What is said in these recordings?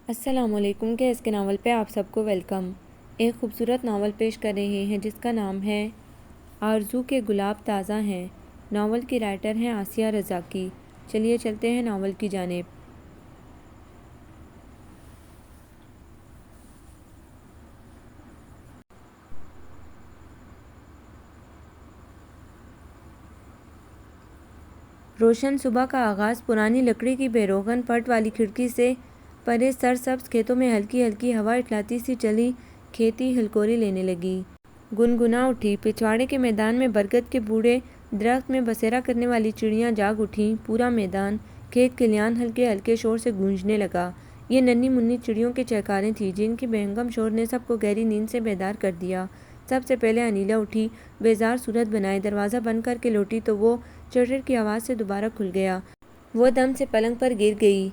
السلام علیکم کے اس کے ناول پہ آپ سب کو ویلکم۔ ایک خوبصورت ناول پیش کر رہے ہیں جس کا نام ہے آرزو کے گلاب تازہ ہیں۔ ناول کی رائٹر ہیں آسیہ رزاقی۔ چلیے چلتے ہیں ناول کی جانب۔ روشن صبح کا آغاز پرانی لکڑی کی بے روغن پٹ والی کھڑکی سے پرے سرسبز کھیتوں میں ہلکی ہلکی ہوا اٹھلاتی سی چلی کھیتی ہلکوری لینے لگی، گنگنا اٹھی۔ پچھواڑے کے میدان میں برگد کے بوڑھے درخت میں بسیرا کرنے والی چڑیاں جاگ اٹھیں۔ پورا میدان، کھیت کھلیان ہلکے ہلکے شور سے گونجنے لگا۔ یہ ننھی منھی چڑیوں کے چہکاریں تھیں جن کی بے ہنگم شور نے سب کو گہری نیند سے بیدار کر دیا۔ سب سے پہلے انیلا اٹھی، بیزار صورت بنائے دروازہ بند کر کے لوٹی تو وہ چٹر کی آواز سے دوبارہ کھل گیا۔ وہ دم سے پلنگ پر گر گئی،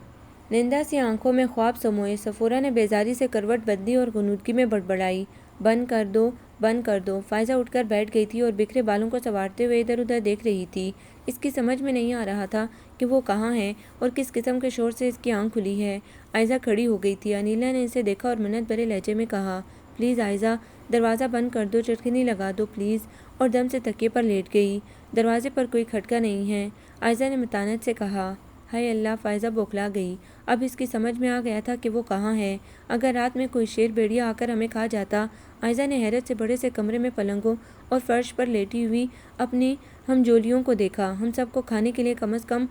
نندہ سی آنکھوں میں خواب سموئے۔ صفورہ نے بیزاری سے کروٹ بدلی اور غنودگی میں بڑبڑائی، بند کر دو، بند کر دو۔ فائزہ اٹھ کر بیٹھ گئی تھی اور بکھرے بالوں کو سنوارتے ہوئے ادھر ادھر دیکھ رہی تھی۔ اس کی سمجھ میں نہیں آ رہا تھا کہ وہ کہاں ہے اور کس قسم کے شور سے اس کی آنکھ کھلی ہے۔ عائزہ کھڑی ہو گئی تھی۔ انیلا نے اسے دیکھا اور منت بھرے لہجے میں کہا، پلیز عائزہ، دروازہ بند کر دو، چٹکنی لگا دو پلیز، اور دم سے تکیے پر لیٹ گئی۔ دروازے پر کوئی کھٹکا نہیں ہے، عائزہ نے متانت سے کہا۔ ہائے اللہ! فائزہ بوکھلا گئی۔ اب اس کی سمجھ میں آ گیا تھا کہ وہ کہاں ہے۔ اگر رات میں کوئی شیر بھیڑیا آ کر ہمیں کھا جاتا۔ عائزہ نے حیرت سے بڑے سے کمرے میں پلنگوں اور فرش پر لیٹی ہوئی اپنی ہمجولیوں کو دیکھا۔ ہم سب کو کھانے کے لیے کم از کم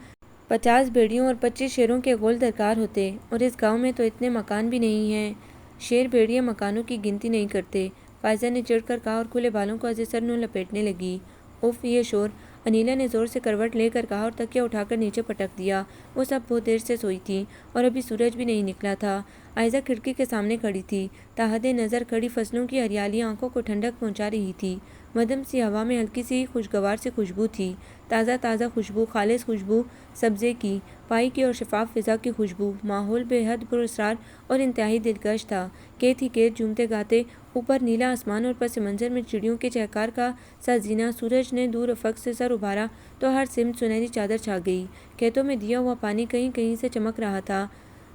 50 بھیڑیوں اور 25 شیروں کے غول درکار ہوتے، اور اس گاؤں میں تو اتنے مکان بھی نہیں ہیں۔ شیر بھیڑیے مکانوں کی گنتی نہیں کرتے، فائزہ نے چڑھ کر کہا اور کھلے بالوں کو ازی سر نو لپیٹنے لگی۔ اف یہ شور! انیلا نے زور سے کروٹ لے کر کہا اور تکیہ اٹھا کر نیچے پٹک دیا۔ وہ سب بہت دیر سے سوئی تھیں اور ابھی سورج بھی نہیں نکلا تھا۔ عائزہ کھڑکی کے سامنے کھڑی تھی، تاحد نظر کھڑی فصلوں کی ہریالی آنکھوں کو ٹھنڈک پہنچا رہی تھی۔ مدھم سی ہوا میں ہلکی سی خوشگوار سی خوشبو تھی، تازہ تازہ خوشبو، خالص خوشبو سبزے کی، پائی کی اور شفاف فضا کی خوشبو۔ ماحول بے حد پراسرار اور انتہائی دلکش تھا۔ کھیت ہی کھیت جھومتے گاتے، اوپر نیلا آسمان اور پس منظر میں چڑیوں کے چہکار کا سا زینہ۔ سورج نے دور افق سے سر ابھارا تو ہر سمت سنہری چادر چھا گئی۔ کھیتوں میں دیا ہوا پانی کہیں کہیں سے چمک رہا تھا،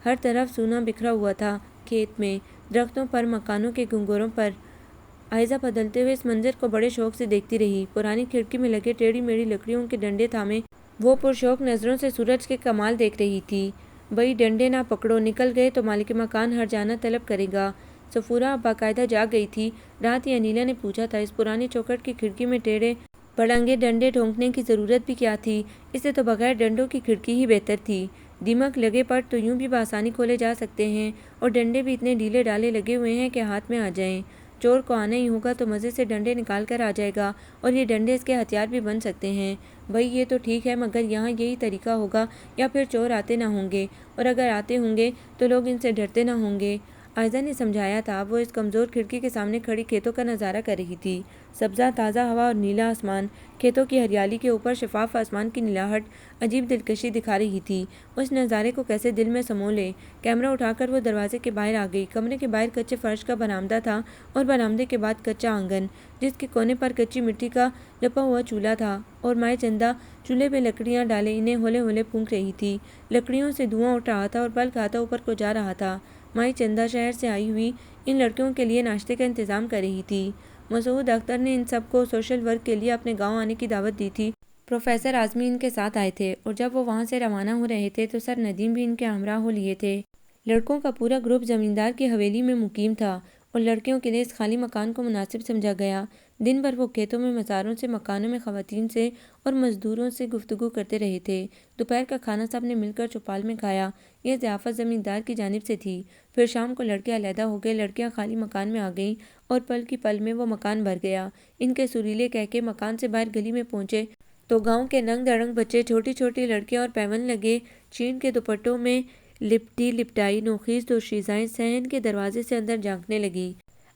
ہر طرف سونا بکھرا ہوا تھا۔ کھیت میں، درختوں پر، مکانوں کے گنگوروں پر۔ عائزہ بدلتے ہوئے اس منظر کو بڑے شوق سے دیکھتی رہی۔ پرانی کھڑکی میں لگے ٹیڑھی میڑھی لکڑیوں کے ڈنڈے تھامے وہ پرشوق نظروں سے سورج کے کمال دیکھ رہی تھی۔ بھئی ڈنڈے نہ پکڑو، نکل گئے تو مالک مکان ہر جانا طلب کرے گا۔ صفورہ اب باقاعدہ جاگ گئی تھی۔ رات ہی انیلا نے پوچھا تھا، اس پرانی چوکھٹ کی کھڑکی میں ٹیڑھے بڑھنگے ڈنڈے ٹھونکنے کی ضرورت بھی کیا تھی؟ اسے تو بغیر ڈنڈوں کی کھڑکی ہی بہتر تھی۔ دیمک لگے پٹ تو یوں بھی بآسانی کھولے جا سکتے ہیں، اور ڈنڈے بھی اتنے ڈھیلے ڈھالے لگے ہوئے ہیں کہ ہاتھ میں آ جائیں۔ چور کو آنا ہی ہوگا تو مزے سے ڈنڈے نکال کر آ جائے گا، اور یہ ڈنڈے اس کے ہتھیار بھی بن سکتے ہیں۔ بھئی یہ تو ٹھیک ہے، مگر یہاں یہی طریقہ ہوگا یا پھر چور آتے نہ ہوں گے، اور اگر آتے ہوں گے تو لوگ ان سے ڈرتے نہ ہوں گے؟ عائزہ نے سمجھایا تھا۔ وہ اس کمزور کھڑکی کے سامنے کھڑی کھیتوں کا نظارہ کر رہی تھی۔ سبزہ تازہ ہوا اور نیلا آسمان، کھیتوں کی ہریالی کے اوپر شفاف آسمان کی نیلاہٹ عجیب دلکشی دکھا رہی تھی۔ اس نظارے کو کیسے دل میں سمو لے؟ کیمرہ اٹھا کر وہ دروازے کے باہر آ گئی۔ کمرے کے باہر کچے فرش کا برآمدہ تھا اور برآمدے کے بعد کچا آنگن، جس کے کونے پر کچی مٹی کا لپا ہوا چولہا تھا، اور مائیں چندہ چولہے پہ لکڑیاں ڈالے انہیں ہولے ہولے پھونک رہی تھی۔ لکڑیوں سے دھواں اٹھ رہا تھا اور بلک آتا اوپر کو جا رہا تھا۔ مائیں چندہ شہر سے آئی ہوئی ان لڑکیوں کے لیے ناشتے کا انتظام کر رہی تھی۔ مسعود اختر نے ان سب کو سوشل ورک کے لیے اپنے گاؤں آنے کی دعوت دی تھی۔ پروفیسر اعظمی ان کے ساتھ آئے تھے، اور جب وہ وہاں سے روانہ ہو رہے تھے تو سر ندیم بھی ان کے ہمراہ ہو لیے تھے۔ لڑکوں کا پورا گروپ زمیندار کی حویلی میں مقیم تھا، اور لڑکیوں کے لیے اس خالی مکان کو مناسب سمجھا گیا۔ دن بھر وہ کھیتوں میں، مزاروں سے، مکانوں میں خواتین سے اور مزدوروں سے گفتگو کرتے رہے تھے۔ دوپہر کا کھانا سب نے مل کر چوپال میں کھایا۔ یہ ضیافت زمیندار کی جانب سے تھی۔ پھر شام کو لڑکے علیحدہ ہو گئے، لڑکیاں خالی مکان میں آ گئیں، اور پل کی پل میں وہ مکان بھر گیا۔ ان کے سریلے قہقہے مکان سے باہر گلی میں پہنچے تو گاؤں کے ننگ دڑنگ بچے، چھوٹی چھوٹی لڑکیاں اور پیون لگے چین کے دوپٹوں میں لپٹی لپٹائی نوخیز دوشیزائیں صحن کے دروازے سے اندر جھانکنے لگیں۔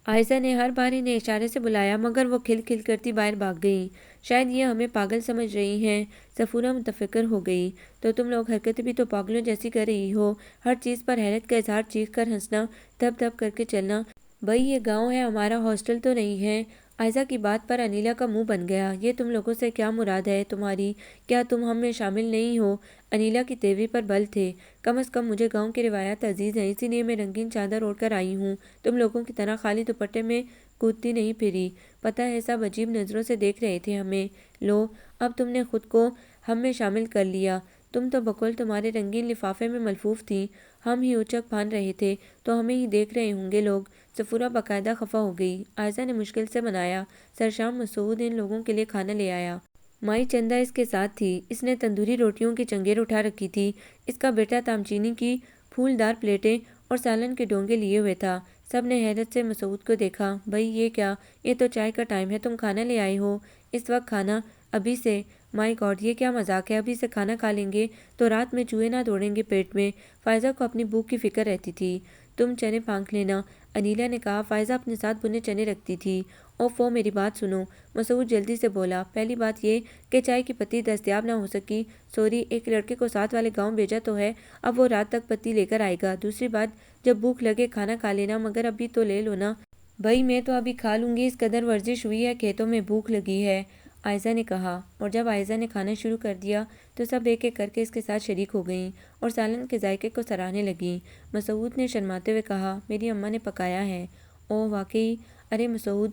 عائزہ نے ہر بار انہیں اشارے سے بلایا، مگر وہ کھل کھل کرتی باہر بھاگ گئیں۔ شاید یہ ہمیں پاگل سمجھ رہی ہیں، صفورہ متفکر ہو گئی۔ تو تم لوگ حرکتیں بھی تو پاگلوں جیسی کر رہی ہو، ہر چیز پر حیرت کا اظہار، چیخ کر ہنسنا، دھپ دھپ کر کے چلنا۔ بھئی یہ گاؤں ہے، ہمارا ہاسٹل تو نہیں ہے۔ عائزہ کی بات پر انیلا کا منہ بن گیا۔ یہ تم لوگوں سے کیا مراد ہے تمہاری؟ کیا تم ہم میں شامل نہیں ہو؟ انیلا کی تیوری پر بل تھے۔ کم از کم مجھے گاؤں کی روایات عزیز ہیں، اسی لیے میں رنگین چادر اوڑھ کر آئی ہوں، تم لوگوں کی طرح خالی دوپٹے میں کودتی نہیں پھری۔ پتہ ہے سب عجیب نظروں سے دیکھ رہے تھے ہمیں۔ لو، اب تم نے خود کو ہم میں شامل کر لیا۔ تم تو بقول تمہارے رنگین لفافے میں ملفوف تھیں، ہم ہی اوچک پھاند رہے تھے تو ہمیں ہی دیکھ رہے ہوں گے لوگ۔ سفورہ باقاعدہ خفا ہو گئی۔ عائزہ نے مشکل سے منایا، سرشام مسعود ان لوگوں کے لیے کھانا لے آیا۔ مائی چندہ اس کے ساتھ تھی۔ اس نے تندوری روٹیوں کی چنگیر اٹھا رکھی تھی۔ اس کا بیٹا تامچینی کی پھول دار پلیٹیں اور سالن کے ڈونگے لیے ہوئے تھا۔ سب نے حیرت سے مسعود کو دیکھا۔ بھئی یہ کیا؟ یہ تو چائے کا ٹائم ہے، تم کھانا لے آئے ہو؟ اس وقت کھانا؟ ابھی سے؟ مائی گاڈ، یہ کیا مذاق ہے؟ ابھی سے کھانا کھا لیں گے تو رات میں چوہے نہ دوڑیں گے پیٹ میں؟ فائزہ کو اپنی بھوک کی فکر رہتی تھی۔ تم چنے پھانک لینا، انیلا نے کہا۔ فائزہ اپنے ساتھ بنے چنے رکھتی تھی۔ اوفو، میری بات سنو، مسعود جلدی سے بولا۔ پہلی بات یہ کہ چائے کی پتی دستیاب نہ ہو سکی، سوری، ایک لڑکے کو ساتھ والے گاؤں بھیجا تو ہے، اب وہ رات تک پتی لے کر آئے گا۔ دوسری بات، جب بھوک لگے کھانا کھا لینا، مگر ابھی تو لے لو نا۔ بھئی میں تو ابھی کھا لوں گی، اس قدر ورزش ہوئی ہے، کھیتوں میں بھوک لگی ہے، عائزہ نے کہا۔ اور جب عائزہ نے کھانا شروع کر دیا تو سب ایک ایک کر کے اس کے ساتھ شریک ہو گئیں اور سالن کے ذائقے کو سراہنے لگیں۔ مسعود نے شرماتے ہوئے کہا، میری اماں نے پکایا ہے۔ اوہ واقعی؟ ارے مسعود،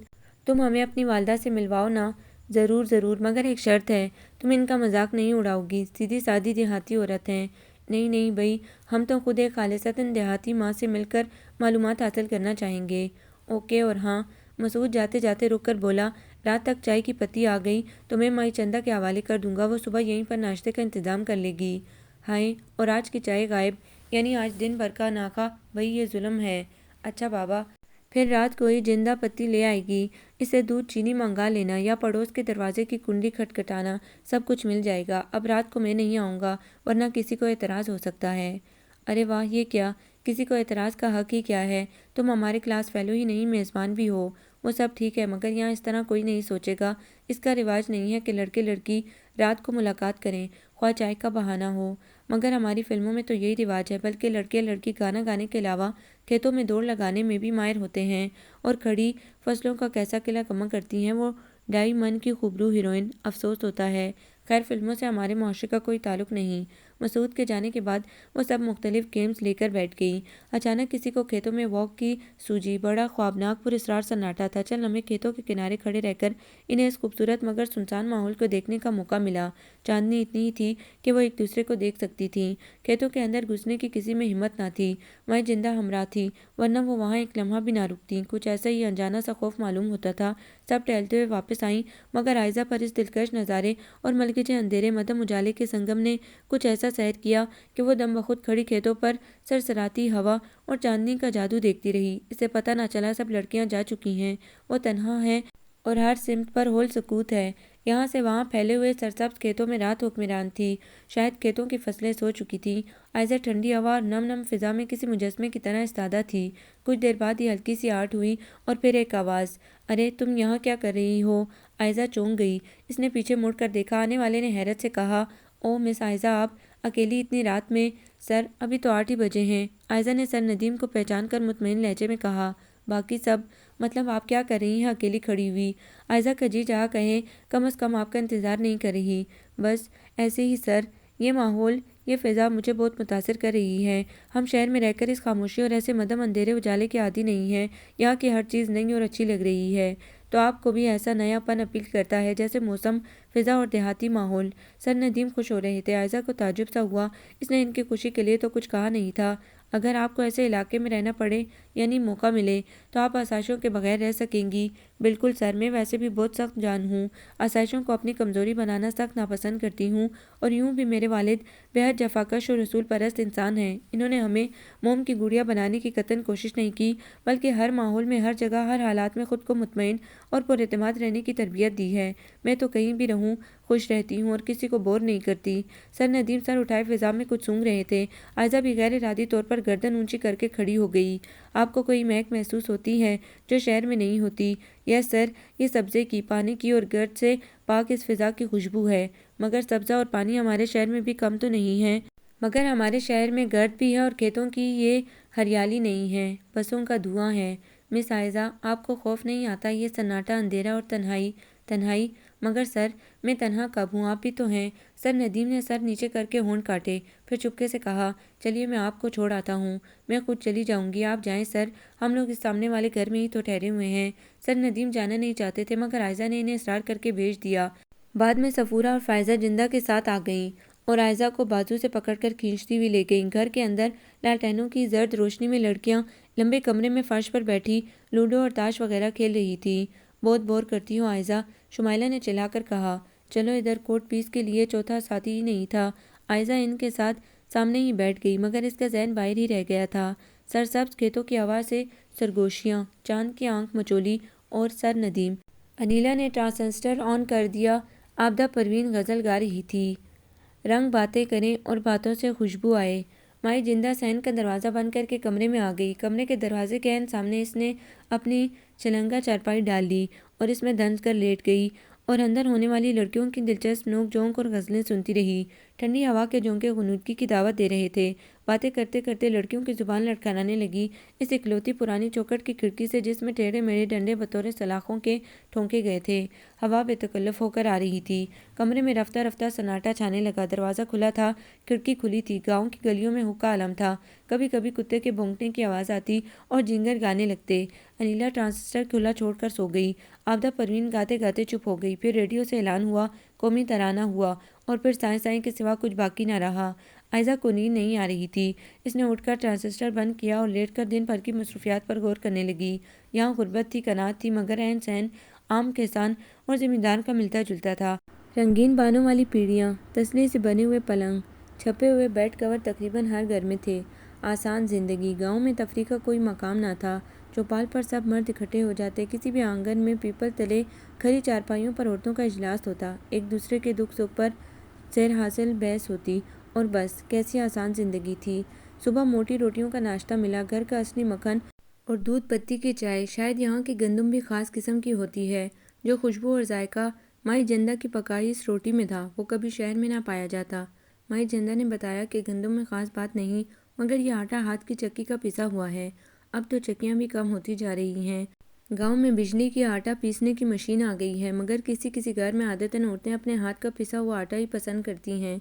تم ہمیں اپنی والدہ سے ملواؤ نا۔ ضرور ضرور، مگر ایک شرط ہے، تم ان کا مذاق نہیں اڑاؤ گی، سیدھی سادی دیہاتی عورت ہیں۔ نہیں نہیں بھئی، ہم تو خود ایک خالصتاً دیہاتی ماں سے مل کر معلومات حاصل کرنا چاہیں گے۔ اوکے، اور ہاں، مسعود جاتے جاتے رک کر بولا، رات تک چائے کی پتی آ گئی تو میں مائی چندہ کے حوالے کر دوں گا، وہ صبح یہیں پر ناشتے کا انتظام کر لے گی۔ ہائے، اور آج کی چائے غائب، یعنی آج دن بھر کا نہ کھا؟ بھئی یہ ظلم ہے۔ اچھا بابا، پھر رات کو ہی جندہ پتی لے آئے گی، اسے دودھ چینی منگا لینا یا پڑوس کے دروازے کی کنڈی کھٹکھٹانا، سب کچھ مل جائے گا۔ اب رات کو میں نہیں آؤں گا ورنہ کسی کو اعتراض ہو سکتا ہے۔ ارے واہ، یہ کیا؟ کسی کو اعتراض کا حق ہی کیا ہے؟ تم ہمارے کلاس فیلو ہی نہیں، میزبان بھی ہو۔ وہ سب ٹھیک ہے، مگر یہاں اس طرح کوئی نہیں سوچے گا، اس کا رواج نہیں ہے کہ لڑکے لڑکی رات کو ملاقات کریں، خواہ چائے کا بہانہ ہو۔ مگر ہماری فلموں میں تو یہی رواج ہے، بلکہ لڑکے لڑکی گانا گانے کے علاوہ کھیتوں میں دوڑ لگانے میں بھی ماہر ہوتے ہیں، اور کھڑی فصلوں کا کیسا قلعہ کما کرتی ہیں وہ 2.5 من کی خوبرو ہیروئن۔ افسوس ہوتا ہے، خیر فلموں سے ہمارے معاشرے کا کوئی تعلق نہیں۔ مسعود کے جانے کے بعد وہ سب مختلف گیمز لے کر بیٹھ گئیں۔ اچانک کسی کو کھیتوں میں واک کی سوجی، بڑا خوابناک پراسرار سناٹا تھا۔ چند لمحے کھیتوں کے کنارے کھڑے رہ کر انہیں اس خوبصورت مگر سنسان ماحول کو دیکھنے کا موقع ملا۔ چاندنی اتنی ہی تھی کہ وہ ایک دوسرے کو دیکھ سکتی تھیں۔ کھیتوں کے اندر گھسنے کی کسی میں ہمت نہ تھی۔ مائی جندہ ہمراہ تھی، ورنہ وہ وہاں ایک لمحہ بھی نہ رکتیں۔ کچھ ایسا ہی انجانا سا خوف معلوم ہوتا تھا۔ سب ٹہلتے ہوئے واپس آئیں، مگر عائزہ پر اس دلکش نظارے اور ملگجے اندھیرے مدھم اجالے کے سنگم نے کچھ ایسا سحر کیا کہ وہ دم بخود کھڑی کھیتوں پر سرسراتی ہوا اور چاندنی کا جادو دیکھتی رہی۔ اسے پتہ نہ چلا سب لڑکیاں جا چکی ہیں، وہ تنہا ہے اور ہر سمت پر ہول سکوت ہے۔ یہاں سے وہاں پھیلے ہوئے سرسبز کھیتوں میں رات حکمران تھی، شاید کھیتوں کی فصلیں سو چکی تھیں۔ عائزہ ٹھنڈی ہوا اور نم نم فضا میں کسی مجسمے کی طرح ایستادہ تھی۔ کچھ دیر بعد ہی ہلکی سی آہٹ ہوئی اور پھر ایک آواز، ارے تم یہاں کیا کر رہی ہو؟ عائزہ چونک گئی۔ اس نے پیچھے مڑ کر دیکھا۔ آنے والے نے حیرت سے کہا، اوہ مس عائزہ، آپ اکیلی اتنی رات میں؟ سر، ابھی تو 8 ہی بجے ہیں، عائزہ نے سر ندیم کو پہچان کر مطمئن لہجے میں کہا۔ باقی سب؟ مطلب آپ کیا کر رہی ہیں اکیلی کھڑی ہوئی؟ عائزہ کا جی چاہا کہے، کم از کم آپ کا انتظار نہیں کر رہی۔ بس ایسے ہی سر، یہ ماحول، یہ فضا مجھے بہت متاثر کر رہی ہے۔ ہم شہر میں رہ کر اس خاموشی اور ایسے مدھم اندھیرے اجالے کے عادی نہیں ہیں۔ یہاں کی ہر چیز نئی اور اچھی لگ رہی ہے۔ تو آپ کو بھی ایسا نیا پن اپیل کرتا ہے جیسے موسم، فضا اور دیہاتی ماحول؟ سر ندیم خوش ہو رہے تھے۔ عائزہ کو تعجب سا ہوا، اس نے ان کی خوشی کے لیے تو کچھ کہا نہیں تھا۔ اگر آپ کو ایسے علاقے میں رہنا پڑے، یعنی موقع ملے، تو آپ آسائشوں کے بغیر رہ سکیں گی؟ بالکل سر، میں ویسے بھی بہت سخت جان ہوں، آسائشوں کو اپنی کمزوری بنانا سخت ناپسند کرتی ہوں، اور یوں بھی میرے والد بےحد جفاکش اور اصول پرست انسان ہیں۔ انہوں نے ہمیں موم کی گڑیا بنانے کی قطعاً کوشش نہیں کی، بلکہ ہر ماحول میں، ہر جگہ، ہر حالات میں خود کو مطمئن اور پر اعتماد رہنے کی تربیت دی ہے۔ میں تو کہیں بھی رہوں خوش رہتی ہوں اور کسی کو بور نہیں کرتی۔ سر ندیم سر اٹھائے فضا میں کچھ سونگھ رہے تھے۔ عائزہ بھی غیر ارادی طور پر گردن اونچی کر کے کھڑی ہو گئی۔ آپ کو کوئی مہک محسوس ہوتی ہے جو شہر میں نہیں ہوتی؟ یس سر، یہ سبزے کی، پانی کی اور گرد سے پاک اس فضا کی خوشبو ہے۔ مگر سبزہ اور پانی ہمارے شہر میں بھی کم تو نہیں ہے؟ مگر ہمارے شہر میں گرد بھی ہے اور کھیتوں کی یہ ہریالی نہیں ہے، بسوں کا دھواں ہے۔ مس عائزہ، آپ کو خوف نہیں آتا؟ یہ سناٹا، اندھیرا اور تنہائی۔ مگر سر، میں تنہا کب ہوں؟ آپ بھی تو ہیں۔ سر ندیم نے سر نیچے کر کے ہونٹ کاٹے، پھر چپکے سے کہا، چلیے میں آپ کو چھوڑ آتا ہوں، میں خود چلی جاؤں گی، آپ جائیں سر، ہم لوگ اس سامنے والے گھر میں ہی تو ٹھہرے ہوئے ہیں۔ سر ندیم جانا نہیں چاہتے تھے مگر عائزہ نے انہیں اصرار کر کے بھیج دیا۔ بعد میں صفورہ اور فائزہ جندہ کے ساتھ آ گئیں اور عائزہ کو بازو سے پکڑ کر کھینچتی ہوئی لے گئیں۔ گھر کے اندر لالٹینوں کی زرد روشنی میں لڑکیاں لمبے کمرے میں فرش پر بیٹھی لوڈو اور تاش وغیرہ کھیل رہی تھیں۔ بہت بور کرتی ہو عائزہ، شمائلہ نے چلا کر کہا۔ چلو ادھر، کوٹ پیس کے لیے چوتھا ساتھی ہی نہیں تھا۔ عائزہ ان کے ساتھ سامنے ہی بیٹھ گئی مگر اس کا ذہن باہر ہی رہ گیا تھا۔ سرسبز کھیتوں کی ہوا سے سرگوشیاں، چاند کی آنکھ مچولی اور سر ندیم۔ انیلا نے ٹرانسسٹر آن کر دیا۔ آبدہ پروین غزل گا رہی تھی۔ رنگ باتیں کریں اور باتوں سے خوشبو آئے۔ مائی جندہ صحن کا دروازہ بند کر کے کمرے میں آ گئی۔ کمرے کے دروازے کے عین سامنے اس نے اپنی چلنگا چارپائی ڈال لی اور اس میں دھنس کر لیٹ گئی اور اندر ہونے والی لڑکیوں کی دلچسپ نوک جھونک اور غزلیں سنتی رہی۔ ٹھنڈی ہوا کے جھونکے غنودگی کی دعوت دے رہے تھے۔ باتیں کرتے کرتے لڑکیوں کی زبان لڑکھڑانے لگی اس اکلوتی پرانی چوکھٹ کی کھڑکی سے جس میں ٹیڑھے میڑھے ڈنڈے بطور سلاخوں کے ٹھونکے گئے تھے۔ ہوا بے تکلف ہو کر آ رہی تھی۔ کمرے میں رفتہ رفتہ سناٹا چھانے لگا۔ دروازہ کھلا تھا، کھڑکی کھلی تھی۔ گاؤں کی گلیوں میں حقہ عالم تھا۔ کبھی کبھی کتے کے بھونکنے کی آواز آتی اور جینگر گانے لگتے۔ انیلا ٹرانسسٹر کھلا چھوڑ کر سو گئی۔ آبدہ پروین گاتے گاتے چپ ہو گئی۔ پھر ریڈیو سے اعلان ہوا، قومی ترانہ ہوا اور پھر سائیں سائیں کے سوا کچھ باقی نہ رہا۔ عائزہ کو نیند نہیں آ رہی تھی۔ اس نے اٹھ کر ٹرانسسٹر بند کیا اور لیٹ کر دن بھر کی مصروفیات پر غور کرنے لگی۔ یہاں غربت تھی، قناعت تھی، مگر رہن سہن عام کسان اور زمیندار کا ملتا جلتا تھا۔ رنگین بانوں والی پیڑھیاں، تسلے سے بنے ہوئے پلنگ، چھپے ہوئے بیڈ کور تقریباً ہر گھر میں تھے۔ آسان زندگی۔ گاؤں میں تفریح کا کوئی مقام نہ تھا۔ چوپال پر سب مرد اکٹھے ہو جاتے۔ کسی بھی آنگن میں پیپل تلے کھلی چارپائیوں پر عورتوں کا اجلاس ہوتا۔ ایک دوسرے کے دکھ سکھ پر سیر حاصل بحث ہوتی اور بس۔ کیسی آسان زندگی تھی۔ صبح موٹی روٹیوں کا ناشتہ ملا، گھر کا اصلی مکھن اور دودھ پتی کی چائے۔ شاید یہاں کی گندم بھی خاص قسم کی ہوتی ہے۔ جو خوشبو اور ذائقہ مائی جندہ کی پکائی اس روٹی میں تھا وہ کبھی شہر میں نہ پایا جاتا۔ مائی جندہ نے بتایا کہ گندم میں خاص بات نہیں مگر یہ آٹا ہاتھ کی چکی کا پسا ہوا ہے۔ اب تو چکیاں بھی کم ہوتی جا رہی ہیں۔ گاؤں میں بجلی کی آٹا پیسنے کی مشین آ گئی ہے مگر کسی کسی گھر میں عادتاً عورتیں اپنے ہاتھ کا پسا ہوا آٹا ہی پسند کرتی ہیں۔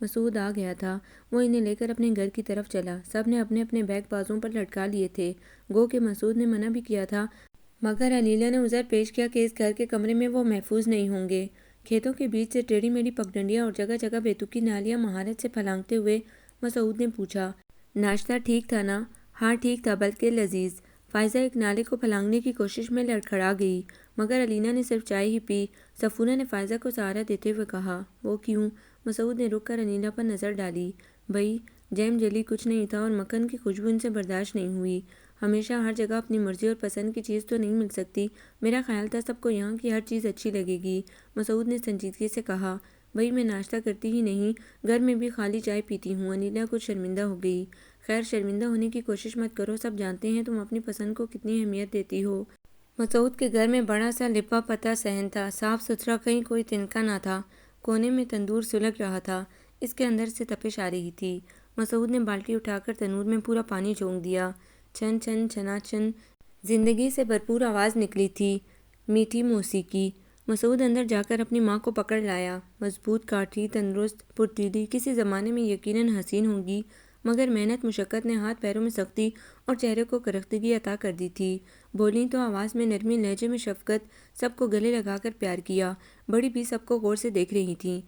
مسعود آ گیا تھا۔ وہ انہیں لے کر اپنے گھر کی طرف چلا۔ سب نے اپنے اپنے بیگ بازوں پر لٹکا لیے تھے۔ گو کہ مسعود نے منع بھی کیا تھا مگر انیلا نے عذر پیش کیا کہ اس گھر کے کمرے میں وہ محفوظ نہیں ہوں گے۔ کھیتوں کے بیچ سے ٹیڑھی میڑھی پگڈنڈیاں اور جگہ جگہ بیتوکی نالیاں مہارت سے پھلانگتے ہوئے مسعود نے پوچھا، ناشتہ ٹھیک تھا نا؟ ہاں ٹھیک تھا، بلکہ لذیذ۔ فائزہ ایک نالے کو پھلانگنے کی کوشش میں لڑکھڑا گئی مگر الینا نے صرف چائے ہی پی۔ صفورہ نے فائزہ کو سہارا دیتے ہوئے کہا، وہ کیوں؟ مسعود نے رک کر انیلا پر نظر ڈالی۔ بھئی، جیم جلی کچھ نہیں تھا اور مکھن کی خوشبو ان سے برداشت نہیں ہوئی۔ ہمیشہ ہر جگہ اپنی مرضی اور پسند کی چیز تو نہیں مل سکتی۔ میرا خیال تھا سب کو یہاں کی ہر چیز اچھی لگے گی۔ مسعود نے سنجیدگی سے کہا، بھئی میں ناشتہ کرتی ہی نہیں، گھر میں بھی خالی چائے پیتی ہوں۔ انیلا کچھ شرمندہ ہو گئی۔ خیر شرمندہ ہونے کی کوشش مت کرو، سب جانتے ہیں تم اپنی پسند کو کتنی اہمیت دیتی ہو۔ مسعود کے گھر میں بڑا سا لپا پتا صحن تھا، صاف ستھرا، کہیں کوئی تنکا نہ تھا۔ کونے میں تندور سلگ رہا تھا، اس کے اندر سے تپش آ رہی تھی۔ مسعود نے بالٹی اٹھا کر تنور میں پورا پانی جھونک دیا۔ چھن چھن چھنا چھن زندگی سے بھرپور آواز نکلی تھی، میٹھی موسیقی۔ مسعود اندر جا کر اپنی ماں کو پکڑ لایا۔ مضبوط، کاٹھی، تندرست، پرتیلی، کسی زمانے میں یقیناً حسین ہوگی مگر محنت مشقت نے ہاتھ پیروں میں سختی اور چہرے کو کرختگی عطا کر دی تھی۔ بولیں تو آواز میں نرمی، لہجے میں شفقت، سب کو گلے لگا کر پیار کیا۔ بڑی بھی سب کو غور سے دیکھ رہی تھیں۔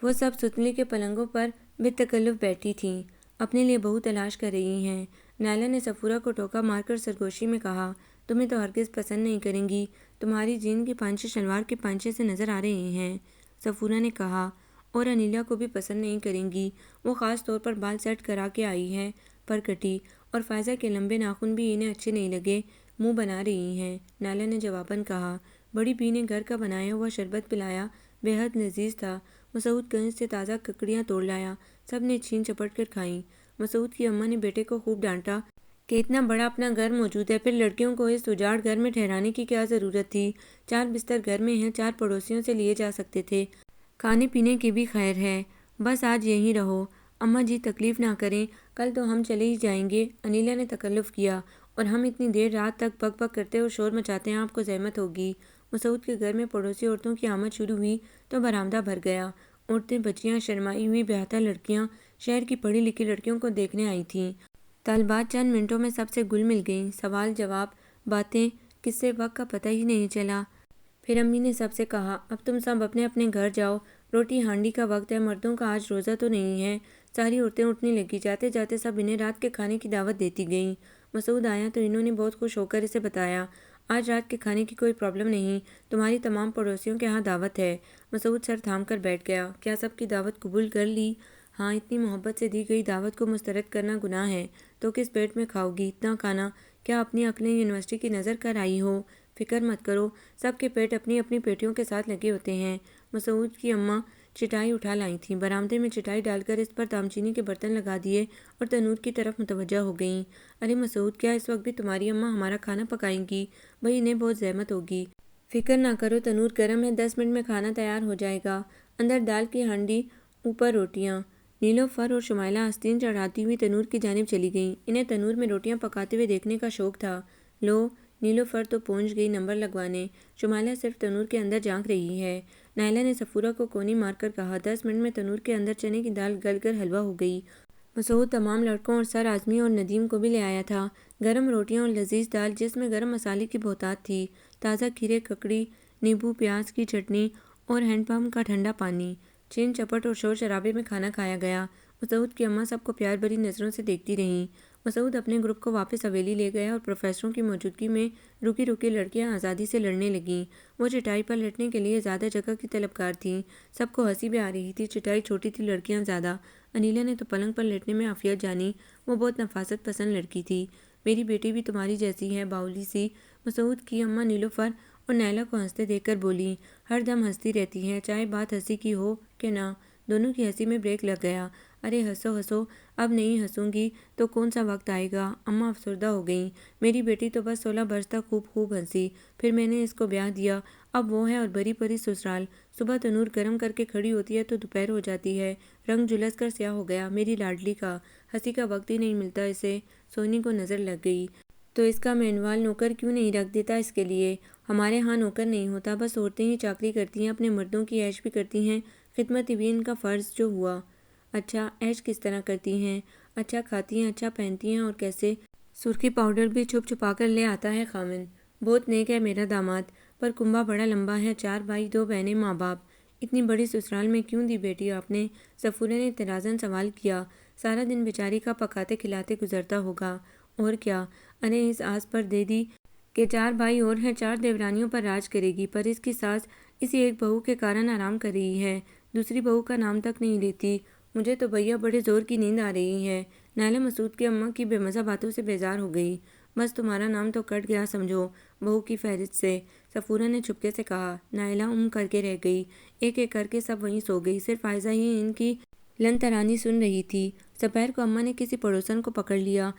وہ سب ستنی کے پلنگوں پر بے تکلف بیٹھی تھیں، اپنے لیے بہو تلاش کر رہی ہیں۔ نائلہ نے صفورہ کو ٹوکا مار کر سرگوشی میں کہا، تمہیں تو ہرگز پسند نہیں کریں گی، تمہاری جین کے پانچے شلوار کے پانچے سے نظر آ رہے ہیں۔ صفورہ نے کہا، اور انیلا کو بھی پسند نہیں کریں گی، وہ خاص طور پر بال سیٹ کرا کے آئی ہے، پر کٹی، اور فائزہ کے لمبے ناخن بھی انہیں اچھے نہیں لگے، منہ بنا رہی ہیں۔ نائلہ نے جواباً کہا۔ بڑی بی نے گھر کا بنایا ہوا شربت پلایا، بے حد لذیذ تھا۔ مسعود گنج سے تازہ ککڑیاں توڑ لایا، سب نے چھین چپٹ کر کھائیں۔ مسعود کی اماں نے بیٹے کو خوب ڈانٹا کہ اتنا بڑا اپنا گھر موجود ہے، پھر لڑکیوں کو اس اجاڑ گھر میں ٹھہرانے کی کیا ضرورت تھی؟ 4 بستر گھر میں ہیں، 4 پڑوسیوں سے لیے جا سکتے تھے، کھانے پینے کی بھی خیر ہے، بس آج یہیں رہو۔ اماں جی تکلیف نہ کریں، کل تو ہم چلے ہی جائیں گے، انیلا نے تکلف کیا، اور ہم اتنی دیر رات تک بک بک کرتے اور شور مچاتے ہیں، آپ کو زحمت ہوگی۔ مسعود کے گھر میں پڑوسی عورتوں کی آمد شروع ہوئی تو برآمدہ بھر گیا۔ عورتیں، بچیاں، شرمائی ہوئی بیاہتا لڑکیاں شہر کی پڑھی لکھی لڑکیوں کو دیکھنے آئی تھیں۔ طالبات چند منٹوں میں سب سے گل مل گئیں، سوال جواب، باتیں، قصے، وقت کا پتہ ہی نہیں چلا۔ پھر امی نے سب سے کہا، اب تم سب اپنے اپنے گھر جاؤ، روٹی ہانڈی کا وقت ہے، مردوں کا آج روزہ تو نہیں ہے۔ ساری عورتیں اٹھنے لگیں، جاتے جاتے سب انہیں رات کے کھانے کی دعوت دیتی گئیں۔ مسعود آیا تو انہوں نے بہت خوش ہو کر اسے بتایا، آج رات کے کھانے کی کوئی پرابلم نہیں، تمہاری تمام پڑوسیوں کے ہاں دعوت ہے۔ مسعود سر تھام کر بیٹھ گیا، کیا سب کی دعوت قبول کر لی؟ ہاں، اتنی محبت سے دی گئی دعوت کو مسترد کرنا گناہ ہے، تو کس پیٹ میں کھاؤ گی اتنا کھانا؟ کیا اپنی عقلیں یونیورسٹی کی نظر کر آئی ہو؟ فکر مت کرو، سب کے پیٹ اپنی اپنی پیٹیوں کے ساتھ لگے ہوتے ہیں۔ مسعود کی اماں چٹائی اٹھا لائی تھیں، برآمدے میں چٹائی ڈال کر اس پر دامچینی کے برتن لگا دیے اور تنور کی طرف متوجہ ہو گئیں۔ ارے مسعود، کیا اس وقت بھی تمہاری اماں ہمارا کھانا پکائیں گی؟ بھائی انہیں بہت زحمت ہوگی۔ فکر نہ کرو، تنور گرم ہے، 10 منٹ میں کھانا تیار ہو جائے گا۔ اندر دال کی ہانڈی، اوپر روٹیاں۔ نیلوفر اور شمائلہ آستین چڑھاتی ہوئی تنور کی جانب چلی گئیں، انہیں تنور میں روٹیاں پکاتے ہوئے دیکھنے کا شوق تھا۔ لو، نیلوفر تو پہنچ گئی نمبر لگوانے، شمائلہ صرف تنور کے اندر جھانک رہی ہے۔ نائلہ نے صفورہ کو کونی مار کر کہا، 10 منٹ میں تنور کے اندر چنے کی دال گل کر حلوہ ہو گئی۔ مسعود تمام لڑکوں اور سر اعظمی اور ندیم کو بھی لے آیا تھا۔ گرم روٹیاں اور لذیذ دال جس میں گرم مسالے کی بہتات تھی، تازہ کھیرے، ککڑی، نیبو، پیاز کی چٹنی اور ہینڈ پمپ کا ٹھنڈا پانی۔ چین چپٹ اور شور شرابے میں کھانا کھایا گیا۔ مسعود کی اماں سب کو پیار بھری نظروں سے دیکھتی رہیں۔ مسعود اپنے گروپ کو واپس حویلی لے گیا اور پروفیسروں کی موجودگی میں رکی رکی لڑکیاں آزادی سے لڑنے لگیں۔ وہ چٹائی پر لیٹنے کے لیے زیادہ جگہ کی طلبگار تھیں۔ سب کو ہنسی بھی آ رہی تھی، چٹائی چھوٹی تھی، لڑکیاں زیادہ۔ انیلا نے تو پلنگ پر لیٹنے میں عافیت جانی، وہ بہت نفاست پسند لڑکی تھی۔ میری بیٹی بھی تمہاری جیسی ہے، باؤلی سی۔ مسعود کی اماں نیلوفر اور نائلہ کو ہنستے دیکھ کر بولی، ہر دم ہنستی رہتی ہے، چاہے بات ہنسی کی ہو کہ نہ۔ دونوں کی ہنسی میں بریک لگ گیا۔ ارے ہنسو ہنسو، اب نہیں ہنسوں گی تو کون سا وقت آئے گا؟ اماں افسردہ ہو گئیں، میری بیٹی تو بس 16 برس تک خوب ہنسی، پھر میں نے اس کو بیاہ دیا، اب وہ ہے اور بری پری سسرال۔ صبح تنور گرم کر کے کھڑی ہوتی ہے تو دوپہر ہو جاتی ہے، رنگ جھلس کر سیاہ ہو گیا، میری لاڈلی کا ہنسی کا وقت ہی نہیں ملتا اسے۔ سونی کو نظر لگ گئی، تو اس کا مینوال نوکر کیوں نہیں رکھ دیتا اس کے لیے؟ ہمارے ہاں نوکر نہیں ہوتا، بس عورتیں ہی چاکری کرتی ہیں، اپنے مردوں کی عیش بھی کرتی ہیں، خدمت بھی ان کا فرض جو ہوا۔ اچھا، عیش کس طرح کرتی ہیں؟ اچھا کھاتی ہیں، اچھا پہنتی ہیں، اور کیسے؟ سرخی پاؤڈر بھی چھپ چھپا کر لے آتا ہے خاوند۔ بہت نیک ہے میرا داماد، پر کنبہ بڑا لمبا ہے، 4 بھائی 2 بہنیں، ماں باپ۔ اتنی بڑی سسرال میں کیوں دی بیٹی آپ نے؟ صفورہ نے اعتراضاً سوال کیا، سارا دن بیچاری کا پکاتے کھلاتے گزرتا ہوگا، اور کیا؟ ارے اس آس پر دے دی کہ 4 بھائی اور ہیں، 4 دیورانیوں پر راج کرے گی، پر اس کی ساس اسی ایک بہو کے کارن آرام کر رہی ہے، دوسری بہو کا نام تک نہیں لیتی۔ مجھے تو بھیا بڑے زور کی نیند آ رہی ہے۔ نائلہ مسعود کی اماں کی بے مزہ باتوں سے بیزار ہو گئی۔ بس تمہارا نام تو کٹ گیا سمجھو بہو کی فہرست سے، صفورہ نے چپکے سے کہا۔ نائلہ کر کے رہ گئی، ایک ایک کر کے سب وہیں سو گئی، صرف فائزہ ہی ان کی لن ترانی سن رہی تھی۔ دوپہر کو اماں نے کسی پڑوسن کو پکڑ لیا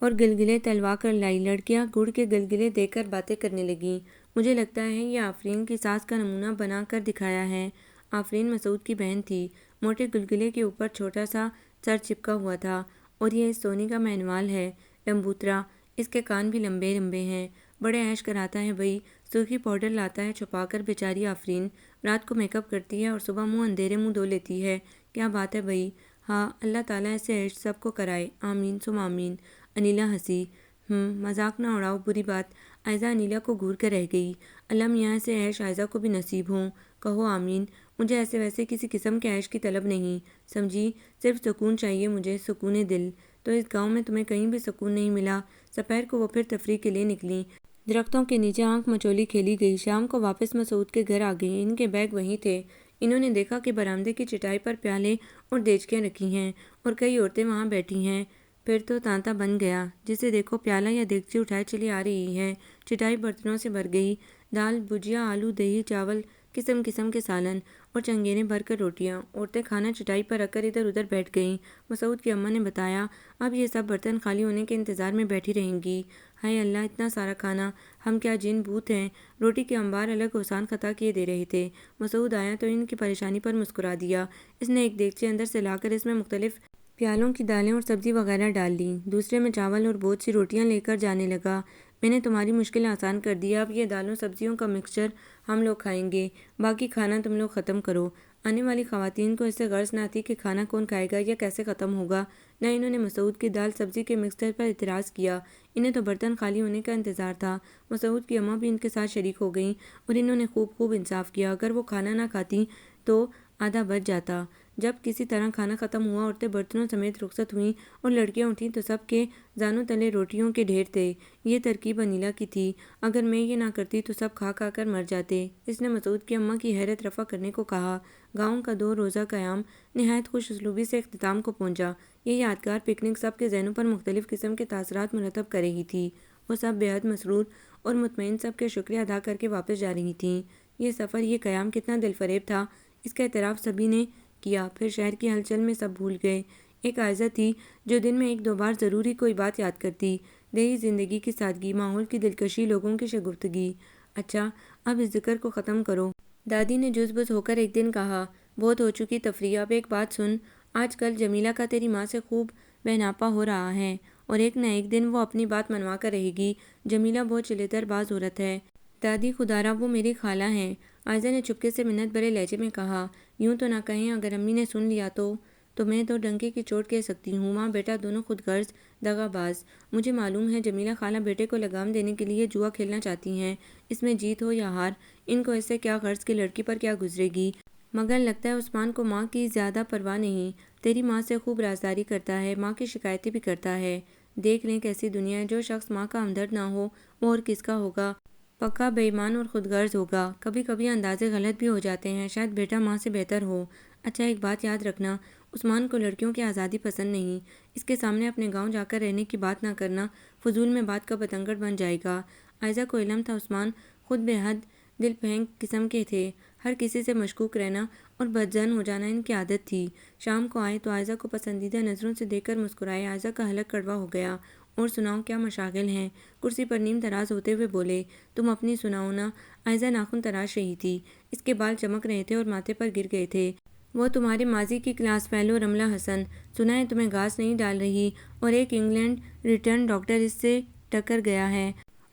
اور گلگلے تلوا کر لائی، لڑکیاں گڑ کے گلگلے دے کر باتیں کرنے لگیں۔ مجھے لگتا ہے یہ آفرین کی ساس کا نمونہ بنا کر دکھایا ہے۔ آفرین مسعود کی بہن تھی، موٹے گلگلے کے اوپر چھوٹا سا سر چپکا ہوا تھا، اور یہ اس سونی کا مینوال ہے، لمبوترا، اس کے کان بھی لمبے لمبے ہیں، بڑے عیش کراتا ہے بھائی، سرخی پاؤڈر لاتا ہے چھپا کر بیچاری آفرین، رات کو میک اپ کرتی ہے اور صبح منہ اندھیرے منہ دھو لیتی ہے، کیا بات ہے بھائی؟ ہاں، اللہ تعالیٰ ایسے عیش سب کو کرائے، آمین ثم آمین۔ انیلا ہنسی، مذاق نہ اڑاؤ، بری بات۔ عائزہ انیلا کو گھور کر رہ گئی، اللہ میاں ایسے عیش عائزہ کو بھی نصیب ہوں، کہو آمین۔ مجھے ایسے ویسے کسی قسم کے عیش کی طلب نہیں، سمجھی، صرف سکون چاہیے مجھے، سکون دل۔ تو اس گاؤں میں تمہیں کہیں بھی سکون نہیں ملا؟ دوپہر کو وہ پھر تفریح کے لیے نکلیں، درختوں کے نیچے آنکھ مچولی کھیلی گئی، شام کو واپس مسعود کے گھر آ گئیں، ان کے بیگ وہیں تھے۔ انہوں نے دیکھا کہ برآمدے کی چٹائی پر پیالے اور دیچکیاں رکھی ہیں اور کئی عورتیں وہاں بیٹھی ہیں۔ پھر تو تانتا بن گیا، جسے دیکھو پیالہ یا دیگچی اٹھائے چلی آ رہی ہے، چٹائی برتنوں سے بھر گئی، دال، بھجیا، آلو، دہی، چاول، قسم قسم کے سالن اور چنگیریں بھر کر روٹیاں۔ عورتیں کھانا چٹائی پر رکھ کر ادھر ادھر بیٹھ گئیں۔ مسعود کی اماں نے بتایا، اب یہ سب برتن خالی ہونے کے انتظار میں بیٹھی رہیں گی۔ ہائے اللہ، اتنا سارا کھانا، ہم کیا جن بھوت ہیں؟ روٹی کے انبار الگ حسان خطا کیے دے رہے تھے۔ مسعود آیا تو ان کی پریشانی پر مسکرا دیا، اس نے ایک دیگچی اندر سے لا کر اس میں مختلف پیالوں کی دالیں اور سبزی وغیرہ ڈال لیں، دوسرے میں چاول اور بہت سی روٹیاں لے کر جانے لگا۔ میں نے تمہاری مشکل آسان کر دی، اب یہ دالوں سبزیوں کا مکسچر ہم لوگ کھائیں گے، باقی کھانا تم لوگ ختم کرو۔ آنے والی خواتین کو اس سے غرض نہ تھی کہ کھانا کون کھائے گا یا کیسے ختم ہوگا، نہ انہوں نے مسعود کی دال سبزی کے مکسچر پر اعتراض کیا۔ انہیں تو برتن خالی ہونے کا انتظار تھا۔ مسعود کی اماں بھی ان کے ساتھ شریک ہو گئیں اور انہوں نے خوب انصاف کیا۔ اگر وہ کھانا نہ کھاتی تو آدھا بچ جاتا۔ جب کسی طرح کھانا ختم ہوا، عورتیں برتنوں سمیت رخصت ہوئیں اور لڑکیاں اٹھیں تو سب کے زانوں تلے روٹیوں کے ڈھیر تھے۔ یہ ترکیب انیلا کی تھی، اگر میں یہ نہ کرتی تو سب کھا کر مر جاتے۔ اس نے مسعود کی اماں کی حیرت رفع کرنے کو کہا۔ گاؤں کا 2 روزہ قیام نہایت خوش اسلوبی سے اختتام کو پہنچا۔ یہ یادگار پکنک سب کے ذہنوں پر مختلف قسم کے تاثرات مرتب کر رہی تھی۔ وہ سب بے حد مسرور اور مطمئن سب کے شکریہ ادا کر کے واپس جا رہی تھیں۔ یہ سفر، یہ قیام کتنا دل فریب تھا، اس کا اعتراف سبھی نے کیا۔ پھر شہر کی ہلچل میں سب بھول گئے۔ ایک عائزہ تھی جو دن میں 1-2 بار ضرور ہی کوئی بات یاد کرتی۔ دیہی زندگی کی سادگی، ماحول کی دلکشی، لوگوں کی شگفتگی۔ اچھا، اب اس ذکر کو ختم کرو، دادی نے جز بز ہو کر ایک دن کہا۔ بہت ہو چکی تفریح، اب ایک بات سن۔ آج کل جمیلہ کا تیری ماں سے خوب بہناپا ہو رہا ہے اور ایک نہ ایک دن وہ اپنی بات منوا کر رہے گی۔ جمیلہ بہت چلیتر باز عورت ہے دادی، خدارا وہ میری خالہ ہیں، عائزہ نے چپکے سے منت بھرے لہجے میں کہا۔ یوں تو نہ کہیں، اگر امی نے سن لیا تو میں تو ڈنکے کی چوٹ کہہ سکتی ہوں۔ ماں بیٹا دونوں خود غرض، دغا باز۔ مجھے معلوم ہے جمیلہ خالہ بیٹے کو لگام دینے کے لیے جوا کھیلنا چاہتی ہیں، اس میں جیت ہو یا ہار، ان کو اس سے کیا غرض کہ لڑکی پر کیا گزرے گی، مگر لگتا ہے عثمان کو ماں کی زیادہ پرواہ نہیں۔ تیری ماں سے خوب رازداری کرتا ہے، ماں کی شکایتیں بھی کرتا ہے۔ دیکھ لیں کیسی دنیا ہے، جو شخص ماں کا ہمدرد نہ ہو وہ اور کس کا ہوگا، پکا بے ایمان اور خود غرض ہوگا۔ کبھی کبھی اندازے غلط بھی ہو جاتے ہیں، شاید بیٹا ماں سے بہتر ہو۔ اچھا ایک بات یاد رکھنا، عثمان کو لڑکیوں کی آزادی پسند نہیں، اس کے سامنے اپنے گاؤں جا کر رہنے کی بات نہ کرنا، فضول میں بات کا بتنگڑ بن جائے گا۔ عائزہ کو علم تھا عثمان خود بے حد دل پھینگ قسم کے تھے، ہر کسی سے مشکوک رہنا اور بدظن ہو جانا ان کی عادت تھی۔ شام کو آئے تو عائزہ کو پسندیدہ نظروں سے دیکھ کر مسکرائے۔ عائزہ کا حلق کڑوا ہو گیا۔ اور سناؤ کیا مشاغل ہیں؟ کرسی پر نیم دراز ہوتے ہوئے بولے۔ تم اپنی سناؤ نا۔ عائزہ ناخن تراش رہی تھی، اس کے بال چمک رہے تھے اور ماتھے پر گر گئے تھے۔ وہ تمہارے ماضی کی کلاس فیلو رملہ حسن، سنا ہے تمہیں گھاس نہیں ڈال رہی اور ایک انگلینڈ ریٹرن ڈاکٹر اس سے ٹکر گیا ہے،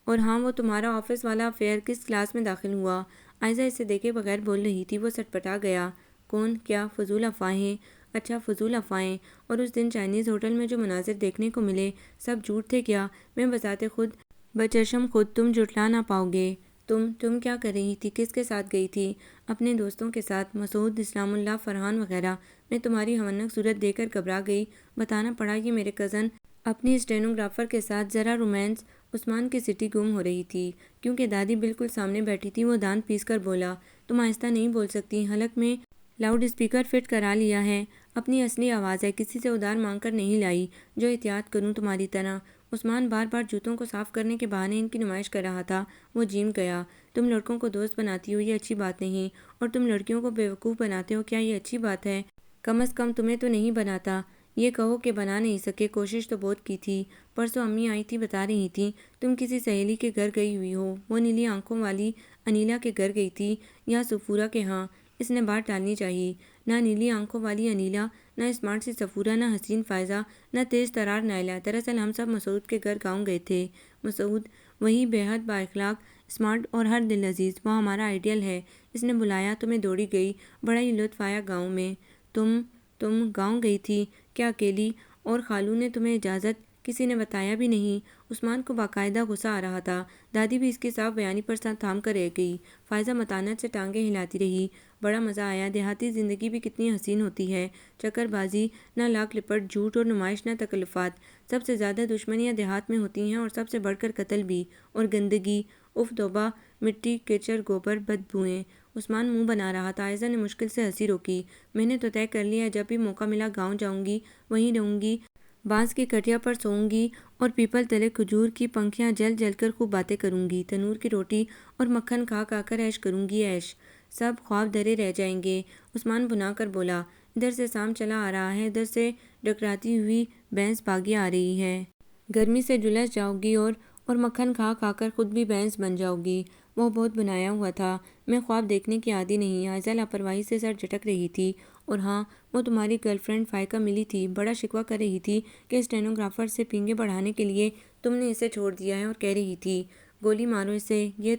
اور ہاں وہ تمہارا آفس والا افیئر کس کلاس میں داخل ہوا؟ عائزہ اسے دیکھے بغیر بول رہی تھی۔ وہ سٹپٹا گیا۔ کون؟ کیا؟ فضول افواہیں؟ اچھا فضول افواہیں، اور اس دن چائنیز ہوٹل میں جو مناظر دیکھنے کو ملے سب جھوٹ تھے کیا؟ میں بذات خود بچشم خود تم جھٹلا نہ پاؤ گے۔ تم کیا کر رہی تھی؟ کس کے ساتھ گئی تھی؟ اپنے دوستوں کے ساتھ، مسعود، اسلام اللہ، فرحان وغیرہ۔ میں تمہاری ہونک صورت دیکھ کر گھبرا گئی، بتانا پڑا یہ میرے کزن اپنی اسٹینوگرافر کے ساتھ۔ ذرا رومانس۔ عثمان کی سٹی گم ہو رہی تھی کیونکہ دادی بالکل سامنے بیٹھی تھی۔ وہ دانت پیس کر بولا، تم آہستہ نہیں بول سکتی، حلق میں لاؤڈ اسپیکر فٹ کرا لیا ہے، اپنی اصلی آواز ہے، کسی سے ادار مانگ کر نہیں لائی جو احتیاط کروں تمہاری طرح۔ عثمان بار بار جوتوں کو صاف کرنے کے بہانے ان کی نمائش کر رہا تھا۔ وہ جیم گیا۔ تم لڑکوں کو دوست بناتی ہو یہ اچھی بات نہیں، اور تم لڑکیوں کو بیوقوف بناتے ہو، کیا یہ اچھی بات ہے؟ کم از کم تمہیں تو نہیں بناتا، یہ کہو کہ بنا نہیں سکے، کوشش تو بہت کی تھی۔ پرسوں امی آئی تھی، بتا رہی تھیں تم کسی سہیلی کے گھر گئی ہوئی ہو، وہ نیلی آنکھوں والی انیلا کے گھر گئی تھی یا صفورہ کے ہاں؟ اس نے بات ٹالنی چاہیے۔ نہ نیلی آنکھوں والی انیلا، نہ اسمارٹ سی صفورہ، نہ حسین فائزہ، نہ تیز ترار نائلہ۔ دراصل ہم سب مسعود کے گھر گاؤں گئے تھے۔ مسعود؟ وہی بے حد بااخلاق، اسمارٹ اور ہر دل عزیز، وہ ہمارا آئیڈیل ہے۔ اس نے بلایا تو میں دوڑی گئی، بڑا ہی لطف آیا گاؤں میں۔ تم گاؤں گئی تھی؟ کیا اکیلی؟ اور خالو نے تمہیں اجازت؟ کسی نے بتایا بھی نہیں۔ عثمان کو باقاعدہ غصہ آ رہا تھا۔ دادی بھی اس کی صاف بیانی پر سر تھام کر رہ گئی۔ فائزہ متانت سے ٹانگیں ہلاتی رہی۔ بڑا مزہ آیا، دیہاتی زندگی بھی کتنی حسین ہوتی ہے، چکر بازی، نہ لاک لپٹ، جھوٹ اور نمائش، نہ تکلفات۔ سب سے زیادہ دشمنیاں دیہات میں ہوتی ہیں، اور سب سے بڑھ کر قتل بھی، اور گندگی، اف توبہ، مٹی، کیچڑ، گوبر، بدبوئیں۔ عثمان منہ بنا رہا تھا۔ عائزہ نے مشکل سے ہنسی روکی۔ میں نے تو طے کر لیا ہے، جب بھی موقع ملا گاؤں جاؤں گی، وہیں رہوں گی، بانس کی کٹیا پر سوؤں گی اور پیپل تلے کھجور کی پنکھیاں جل جل کر خوب باتیں کروں گی، تنور کی روٹی اور مکھن کھا کر عیش کروں گی، عیش۔ سب خواب دھرے رہ جائیں گے۔ عثمان بھنا کر بولا۔ ادھر سے سام چلا آ رہا ہے، ادھر سے ڈکراتی ہوئی بھینس بھاگی آ رہی ہے۔ گرمی سے جھلس جاؤ گی اور مکھن کھا کر خود بھی بھینس بن جاؤ گی۔ وہ بہت بنایا ہوا تھا۔ میں خواب دیکھنے کی عادی نہیں۔ عائزہ لاپرواہی سے سر جھٹک رہی تھی۔ اور ہاں، وہ تمہاری گرل فرینڈ فائقہ ملی تھی، بڑا شکوہ کر رہی تھی کہ اسٹینوگرافر سے پینگے بڑھانے کے لیے تم نے اسے چھوڑ دیا ہے، اور کہہ رہی تھی گولی مارو اسے، یہ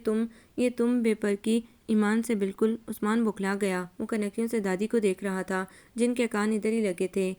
تم بے پر کی ایمان سے بالکل۔ عثمان بوکھلا گیا۔ وہ کنکیوں سے دادی کو دیکھ رہا تھا جن کے کان ادھر ہی لگے تھے۔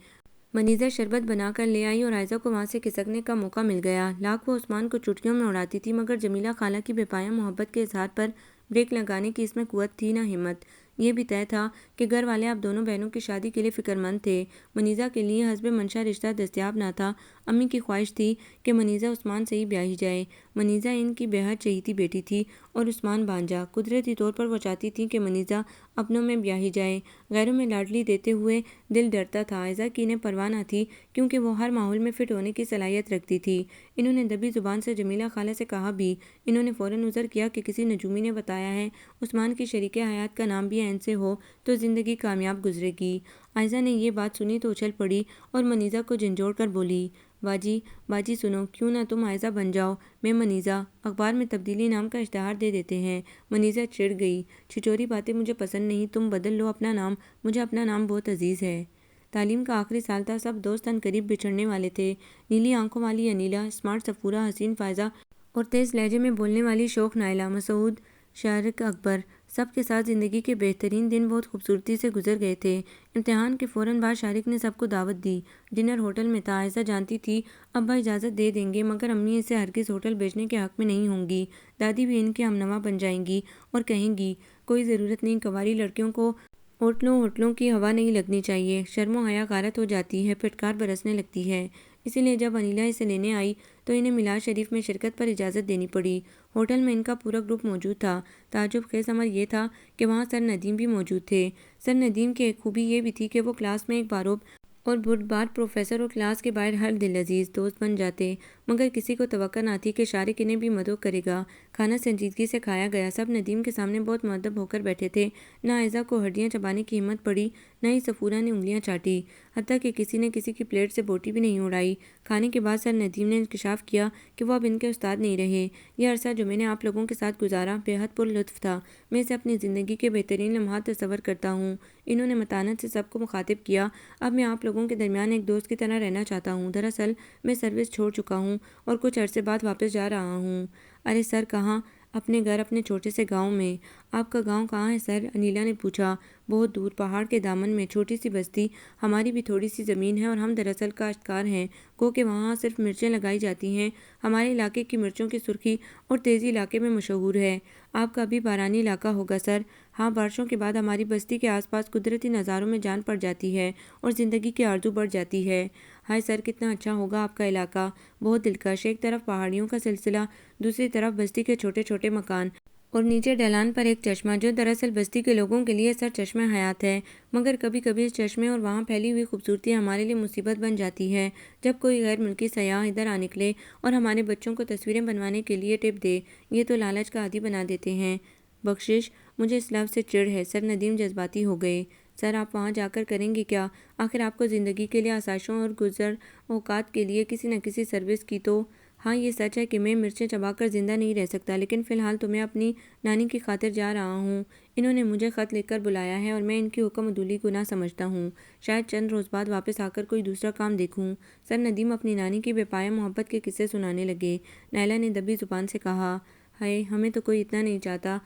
منیزہ شربت بنا کر لے آئی اور عائزہ کو وہاں سے کھسکنے کا موقع مل گیا۔ لاکھ وہ عثمان کو چٹکیوں میں اڑاتی تھی، مگر جمیلہ خالہ کی بے پایہ محبت کے اظہار پر بریک لگانے کی اس میں قوت تھی نہ ہمت۔ یہ بھی طے تھا کہ گھر والے اب دونوں بہنوں کی شادی کے لیے فکر مند تھے۔ منیزہ کے لیے حسب منشا رشتہ دستیاب نہ تھا۔ امی کی خواہش تھی کہ منیزہ عثمان سے ہی بیاہی جائے۔ منیزہ ان کی بے حد چہیتی بیٹی تھی اور عثمان بھانجا۔ قدرتی طور پر وہ چاہتی تھیں کہ منیزہ اپنوں میں بیاہی جائے۔ غیروں میں لاڈلی دیتے ہوئے دل ڈرتا تھا۔ عائزہ کی انہیں پرواہ نہ تھی کیونکہ وہ ہر ماحول میں فٹ ہونے کی صلاحیت رکھتی تھی۔ انہوں نے دبی زبان سے جمیلہ خالہ سے کہا بھی۔ انہوں نے فوراً عذر کیا کہ کسی نجومی نے بتایا ہے عثمان کی شریک حیات کا نام بھی عین سے ہو تو زندگی کامیاب گزرے گی۔ عائزہ نے یہ بات سنی تو اچھل پڑی اور منیزہ کو جھنجھوڑ کر بولی، باجی سنو، کیوں نہ تم عائزہ بن جاؤ؟ میں منیزہ، اخبار میں تبدیلی نام کا اشتہار دے دیتے ہیں۔ منیزہ چڑ گئی، چھچوری باتیں مجھے پسند نہیں، تم بدل لو اپنا نام، مجھے اپنا نام بہت عزیز ہے۔ تعلیم کا آخری سال تھا، سب دوست عنقریب بچھڑنے والے تھے۔ نیلی آنکھوں والی انیلا، اسمارٹ صفورہ، حسین فائزہ اور تیز لہجے میں بولنے والی شوخ نائلہ، مسعود، شارق اکبر، سب کے ساتھ زندگی کے بہترین دن بہت خوبصورتی سے گزر گئے تھے۔ امتحان کے فوراً بعد شارق نے سب کو دعوت دی۔ ڈنر ہوٹل میں تھا۔ عائزہ جانتی تھی ابا اجازت دے دیں گے، مگر امی اسے ہرگز ہوٹل بھیجنے کے حق میں نہیں ہوں گی۔ دادی بھی ان کی ہمنوا بن جائیں گی اور کہیں گی کوئی ضرورت نہیں، کنواری لڑکیوں کو ہوٹلوں کی ہوا نہیں لگنی چاہیے، شرم و حیا غارت ہو جاتی ہے، پھٹکار برسنے لگتی ہے۔ اسی لیے جب انیلا اسے لینے آئی تو انہیں میلاد شریف میں شرکت پر اجازت دینی پڑی۔ ہوٹل میں ان کا پورا گروپ موجود تھا۔ تعجب خیز امر یہ تھا کہ وہاں سر ندیم بھی موجود تھے۔ سر ندیم کی ایک خوبی یہ بھی تھی کہ وہ کلاس میں ایک باروب اور بردبار پروفیسر اور کلاس کے باہر ہر دل عزیز دوست بن جاتے، مگر کسی کو توقع نہ تھی کہ شارق انہیں بھی مدعو کرے گا۔ کھانا سنجیدگی سے کھایا گیا، سب ندیم کے سامنے بہت مؤدب ہو کر بیٹھے تھے۔ نہ عائزہ کو ہڈیاں چبانے کی ہمت پڑی، نہ ہی صفورہ نے انگلیاں چاٹی، حتیٰ کہ کسی نے کسی کی پلیٹ سے بوٹی بھی نہیں اڑائی۔ کھانے کے بعد سر ندیم نے انکشاف کیا کہ وہ اب ان کے استاد نہیں رہے۔ یہ عرصہ جو میں نے آپ لوگوں کے ساتھ گزارا بے حد پر لطف تھا، میں اسے اپنی زندگی کے بہترین لمحات تصور کرتا ہوں۔ انہوں نے متانت سے سب کو مخاطب کیا، اب میں آپ لوگوں کے درمیان ایک دوست کی طرح رہنا چاہتا ہوں۔ دراصل میں سروس چھوڑ چکا ہوں اور کچھ عرصے بعد واپس جا رہا ہوں۔ ارے سر، کہاں؟ اپنے گھر، اپنے چھوٹے سے گاؤں میں۔ آپ کا گاؤں کہاں ہے سر؟ انیلا نے پوچھا۔ بہت دور، پہاڑ کے دامن میں، چھوٹی سی بستی۔ ہماری بھی تھوڑی سی زمین ہے اور ہم دراصل کاشتکار ہیں، گو کہ وہاں صرف مرچیں لگائی جاتی ہیں۔ ہمارے علاقے کی مرچوں کی سرخی اور تیزی علاقے میں مشہور ہے۔ آپ کا بھی بارانی علاقہ ہوگا سر؟ ہاں، بارشوں کے بعد ہماری بستی کے آس پاس قدرتی نظاروں میں جان پڑ جاتی ہے اور زندگی کی آرزو بڑھ جاتی ہے۔ ہائے سر، کتنا اچھا ہوگا آپ کا علاقہ، بہت دلکش، ایک طرف پہاڑیوں کا سلسلہ، دوسری طرف بستی کے چھوٹے چھوٹے مکان اور نیچے ڈھلان پر ایک چشمہ جو دراصل بستی کے لوگوں کے لیے سر چشمہ حیات ہے، مگر کبھی کبھی اس چشمے اور وہاں پھیلی ہوئی خوبصورتی ہمارے لیے مصیبت بن جاتی ہے جب کوئی غیر ملکی سیاح ادھر آ نکلے اور ہمارے بچوں کو تصویریں بنوانے کے لیے ٹپ دے، یہ تو لالچ کا عادی بنا دیتے ہیں۔ بخشش، مجھے اس لفظ سے چڑ ہے۔ سر ندیم جذباتی ہو گئے۔ سر، آپ وہاں جا کر کریں گے کیا؟ آخر آپ کو زندگی کے لیے آسائشوں اور گزر اوقات کے لیے کسی نہ کسی سروس کی تو۔ ہاں، یہ سچ ہے کہ میں مرچیں چبا کر زندہ نہیں رہ سکتا، لیکن فی الحال تو میں اپنی نانی کی خاطر جا رہا ہوں۔ انہوں نے مجھے خط لکھ کر بلایا ہے اور میں ان کی حکم عدولی گناہ سمجھتا ہوں۔ شاید چند روز بعد واپس آ کر کوئی دوسرا کام دیکھوں۔ سر ندیم اپنی نانی کی بے پایہ محبت کے قصے سنانے لگے۔ نائلہ نے دبی زبان سے کہا، ہائے، ہمیں تو کوئی اتنا نہیں چاہتا۔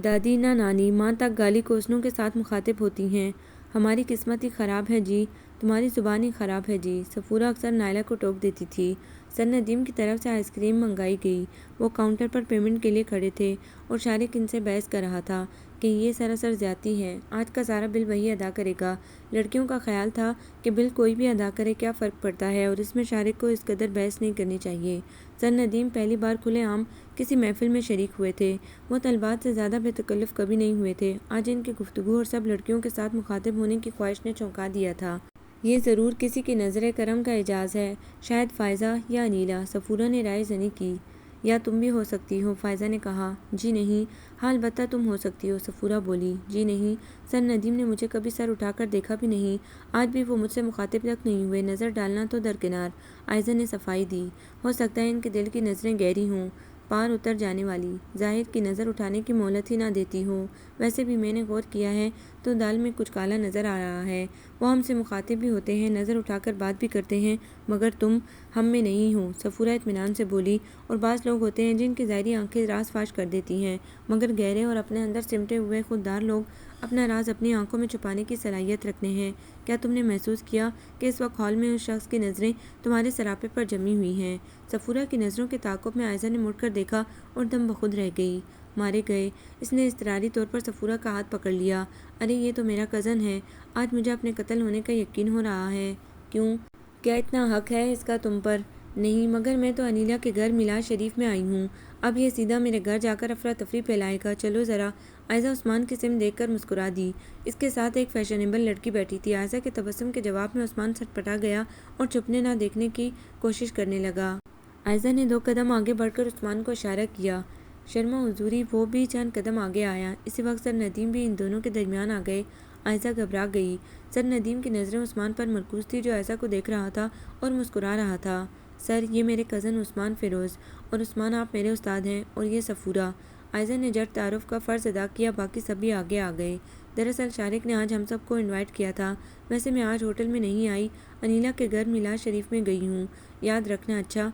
دادی نہ نانی، ماں تک گالی کوسنوں کے ساتھ مخاطب ہوتی ہیں۔ ہماری قسمت ہی خراب ہے جی، تمہاری زبان ہی خراب ہے جی، صفورہ اکثر نائلہ کو ٹوک دیتی تھی۔ سر ندیم کی طرف سے آئس کریم منگائی گئی۔ وہ کاؤنٹر پر پیمنٹ کے لیے کھڑے تھے اور شارق ان سے بحث کر رہا تھا کہ یہ سراسر زیادتی ہے، آج کا سارا بل وہی ادا کرے گا۔ لڑکیوں کا خیال تھا کہ بل کوئی بھی ادا کرے کیا فرق پڑتا ہے، اور اس میں شارق کو اس قدر بحث نہیں کرنی چاہیے۔ سر ندیم پہلی بار کھلے عام کسی محفل میں شریک ہوئے تھے۔ وہ طلبات سے زیادہ بے تکلف کبھی نہیں ہوئے تھے۔ آج ان کی گفتگو اور سب لڑکیوں کے ساتھ مخاطب ہونے کی خواہش نے چونکا دیا تھا۔ یہ ضرور کسی کی نظر کرم کا اعزاز ہے، شاید فائزہ یا انیلا، صفورہ نے رائے زنی کی۔ یا تم بھی ہو سکتی ہو، فائزہ نے کہا۔ جی نہیں، ہاں البتہ تم ہو سکتی ہو، صفورہ بولی۔ جی نہیں، سر ندیم نے مجھے کبھی سر اٹھا کر دیکھا بھی نہیں، آج بھی وہ مجھ سے مخاطب تک نہیں ہوئے، نظر ڈالنا تو درکنار۔ عائزہ نے صفائی دی۔ ہو سکتا ہے ان کے دل کی نظریں گہری ہوں۔ پار اتر جانے والی، زاہد کی نظر اٹھانے کی مہلت ہی نہ دیتی ہو۔ ویسے بھی میں نے غور کیا ہے تو دال میں کچھ کالا نظر آ رہا ہے۔ وہ ہم سے مخاطب بھی ہوتے ہیں، نظر اٹھا کر بات بھی کرتے ہیں، مگر تم ہم میں نہیں ہو، صفورہ اطمینان سے بولی۔ اور بعض لوگ ہوتے ہیں جن کی ظاہری آنکھیں راز فاش کر دیتی ہیں، مگر گہرے اور اپنے اندر سمٹے ہوئے خوددار لوگ اپنا راز اپنی آنکھوں میں چھپانے کی صلاحیت رکھتے ہیں۔ کیا تم نے محسوس کیا کہ اس وقت ہال میں اس شخص کی نظریں تمہارے سراپے پر جمی ہوئی ہیں؟ صفورہ کی نظروں کے تعاقب میں عائزہ نے مڑ کر دیکھا اور دم بخود رہ گئی۔ مارے گئے؟ اس نے اضطراری طور پر صفورہ کا ہاتھ پکڑ لیا۔ ارے یہ تو میرا کزن ہے، آج مجھے اپنے قتل ہونے کا یقین ہو رہا ہے۔ کیوں؟ کیا اتنا حق ہے اس کا تم پر؟ نہیں، مگر میں تو انیلا کے گھر میلاد شریف میں آئی ہوں، اب یہ سیدھا میرے گھر جا کر افراتفری پھیلائے گا، چلو ذرا۔ عائزہ عثمان کی سمت دیکھ کر مسکرا دی۔ اس کے ساتھ ایک فیشنیبل لڑکی بیٹھی تھی۔ عائزہ کے تبسم کے جواب میں عثمان سٹپٹا گیا اور چھپنے نہ دیکھنے کی کوشش کرنے لگا۔ عائزہ نے 2 قدم آگے بڑھ کر عثمان کو اشارہ کیا۔ شرما حضوری وہ بھی چند قدم آگے آیا۔ اسی وقت سر ندیم بھی ان دونوں کے درمیان آ گئے۔ عائزہ گھبرا گئی۔ سر ندیم کی نظریں عثمان پر مرکوز تھی جو عائزہ کو دیکھ رہا تھا اور مسکرا رہا تھا۔ سر، یہ میرے کزن عثمان فیروز، اور عثمان آپ میرے استاد ہیں، اور یہ صفورہ۔ عائزہ نے جٹ تعارف کا فرض ادا کیا، باقی سب بھی آگے آ گئے۔ دراصل شارق نے آج ہم سب کو انوائٹ کیا تھا، ویسے میں آج ہوٹل میں نہیں آئی، انیلا کے گھر میلاد شریف میں گئی ہوں، یاد رکھنا اچھا؟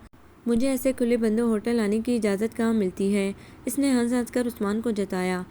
مجھے ایسے کھلے بندوں ہوٹل آنے کی اجازت کہاں ملتی ہے؟ اس نے ہنس ہنس کر عثمان کو جتایا۔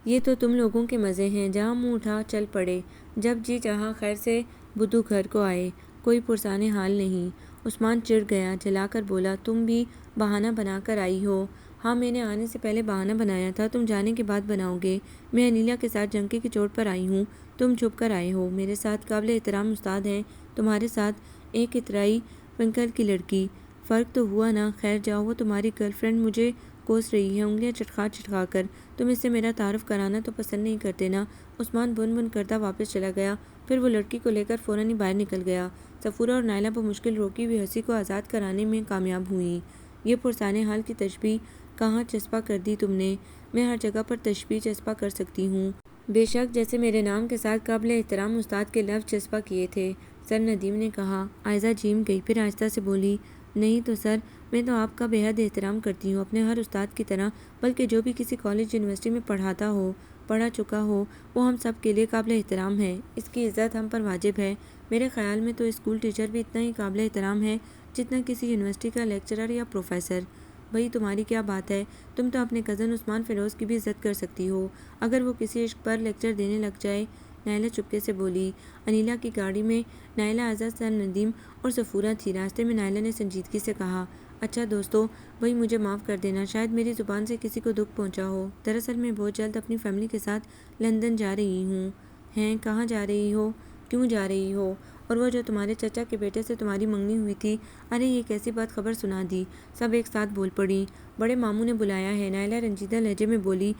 یہ تو تم لوگوں کے مزے ہیں، جہاں منہ اٹھا چل پڑے، جب جی چاہا خیر سے بدو گھر کو آئے، کوئی پرسان حال نہیں۔ عثمان چڑ گیا، جلا کر بولا، تم بھی بہانہ بنا کر آئی ہو؟ ہاں، میں نے آنے سے پہلے بہانہ بنایا تھا، تم جانے کے بعد بناؤ گے؟ میں انیلا کے ساتھ جنکے کی چوٹ پر آئی ہوں، تم چھپ کر آئے ہو، میرے ساتھ قابل احترام استاد ہیں، تمہارے ساتھ ایک اترائی ونکل کی لڑکی، فرق تو ہوا نا؟ خیر جاؤ، وہ تمہاری گرل فرینڈ مجھے کوس رہی ہے انگلیاں چٹکھا چٹکھا کر، تم اس سے میرا تعارف کرانا تو پسند نہیں کرتے نا؟ عثمان بن بن کرتا واپس چلا گیا، پھر وہ لڑکی کو لے کر فوراً ہی باہر نکل گیا۔ صفورہ اور نائلہ بمشکل روکی ہوئی ہنسی کو آزاد کرانے میں کامیاب ہوئیں۔ یہ پرسان حال کی تشبیہ کہاں چسپاں کر دی تم نے؟ میں ہر جگہ پر تشبیہ چسپاں کر سکتی ہوں، بے شک، جیسے میرے نام کے ساتھ قابل احترام استاد کے لفظ چسپاں کیے تھے، سر ندیم نے کہا۔ عائزہ جھیم گئی، پھر آہستہ سے بولی، نہیں تو سر، میں تو آپ کا بے حد احترام کرتی ہوں، اپنے ہر استاد کی طرح، بلکہ جو بھی کسی کالج یونیورسٹی میں پڑھاتا ہو، پڑھا چکا ہو، وہ ہم سب کے لیے قابل احترام ہے، اس کی عزت ہم پر واجب ہے۔ میرے خیال میں تو اسکول ٹیچر بھی اتنا ہی قابل احترام ہے جتنا کسی یونیورسٹی کا لیکچرر یا پروفیسر۔ بھئی تمہاری کیا بات ہے، تم تو اپنے کزن عثمان فیروز کی بھی عزت کر سکتی ہو، اگر وہ کسی عشق پر لیکچر دینے لگ جائے۔ نائلہ چپکے سے بولی۔ انیلا کی گاڑی میں نائلہ، عائزہ، سر ندیم اور صفورہ تھی۔ راستے میں نائلہ نے سنجیدگی سے کہا، اچھا دوستو، بھئی مجھے معاف کر دینا، شاید میری زبان سے کسی کو دکھ پہنچا ہو، دراصل میں بہت جلد اپنی فیملی کے ساتھ لندن جا رہی ہوں۔ ہیں، کہاں جا رہی ہو؟ کیوں جا رہی ہو؟ اور وہ جو تمہارے چچا کے بیٹے سے تمہاری منگنی ہوئی تھی، ارے یہ کیسی بات خبر سنا دی؟ سب ایک ساتھ بول پڑیں۔ بڑے ماموں نے بلایا ہے، نائلہ رنجیدہ لہجے میں بولی۔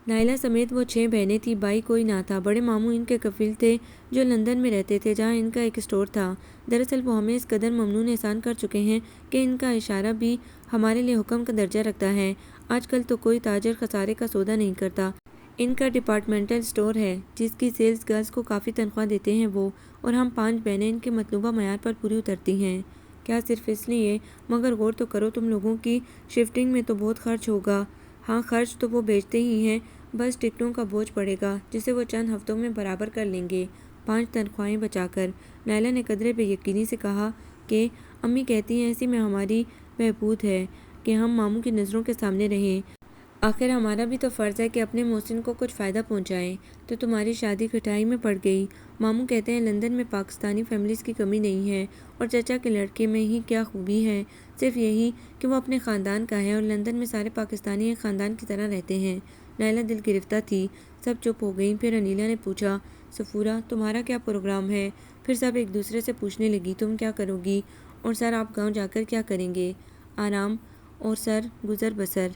نائلہ سمیت وہ 6 بہنیں تھیں، بھائی کوئی نہ تھا۔ بڑے ماموں ان کے کفیل تھے جو لندن میں رہتے تھے، جہاں ان کا ایک اسٹور تھا۔ دراصل وہ ہمیں اس قدر ممنون احسان کر چکے ہیں کہ ان کا اشارہ بھی ہمارے لیے حکم کا درجہ رکھتا ہے۔ آج کل تو کوئی تاجر خسارے کا سودا نہیں کرتا۔ ان کا ڈپارٹمنٹل اسٹور ہے، جس کی سیلز گرلز کو کافی تنخواہ دیتے ہیں وہ، اور ہم 5 بہنیں ان کے مطلوبہ معیار پر پوری اترتی ہیں۔ کیا صرف اس لیے؟ مگر غور تو کرو، تم لوگوں کی شفٹنگ میں تو بہت خرچ ہوگا۔ ہاں، خرچ تو وہ بیچتے ہی ہیں، بس ٹکٹوں کا بوجھ پڑے گا، جسے وہ چند ہفتوں میں برابر کر لیں گے، 5 تنخواہیں بچا کر۔ نائلہ نے قدرے بے یقینی سے کہا کہ امی کہتی ہیں اسی میں ہماری بہبود ہے کہ ہم ماموں کی نظروں کے سامنے رہیں، آخر ہمارا بھی تو فرض ہے کہ اپنے محسن کو کچھ فائدہ پہنچائیں۔ تو تمہاری شادی کھٹائی میں پڑ گئی۔ ماموں کہتے ہیں لندن میں پاکستانی فیملیز کی کمی نہیں ہے، اور چچا کے لڑکے میں ہی کیا خوبی ہے، صرف یہی کہ وہ اپنے خاندان کا ہے، اور لندن میں سارے پاکستانی ایک خاندان کی طرح رہتے ہیں۔ نائلہ دل گرفتہ تھی، سب چپ ہو گئیں، پھر انیلا نے پوچھا، صفورہ تمہارا کیا پروگرام ہے؟ پھر سب ایک دوسرے سے پوچھنے لگی، تم کیا کرو گی؟ اور سر آپ گاؤں جا کر کیا کریں گے؟ آرام، اور سر گزر بسر،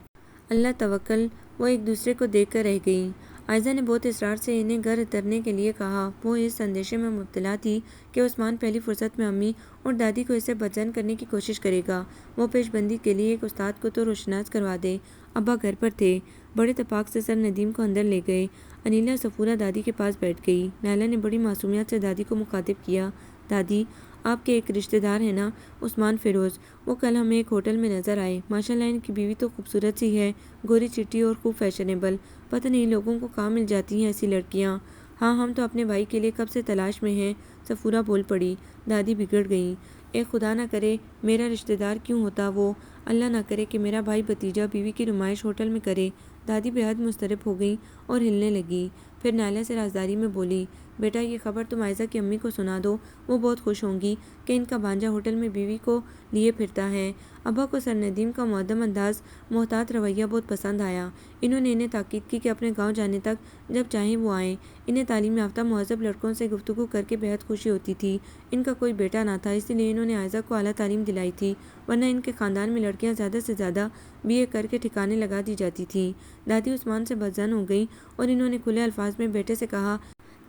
اللہ توکل۔ وہ ایک دوسرے کو دیکھ کر رہ گئیں۔ عائزہ نے بہت اصرار سے انہیں گھر اترنے کے لیے کہا۔ وہ اس اندیشے میں مبتلا تھی کہ عثمان پہلی فرصت میں امی اور دادی کو اسے بدظن کرنے کی کوشش کرے گا، وہ پیش بندی کے لیے ایک استاد کو تو روشناس کروا دے۔ ابا گھر پر تھے، بڑے اتفاق سے سر ندیم کو اندر لے گئے۔ انیلا صفورہ دادی کے پاس بیٹھ گئی۔ نائلہ نے بڑی معصومیت سے دادی کو مخاطب کیا، دادی آپ کے ایک رشتہ دار ہیں نا، عثمان فیروز، وہ کل ہمیں ایک ہوٹل میں نظر آئے۔ ماشاءاللہ ان کی بیوی تو خوبصورت سی ہے، گوری چٹی اور خوب فیشنیبل۔ پتہ نہیں لوگوں کو کہاں مل جاتی ہیں ایسی لڑکیاں۔ ہاں، ہم تو اپنے بھائی کے لیے کب سے تلاش میں ہیں۔ صفورہ بول پڑی۔ دادی بگڑ گئیں۔ اے خدا نہ کرے میرا رشتہ دار کیوں ہوتا وہ، اللہ نہ کرے کہ میرا بھائی بھتیجا بیوی کی نمائش ہوٹل میں کرے۔ دادی بے حد مضطرب ہو گئیں اور ہلنے لگی۔ پھر نائلہ سے رازداری میں بولی، بیٹا یہ خبر تم عائزہ کی امی کو سنا دو، وہ بہت خوش ہوں گی کہ ان کا بھانجا ہوٹل میں بیوی کو لیے پھرتا ہے۔ ابا کو سر ندیم کا مؤدب انداز، محتاط رویہ بہت پسند آیا۔ انہوں نے انہیں تاکید کی کہ اپنے گاؤں جانے تک جب چاہیں وہ آئیں۔ انہیں تعلیم یافتہ مہذب لڑکوں سے گفتگو کر کے بے حد خوشی ہوتی تھی۔ ان کا کوئی بیٹا نہ تھا، اسی لیے انہوں نے عائزہ کو اعلیٰ تعلیم دلائی تھی، ورنہ ان کے خاندان میں لڑکیاں زیادہ سے زیادہ بی اے کر کے ٹھکانے لگا دی جاتی تھیں۔ دادی عثمان سے بدظن ہو گئیں اور انہوں نے کھلے الفاظ میں بیٹے سے کہا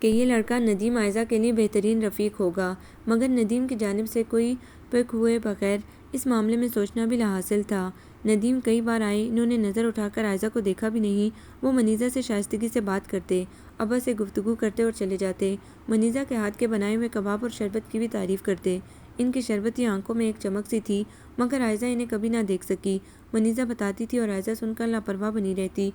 کہ یہ لڑکا ندیم عائزہ کے لیے بہترین رفیق ہوگا، مگر ندیم کی جانب سے کوئی پک ہوئے بغیر اس معاملے میں سوچنا بھی لاحاصل تھا۔ ندیم کئی بار آئے، انہوں نے نظر اٹھا کر عائزہ کو دیکھا بھی نہیں۔ وہ منیزہ سے شائستگی سے بات کرتے، ابا سے گفتگو کرتے اور چلے جاتے۔ منیزہ کے ہاتھ کے بنائے ہوئے کباب اور شربت کی بھی تعریف کرتے۔ ان کی شربتی آنکھوں میں ایک چمک سی تھی، مگر عائزہ انہیں کبھی نہ دیکھ سکی۔ منیزہ بتاتی تھی اور عائزہ سن کر لاپرواہ بنی رہتی۔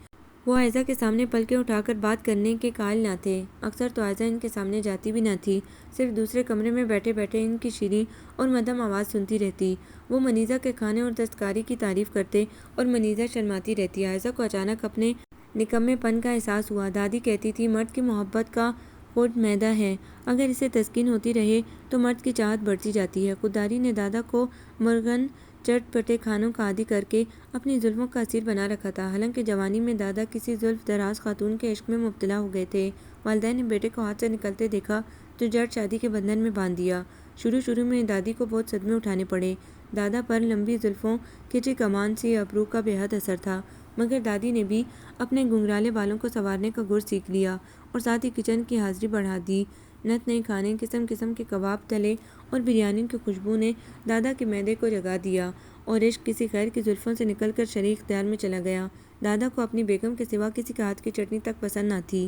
وہ عائزہ کے سامنے پلکیں اٹھا کر بات کرنے کے قائل نہ تھے۔ اکثر تو عائزہ ان کے سامنے جاتی بھی نہ تھی، صرف دوسرے کمرے میں بیٹھے بیٹھے ان کی شیریں اور مدھم آواز سنتی رہتی۔ وہ منیزہ کے کھانے اور دستکاری کی تعریف کرتے اور منیزہ شرماتی رہتی۔ عائزہ کو اچانک اپنے نکمے پن کا احساس ہوا۔ دادی کہتی تھی مرد کی محبت کا خود میدہ ہے، اگر اسے تسکین ہوتی رہے تو مرد کی چاہت بڑھتی جاتی ہے۔ خودداری نے دادا کو مرغن چٹ پٹے کھانوں کا عادی کر کے اپنی زلفوں کا اسیر بنا رکھا تھا، حالانکہ جوانی میں دادا کسی زلف دراز خاتون کے عشق میں مبتلا ہو گئے تھے۔ والدین نے بیٹے کو ہاتھ سے نکلتے دیکھا تو جھٹ شادی کے بندھن میں باندھ دیا۔ شروع میں دادی کو بہت صدمے اٹھانے پڑے۔ دادا پر لمبی زلفوں، کھچی کمان سی ابرو کا بے حد اثر تھا، مگر دادی نے بھی اپنے گنگرالے بالوں کو سنوارنے کا گر سیکھ لیا اور ساتھ ہی کچن کی حاضری بڑھا دی۔ نت نئے کھانے، قسم قسم کے کباب تلے اور بریانی کی خوشبو نے دادا کے معدے کو جگا دیا اور عشق کسی غیر کی زلفوں سے نکل کر شرعی اختیار میں چلا گیا۔ دادا کو اپنی بیگم کے سوا کسی کے ہاتھ کی چٹنی تک پسند نہ تھی۔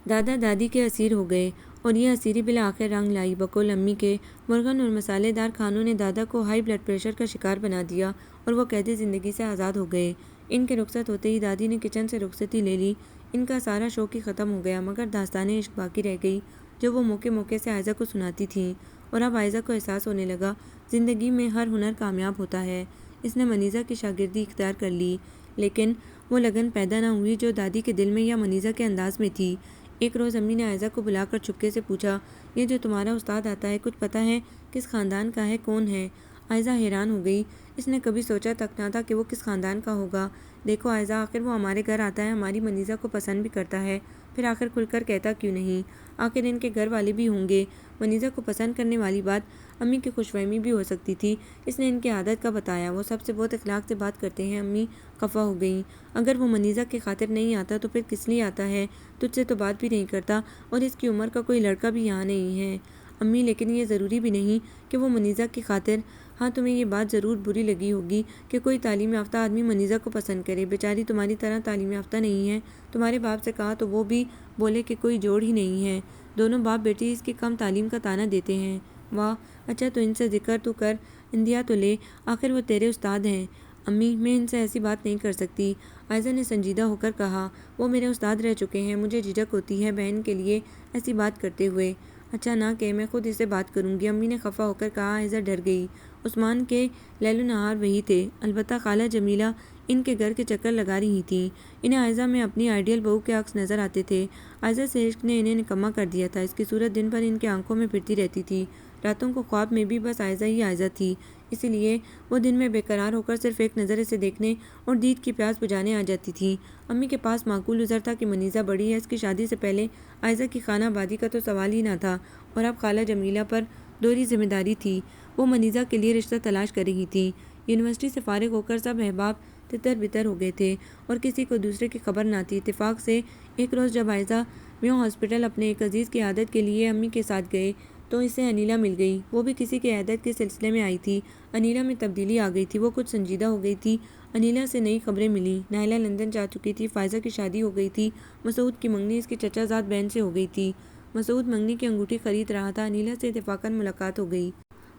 دادا دادی کے اسیر ہو گئے اور یہ اسیری بالآخر رنگ لائی۔ بقول امی کے مرغن اور مسالے دار کھانوں نے دادا کو ہائی بلڈ پریشر کا شکار بنا دیا اور وہ قید زندگی سے آزاد ہو گئے۔ ان کے رخصت ہوتے ہی دادی نے کچن سے رخصتی لے لی۔ ان کا سارا شوق ہی ختم ہو گیا، مگر داستان عشق باقی رہ گئی جو وہ موقع موقع سے عائزہ کو سناتی تھیں۔ اور اب عائزہ کو احساس ہونے لگا زندگی میں ہر ہنر کامیاب ہوتا ہے۔ اس نے منیزہ کی شاگردی اختیار کر لی، لیکن وہ لگن پیدا نہ ہوئی جو دادی کے دل میں یا منیزہ کے انداز میں تھی۔ ایک روز امی نے عائزہ کو بلا کر چپکے سے پوچھا، یہ جو تمہارا استاد آتا ہے کچھ پتہ ہے کس خاندان کا ہے، کون ہے؟ عائزہ حیران ہو گئی۔ اس نے کبھی سوچا تک نہ تھا کہ وہ کس خاندان کا ہوگا۔ دیکھو عائزہ، آخر وہ ہمارے گھر آتا ہے، ہماری منیزہ کو پسند بھی کرتا ہے، پھر آخر کھل کر کہتا کیوں نہیں؟ آخر ان کے گھر والے بھی ہوں گے۔ منیزہ کو پسند کرنے والی بات امی کی خوش فہمی بھی ہو سکتی تھی۔ اس نے ان کی عادت کا بتایا، وہ سب سے بہت اخلاق سے بات کرتے ہیں۔ امی خفا ہو گئیں۔ اگر وہ منیزہ کی خاطر نہیں آتا تو پھر کس لیے آتا ہے؟ تجھ سے تو بات بھی نہیں کرتا اور اس کی عمر کا کوئی لڑکا بھی یہاں نہیں ہے۔ امی لیکن یہ ضروری بھی نہیں کہ وہ منیزہ کی خاطر۔ ہاں، تمہیں یہ بات ضرور بری لگی ہوگی کہ کوئی تعلیم یافتہ آدمی منیزہ کو پسند کرے، بیچاری تمہاری طرح تعلیم یافتہ نہیں ہے۔ تمہارے باپ سے کہا تو وہ بھی بولے کہ کوئی جوڑ ہی نہیں ہے، دونوں باپ بیٹی اس کی کم تعلیم کا طعنہ دیتے ہیں۔ واہ، اچھا تو ان سے ذکر تو کر، اندیا تو لے، آخر وہ تیرے استاد ہیں۔ امی، میں ان سے ایسی بات نہیں کر سکتی، عائزہ نے سنجیدہ ہو کر کہا۔ وہ میرے استاد رہ چکے ہیں، مجھے جھجک ہوتی ہے بہن کے لیے ایسی بات کرتے ہوئے۔ اچھا نہ کہ میں خود اسے بات کروں گی، امی نے خفا ہو کر کہا۔ عائزہ ڈر گئی۔ عثمان کے لیل و نہار وہی تھے، البتہ خالہ جمیلہ ان کے گھر کے چکر لگا رہی تھیں۔ انہیں عائزہ میں اپنی آئیڈیل بہو کے عکس نظر آتے تھے۔ عائزہ سے عشق نے انہیں نکما کر دیا تھا، اس کی صورت دن بھر ان کی آنکھوں میں پھرتی رہتی تھی۔ راتوں کو خواب میں بھی بس عائزہ ہی عائزہ تھی، اسی لیے وہ دن میں بے قرار ہو کر صرف ایک نظر اسے دیکھنے اور دید کی پیاس بجھانے آ جاتی تھیں۔ امی کے پاس معقول عذر تھا کہ منیزہ بڑی ہے، اس کی شادی سے پہلے عائزہ کی خانہ آبادی کا تو سوال ہی نہ تھا، اور اب خالہ جمیلہ پر دوہری ذمہ داری تھی، وہ منیزہ کے لیے رشتہ تلاش کر رہی تھیں۔ یونیورسٹی سے فارغ ہو کر سب احباب تتر بتر ہو گئے تھے اور کسی کو دوسرے کی خبر نہ تھی۔ اتفاق سے ایک روز جب عائزہ میو ہاسپٹل اپنے ایک عزیز کی عیادت کے لیے امی کے ساتھ گئے تو اسے انیلا مل گئی، وہ بھی کسی کی عیادت کے سلسلے میں آئی تھی۔ انیلا میں تبدیلی آ گئی تھی، وہ کچھ سنجیدہ ہو گئی تھی۔ انیلا سے نئی خبریں ملیں، نائلہ لندن جا چکی تھی، فائزہ کی شادی ہو گئی تھی، مسعود کی منگنی اس کی چچا زاد بہن سے ہو گئی تھی۔ مسعود منگنی کی انگوٹھی خرید رہا تھا، انیلا سے اتفاقاً ملاقات ہو گئی۔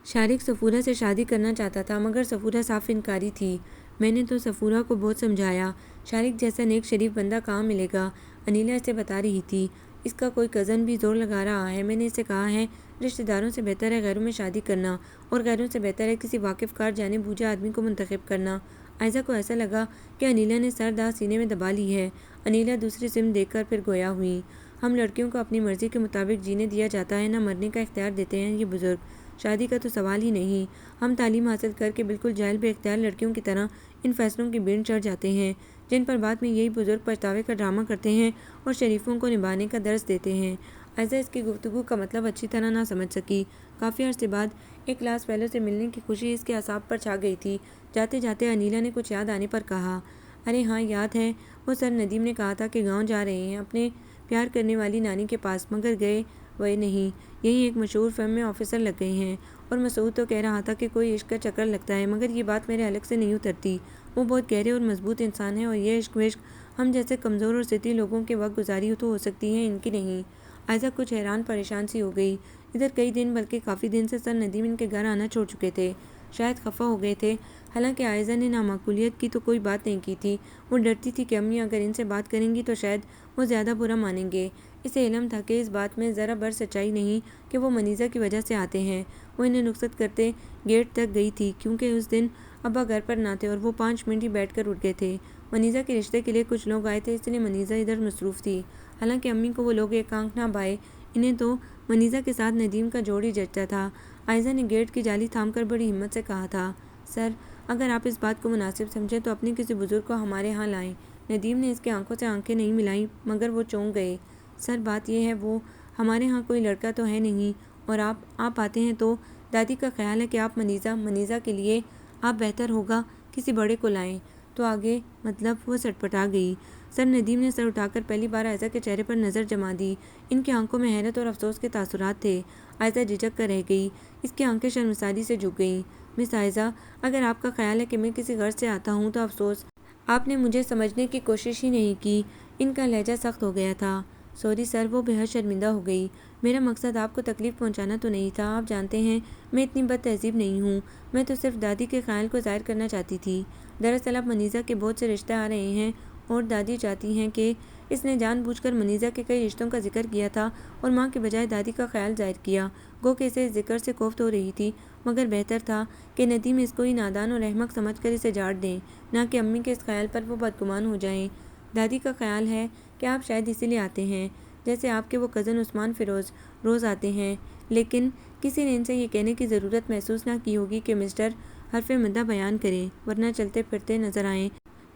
شارق سفورہ سے شادی کرنا چاہتا تھا مگر سفورہ صاف انکاری تھی۔ میں نے تو سفورہ کو بہت سمجھایا۔ شارق جیسا نیک شریف بندہ کہاں ملے گا؟ انیلا اسے بتا رہی تھی۔ اس کا کوئی کزن بھی زور لگا رہا ہے۔ میں نے اسے کہا ہے رشتہ داروں سے بہتر ہے غیروں میں شادی کرنا، اور غیروں سے بہتر ہے کسی واقف کار جانے بوجھے آدمی کو منتخب کرنا۔ عائزہ کو ایسا لگا کہ انیلا نے سر داغ سینے میں دبا لی ہے۔ انیلا دوسری سمت دیکھ کر پھر گویا ہوئی۔ ہم لڑکیوں کو اپنی مرضی کے مطابق جینے دیا جاتا ہے، نہ مرنے کا اختیار دیتے ہیں یہ بزرگ۔ شادی کا تو سوال ہی نہیں۔ ہم تعلیم حاصل کر کے بالکل جاہل بے اختیار لڑکیوں کی طرح ان فیصلوں کی بھیڑ چڑھ جاتے ہیں جن پر بعد میں یہی بزرگ پچھتاوے کا ڈرامہ کرتے ہیں اور شریفوں کو نبھانے کا درس دیتے ہیں۔ عائزہ اس کی گفتگو کا مطلب اچھی طرح نہ سمجھ سکی۔ کافی عرصے بعد ایک کلاس فیلو سے ملنے کی خوشی اس کے اعصاب پر چھا گئی تھی۔ جاتے جاتے انیلا نے کچھ یاد آنے پر کہا، ارے ہاں یاد ہے، وہ سر ندیم نے کہا تھا کہ گاؤں جا رہے ہیں اپنے پیار کرنے والی نانی کے پاس، مگر گئے وہ نہیں، یہی ایک مشہور فرم میں آفیسر لگ گئے ہیں۔ اور مسعود تو کہہ رہا تھا کہ کوئی عشق کا چکر لگتا ہے، مگر یہ بات میرے حلق سے نہیں اترتی۔ وہ بہت گہرے اور مضبوط انسان ہے، اور یہ عشق وشق ہم جیسے کمزور اور ضدی لوگوں کے وقت گزاری تو ہو سکتی ہے، ان کی نہیں۔ عائزہ کچھ حیران پریشان سی ہو گئی۔ ادھر کئی دن بلکہ کافی دن سے سر ندیم ان کے گھر آنا چھوڑ چکے تھے، شاید خفا ہو گئے تھے۔ حالانکہ عائزہ نے نامعقولیت کی تو کوئی بات نہیں کی تھی، وہ ڈرتی تھی کہ امی اگر ان سے بات کریں گی تو شاید وہ زیادہ برا مانیں گے۔ اسے علم تھا کہ اس بات میں ذرا بر سچائی نہیں کہ وہ منیزہ کی وجہ سے آتے ہیں۔ وہ انہیں رخصت کرتے گیٹ تک گئی تھی کیونکہ اس دن ابا گھر پر نہ تھے اور وہ 5 منٹ ہی بیٹھ کر اٹھ گئے تھے۔ منیزہ کے رشتے کے لیے کچھ لوگ آئے تھے، اس لیے منیزہ ادھر مصروف تھی۔ حالانکہ امی کو وہ لوگ ایک آنکھ نہ بھائے، انہیں تو منیزہ کے ساتھ ندیم کا جوڑ ہی جچتا تھا۔ عائزہ نے گیٹ کی جالی تھام کر بڑی ہمت سے کہا تھا، سر اگر آپ اس بات کو مناسب سمجھیں تو اپنے کسی بزرگ کو ہمارے ہاں لائیں۔ ندیم نے اس کے آنکھوں سے آنکھیں نہیں ملائیں مگر وہ چونک گئے۔ سر بات یہ ہے وہ ہمارے ہاں کوئی لڑکا تو ہے نہیں، اور آپ آتے ہیں تو دادی کا خیال ہے کہ آپ منیزہ کے لیے آپ بہتر ہوگا کسی بڑے کو لائیں۔ تو آگے مطلب وہ سٹپٹا گئی۔ سر ندیم نے سر اٹھا کر پہلی بار عائزہ کے چہرے پر نظر جما دی۔ ان کی آنکھوں میں حیرت اور افسوس کے تاثرات تھے۔ عائزہ جھجک کر رہ گئی، اس کی آنکھیں شرمساری سے جھک گئیں۔ مس عائزہ اگر آپ کا خیال ہے کہ میں کسی غرض سے آتا ہوں تو افسوس، آپ نے مجھے سمجھنے کی کوشش ہی نہیں کی۔ ان کا لہجہ سخت ہو گیا تھا۔ سوری سر، وہ بے حد شرمندہ ہو گئی۔ میرا مقصد آپ کو تکلیف پہنچانا تو نہیں تھا، آپ جانتے ہیں میں اتنی بد تہذیب نہیں ہوں، میں تو صرف دادی کے خیال کو ظاہر کرنا چاہتی تھی۔ دراصل اب منیزہ کے بہت سے رشتے آ رہے ہیں اور دادی چاہتی ہیں کہ اس نے جان بوجھ کر منیزہ کے کئی رشتوں کا ذکر کیا تھا اور ماں کے بجائے دادی کا خیال ظاہر کیا، گو کہ اسے اس ذکر سے کوفت ہو رہی تھی، مگر بہتر تھا کہ ندیم اس کو ہی نادان اور احمق سمجھ کر اسے جھاڑ دیں، نہ کہ امی کے اس خیال پر وہ بدگمان ہو جائیں۔ دادی کا خیال ہے کہ آپ شاید اسی لیے آتے ہیں، جیسے آپ کے وہ کزن عثمان فیروز روز آتے ہیں، لیکن کسی نے ان سے یہ کہنے کی ضرورت محسوس نہ کی ہوگی کہ مسٹر حرف مدح بیان کریں، ورنہ چلتے پھرتے نظر آئیں۔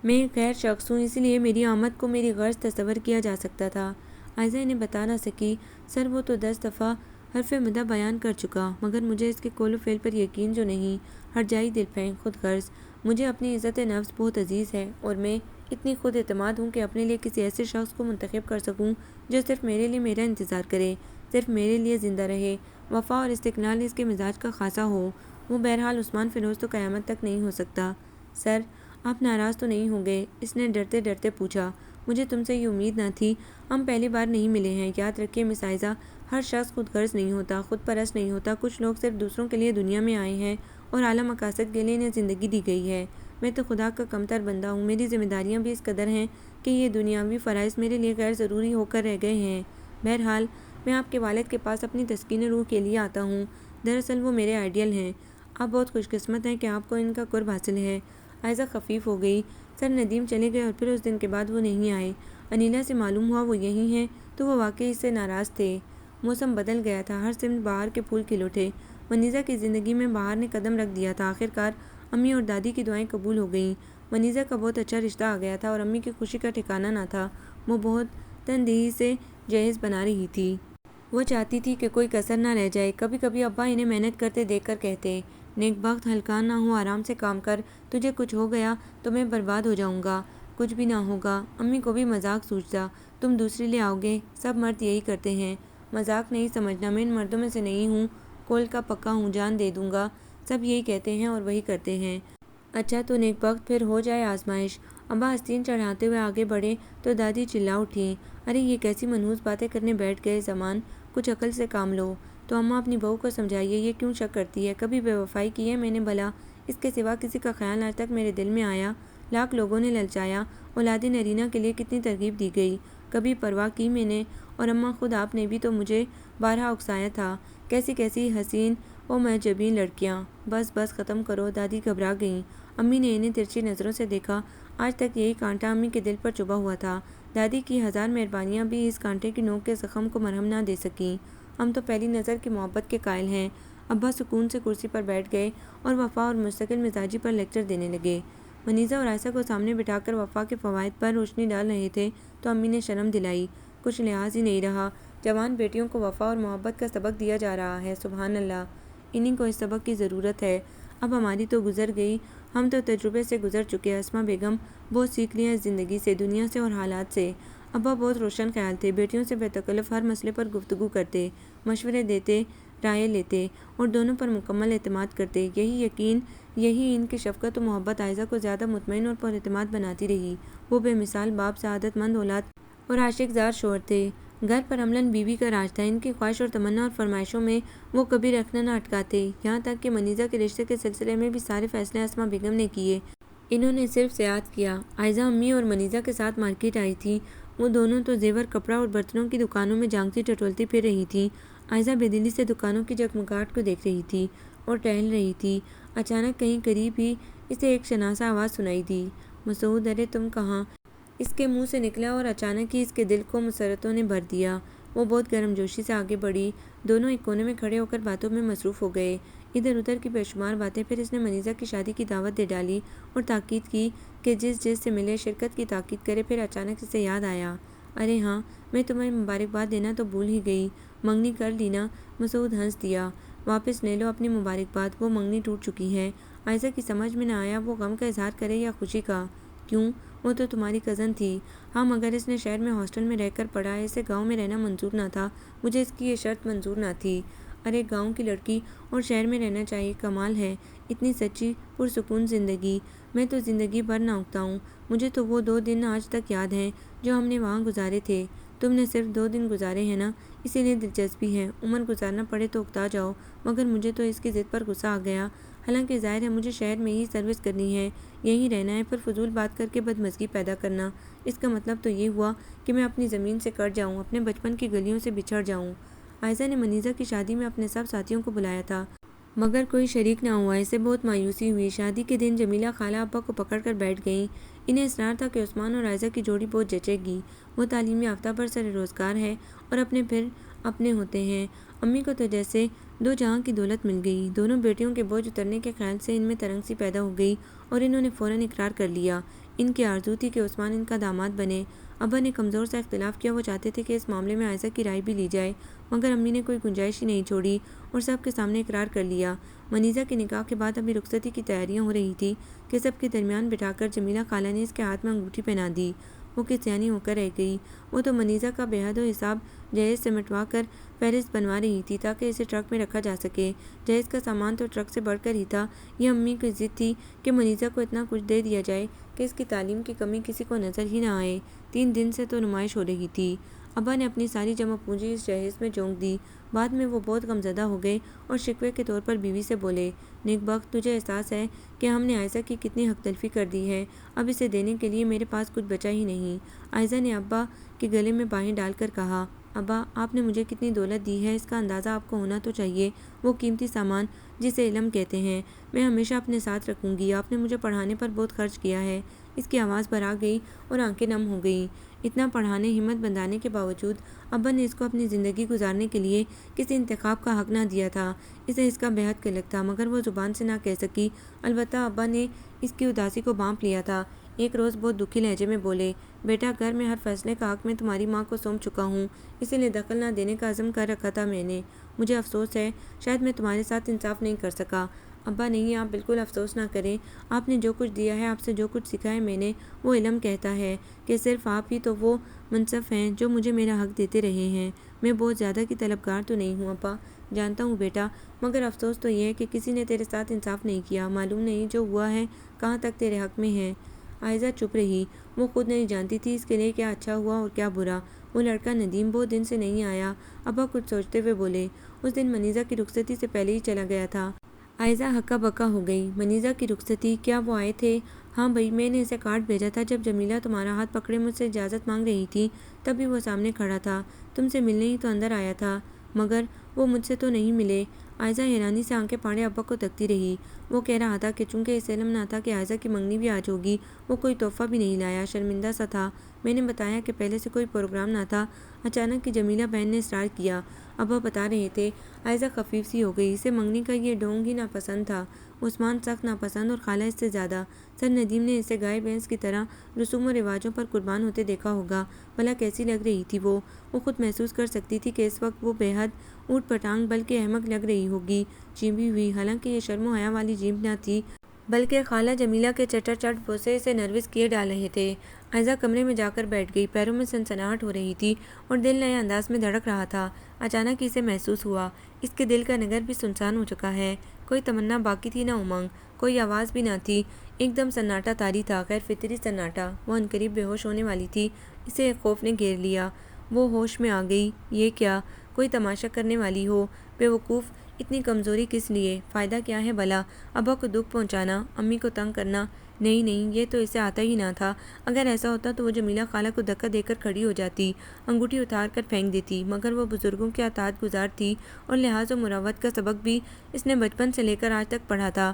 میں ایک غیر شخص ہوں، اس لیے میری آمد کو میری غرض تصور کیا جا سکتا تھا۔ عائزہ انہیں بتا نہ سکی، سر وہ تو 10 دفعہ حرف مدح بیان کر چکا، مگر مجھے اس کے قول و فعل پر یقین جو نہیں، ہرجائی دل پھینک خود غرض۔ مجھے اپنی عزت نفس بہت عزیز ہے اور میں اتنی خود اعتماد ہوں کہ اپنے لیے کسی ایسے شخص کو منتخب کر سکوں جو صرف میرے لیے میرا انتظار کرے، صرف میرے لیے زندہ رہے، وفا اور استقلال اس کے مزاج کا خاصا ہو۔ وہ بہرحال عثمان فیروز تو قیامت تک نہیں ہو سکتا۔ سر آپ ناراض تو نہیں ہوں گے؟ اس نے ڈرتے ڈرتے پوچھا۔ مجھے تم سے یہ امید نہ تھی، ہم پہلی بار نہیں ملے ہیں۔ یاد رکھیے مس عائزہ، ہر شخص خود غرض نہیں ہوتا، خود پرست نہیں ہوتا، کچھ لوگ صرف دوسروں کے لیے دنیا میں آئے ہیں اور اعلیٰ مقاصد کے لیے انہیں زندگی دی گئی ہے۔ میں تو خدا کا کمتر بندہ ہوں، میری ذمہ داریاں بھی اس قدر ہیں کہ یہ دنیاوی فرائض میرے لیے غیر ضروری ہو کر رہ گئے ہیں۔ بہرحال میں آپ کے والد کے پاس اپنی تسکین روح کے لیے آتا ہوں، دراصل وہ میرے آئیڈیل ہیں۔ آپ بہت خوش قسمت ہیں کہ آپ کو ان کا قرب حاصل ہے۔ عائزہ خفیف ہو گئی۔ سر ندیم چلے گئے اور پھر اس دن کے بعد وہ نہیں آئے۔ انیلا سے معلوم ہوا وہ یہی ہیں تو وہ واقعی اس سے ناراض تھے۔ موسم بدل گیا تھا، ہر سمت بہار کے پھول کھل اٹھے۔ منیزہ کی زندگی میں بہار نے قدم رکھ دیا تھا۔ آخرکار امی اور دادی کی دعائیں قبول ہو گئیں۔ منیزہ کا بہت اچھا رشتہ آ گیا تھا اور امی کی خوشی کا ٹھکانہ نہ تھا۔ وہ بہت تندہی سے جہیز بنا رہی تھی۔ وہ چاہتی تھی کہ کوئی کسر نہ رہ جائے۔ کبھی کبھی ابا انہیں محنت کرتے دیکھ کر کہتے، نیک بخت ہلکا نہ ہو، آرام سے کام کر، تجھے کچھ ہو گیا تو میں برباد ہو جاؤں گا۔ کچھ بھی نہ ہوگا، امی کو بھی مذاق سوچتا، تم دوسرے لے آؤ گے، سب مرد یہی کرتے ہیں۔ مذاق نہیں سمجھنا، میں ان مردوں میں سے نہیں ہوں، کول کا پکا ہوں، جان دے دوں گا، سب یہی کہتے ہیں اور وہی کرتے ہیں۔ اچھا تو نیک بخت، پھر ہو جائے آزمائش۔ ابا آستین چڑھاتے ہوئے آگے بڑھے تو دادی چلا اٹھیں، ارے یہ کیسی منحوس باتیں کرنے بیٹھ گئے زمان، کچھ عقل سے کام لو۔ تو اماں اپنی بہو کو سمجھائیے، یہ کیوں شک کرتی ہے؟ کبھی بے وفائی کی ہے میں نے بھلا؟ اس کے سوا کسی کا خیال آج تک میرے دل میں آیا؟ لاکھ لوگوں نے للچایا، اولاد نرینہ کے لیے کتنی ترغیب دی گئی، کبھی پرواہ کی میں نے؟ اور اماں خود آپ نے بھی تو مجھے بارہا اکسایا تھا، کیسی کیسی حسین و معجبین لڑکیاں۔ بس بس ختم کرو۔ دادی گھبرا گئیں۔ امی نے انہیں ترچھی نظروں سے دیکھا۔ آج تک یہی کانٹا امی کے دل پر چبھا ہوا تھا۔ دادی کی ہزار مہربانیاں بھی اس کانٹے کی نوک کے زخم کو مرہم نہ دے سکیں۔ ہم تو پہلی نظر کی محبت کے قائل ہیں۔ ابا سکون سے کرسی پر بیٹھ گئے اور وفا اور مستقل مزاجی پر لیکچر دینے لگے۔ منیزہ اور عائشہ کو سامنے بٹھا کر وفا کے فوائد پر روشنی ڈال رہے تھے تو امی نے شرم دلائی۔ کچھ لحاظ ہی نہیں رہا۔ جوان بیٹیوں کو وفا اور محبت کا سبق دیا جا رہا ہے، سبحان اللہ! انہیں کو اس سبق کی ضرورت ہے۔ اب ہماری تو گزر گئی، ہم تو تجربے سے گزر چکے۔ اسما بیگم بہت سیکھ لیا اس زندگی سے، دنیا سے اور حالات سے۔ ابا بہت روشن خیال تھے، بیٹیوں سے بے تکلف ہر مسئلے پر گفتگو کرتے، مشورے دیتے، رائے لیتے اور دونوں پر مکمل اعتماد کرتے۔ یہی یقین، یہی ان کی شفقت و محبت عائشہ کو زیادہ مطمئن اور پر اعتماد بناتی رہی۔ وہ بے مثال باپ، سعادت مند اولاد اور عاشق زار شوہر تھے۔ گھر پر عملاً بیوی کا راج تھا۔ ان کی خواہش اور تمنا اور فرمائشوں میں وہ کبھی رکھنا نہ اٹکاتے۔ یہاں تک کہ منیزہ کے رشتے کے سلسلے میں بھی سارے فیصلے اسما بیگم نے کیے۔ انہوں نے صرف سیاحت کیا۔ عائشہ امی اور منیزہ کے ساتھ مارکیٹ آئی تھیں۔ وہ دونوں تو زیور، کپڑا اور برتنوں کی دکانوں میں جھانکتی ٹٹولتی پھر رہی تھیں۔ عائشہ بے دلی سے دکانوں کی جگمگاہٹ کو دیکھ رہی تھی اور ٹہل رہی تھی۔ اچانک کہیں قریب ہی اسے ایک شناسہ آواز سنائی دی، مسعود! ارے تم کہاں؟ اس کے منہ سے نکلا اور اچانک ہی اس کے دل کو مسرتوں نے بھر دیا۔ وہ بہت گرم جوشی سے آگے بڑھی۔ دونوں ایک کونے میں کھڑے ہو کر باتوں میں مصروف ہو گئے، ادھر ادھر کی بے شمار باتیں۔ پھر اس نے منیزہ کی شادی کی دعوت دے ڈالی اور تاکید کی کہ جس سے ملے شرکت کی تاکید کرے۔ پھر اچانک اسے یاد آیا، ارے ہاں، میں تمہیں مبارکباد دینا تو بھول ہی گئی، منگنی کر لی نا؟ مسعود ہنس دیا، واپس لے لو اپنی مبارکباد، وہ منگنی ٹوٹ چکی ہے۔ عائشہ کی سمجھ میں نہ آیا وہ غم کا اظہار کرے یا خوشی کا۔ کیوں؟ وہ تو تمہاری کزن تھی۔ ہاں، مگر اس نے شہر میں ہاسٹل میں رہ کر پڑھا ہے، اسے گاؤں میں رہنا منظور نہ تھا۔ مجھے اس کی یہ شرط منظور نہ تھی۔ ارے گاؤں کی لڑکی اور شہر میں رہنا چاہیے، کمال ہے! اتنی سچی پرسکون زندگی میں تو زندگی بھر نہ اکتا ہوں۔ مجھے تو وہ 2 دن آج تک یاد ہیں جو ہم نے وہاں گزارے تھے۔ تم نے صرف 2 دن گزارے ہیں نا، اسی لیے دلچسپی ہے۔ عمر گزارنا پڑے تو اکتا جاؤ، مگر مجھے تو اس کی ضد پر غصہ آ گیا۔ حالانکہ ظاہر ہے مجھے شہر میں ہی سروس کرنی ہے، یہیں رہنا ہے، پر فضول بات کر کے بدمزگی پیدا کرنا، اس کا مطلب تو یہ ہوا کہ میں اپنی زمین سے کٹ جاؤں، اپنے بچپن کی گلیوں سے بچھڑ جاؤں۔ عائشہ نے منیزہ کی شادی میں اپنے سب ساتھیوں کو بلایا تھا، مگر کوئی شریک نہ ہوا۔ اسے بہت مایوسی ہوئی۔ شادی کے دن جمیلہ خالہ ابا کو پکڑ کر بیٹھ گئیں۔ انہیں اصرار تھا کہ عثمان اور عائشہ کی جوڑی بہت جچے گی۔ وہ تعلیم یافتہ برسر روزگار ہے اور اپنے پھر اپنے ہوتے ہیں۔ امی کو تو جیسے 2 جہاں کی دولت مل گئی۔ دونوں بیٹیوں کے بوجھ اترنے کے خیال سے ان میں ترنگ سی پیدا ہو گئی اور انہوں نے فوراً اقرار کر لیا۔ ان کی آرزو تھی کہ عثمان ان کا داماد بنے۔ ابا نے کمزور سا اختلاف کیا، وہ چاہتے تھے کہ اس معاملے میں عائشہ کی رائے بھی لی جائے، مگر امی نے کوئی گنجائش ہی نہیں چھوڑی اور سب کے سامنے اقرار کر لیا۔ منیزہ کے نکاح کے بعد ابھی رخصتی کی تیاریاں ہو رہی تھی کہ سب کے درمیان بٹھا کر جمیلہ خالہ نے اس کے ہاتھ میں انگوٹھی پہنا دی۔ وہ کسیانی ہو کر رہ گئی۔ وہ تو منیزہ کا بے حد و حساب جہیز سمیٹوا کر فہرست بنوا رہی تھی تاکہ اسے ٹرک میں رکھا جا سکے۔ جہیز کا سامان تو ٹرک سے بڑھ کر ہی تھا۔ یہ امی کی ضد تھی کہ منیزہ کو اتنا کچھ دے دیا جائے کہ اس کی تعلیم کی کمی کسی کو نظر ہی نہ آئے۔ 3 دن سے تو نمائش ہو رہی تھی۔ ابا نے اپنی ساری جمع پونجی اس جہیز میں جھونک دی۔ بعد میں وہ بہت غمزدہ ہو گئے اور شکوے کے طور پر بیوی سے بولے، نیک بخت، تجھے احساس ہے کہ ہم نے عائشہ کی کتنی حق تلفی کر دی ہے؟ اب اسے دینے کے لیے میرے پاس کچھ بچا ہی نہیں۔ عائشہ نے ابا کے گلے میں باہیں ڈال کر کہا، ابا، آپ نے مجھے کتنی دولت دی ہے، اس کا اندازہ آپ کو ہونا تو چاہیے۔ وہ قیمتی سامان جسے علم کہتے ہیں، میں ہمیشہ اپنے ساتھ رکھوں گی۔ آپ نے مجھے پڑھانے پر بہت خرچ کیا ہے۔ اس کی آواز بھرا گئی اور آنکھیں نم ہو گئیں۔ اتنا پڑھانے، ہمت بندھانے کے باوجود ابا نے اس کو اپنی زندگی گزارنے کے لیے کسی انتخاب کا حق نہ دیا تھا۔ اسے اس کا بے حد قلق تھا، مگر وہ زبان سے نہ کہہ سکی۔ البتہ ابا نے اس کی اداسی کو بانپ لیا تھا۔ ایک روز بہت دکھی لہجے میں بولے، بیٹا، گھر میں ہر فیصلے کا حق میں تمہاری ماں کو سونپ چکا ہوں، اسی لیے دخل نہ دینے کا عزم کر رکھا تھا میں نے۔ مجھے افسوس ہے، شاید میں تمہارے ساتھ انصاف نہیں کر سکا۔ ابا، نہیں، آپ بالکل افسوس نہ کریں۔ آپ نے جو کچھ دیا ہے، آپ سے جو کچھ سیکھا ہے میں نے، وہ علم کہتا ہے کہ صرف آپ ہی تو وہ منصف ہیں جو مجھے میرا حق دیتے رہے ہیں۔ میں بہت زیادہ کی طلبگار تو نہیں ہوں ابا، جانتا ہوں بیٹا، مگر افسوس تو یہ ہے کہ کسی نے تیرے ساتھ انصاف نہیں کیا۔ معلوم نہیں جو ہوا ہے کہاں تک تیرے حق میں ہے۔ عائشہ چپ رہی۔ وہ خود نہیں جانتی تھی اس کے لیے کیا اچھا ہوا اور کیا برا۔ وہ لڑکا ندیم بہت دن سے نہیں آیا۔ ابا کچھ سوچتے ہوئے بولے، اس دن منیزہ کی رخصتی سے پہلے ہی چلا گیا تھا۔ عائزہ ہکا بکا ہو گئی۔ منیزہ کی رخصتی؟ کیا وہ آئے تھے؟ ہاں بھائی، میں نے اسے کارڈ بھیجا تھا۔ جب جمیلہ تمہارا ہاتھ پکڑے مجھ سے اجازت مانگ رہی تھی تب بھی وہ سامنے کھڑا تھا، تم سے ملنے ہی تو اندر آیا تھا، مگر وہ مجھ سے تو نہیں ملے۔ عائزہ حیرانی سے آنکھیں پھاڑے ابا کو تکتی رہی۔ وہ کہہ رہا تھا کہ چونکہ اسے علم نہ تھا کہ عائزہ کی منگنی بھی آج ہوگی، وہ کوئی تحفہ بھی نہیں لایا، شرمندہ سا تھا۔ میں نے بتایا کہ پہلے سے کوئی پروگرام نہ تھا۔ اچانک کی جمیلہ بہن نے اصرار کیا۔ ابا بتا رہے تھے۔ عائزہ خفیف سی ہو گئی۔ اسے منگنی کا یہ ڈھونگ ہی ناپسند تھا، عثمان سخت ناپسند اور خالہ اس سے زیادہ۔ سر ندیم نے اسے گائے بھینس کی طرح رسوم و رواجوں پر قربان ہوتے دیکھا ہوگا۔ بھلا کیسی لگ رہی تھی وہ خود محسوس کر سکتی تھی کہ اس وقت وہ بے حد اوٹ پٹانگ بلکہ احمق لگ رہی ہوگی، چیمی ہوئی۔ حالانکہ یہ شرم و حیا والی جیب نہ تھی، بلکہ خالہ جمیلہ کے چٹر چٹ بوسے اسے نروس کیے ڈال رہے تھے۔ عائزہ کمرے میں جا کر بیٹھ گئی۔ پیروں میں سنسناہٹ ہو رہی تھی اور دل نئے انداز میں دھڑک رہا تھا۔ اچانک اسے محسوس ہوا اس کے دل کا نگر بھی سنسان ہو چکا ہے۔ کوئی تمنا باقی تھی نہ امنگ، کوئی آواز بھی نہ تھی، ایک دم سناٹا طاری تھا، غیر فطری سناٹا۔ وہ عنقریب بے ہوش ہونے والی تھی۔ اسے ایک خوف نے گھیر لیا۔ وہ ہوش میں آ گئی۔ یہ کیا؟ کوئی تماشا کرنے والی ہو؟ بے وقوف، اتنی کمزوری کس لیے؟ فائدہ کیا ہے بھلا؟ ابا کو دکھ پہنچانا، امی کو تنگ کرنا؟ نہیں نہیں، یہ تو اسے آتا ہی نہ تھا۔ اگر ایسا ہوتا تو وہ جمیلہ خالہ کو دھکا دے کر کھڑی ہو جاتی، انگوٹھی اتار کر پھینک دیتی، مگر وہ بزرگوں کی اطاعت گزار تھی اور لحاظ و مروت کا سبق بھی اس نے بچپن سے لے کر آج تک پڑھا تھا،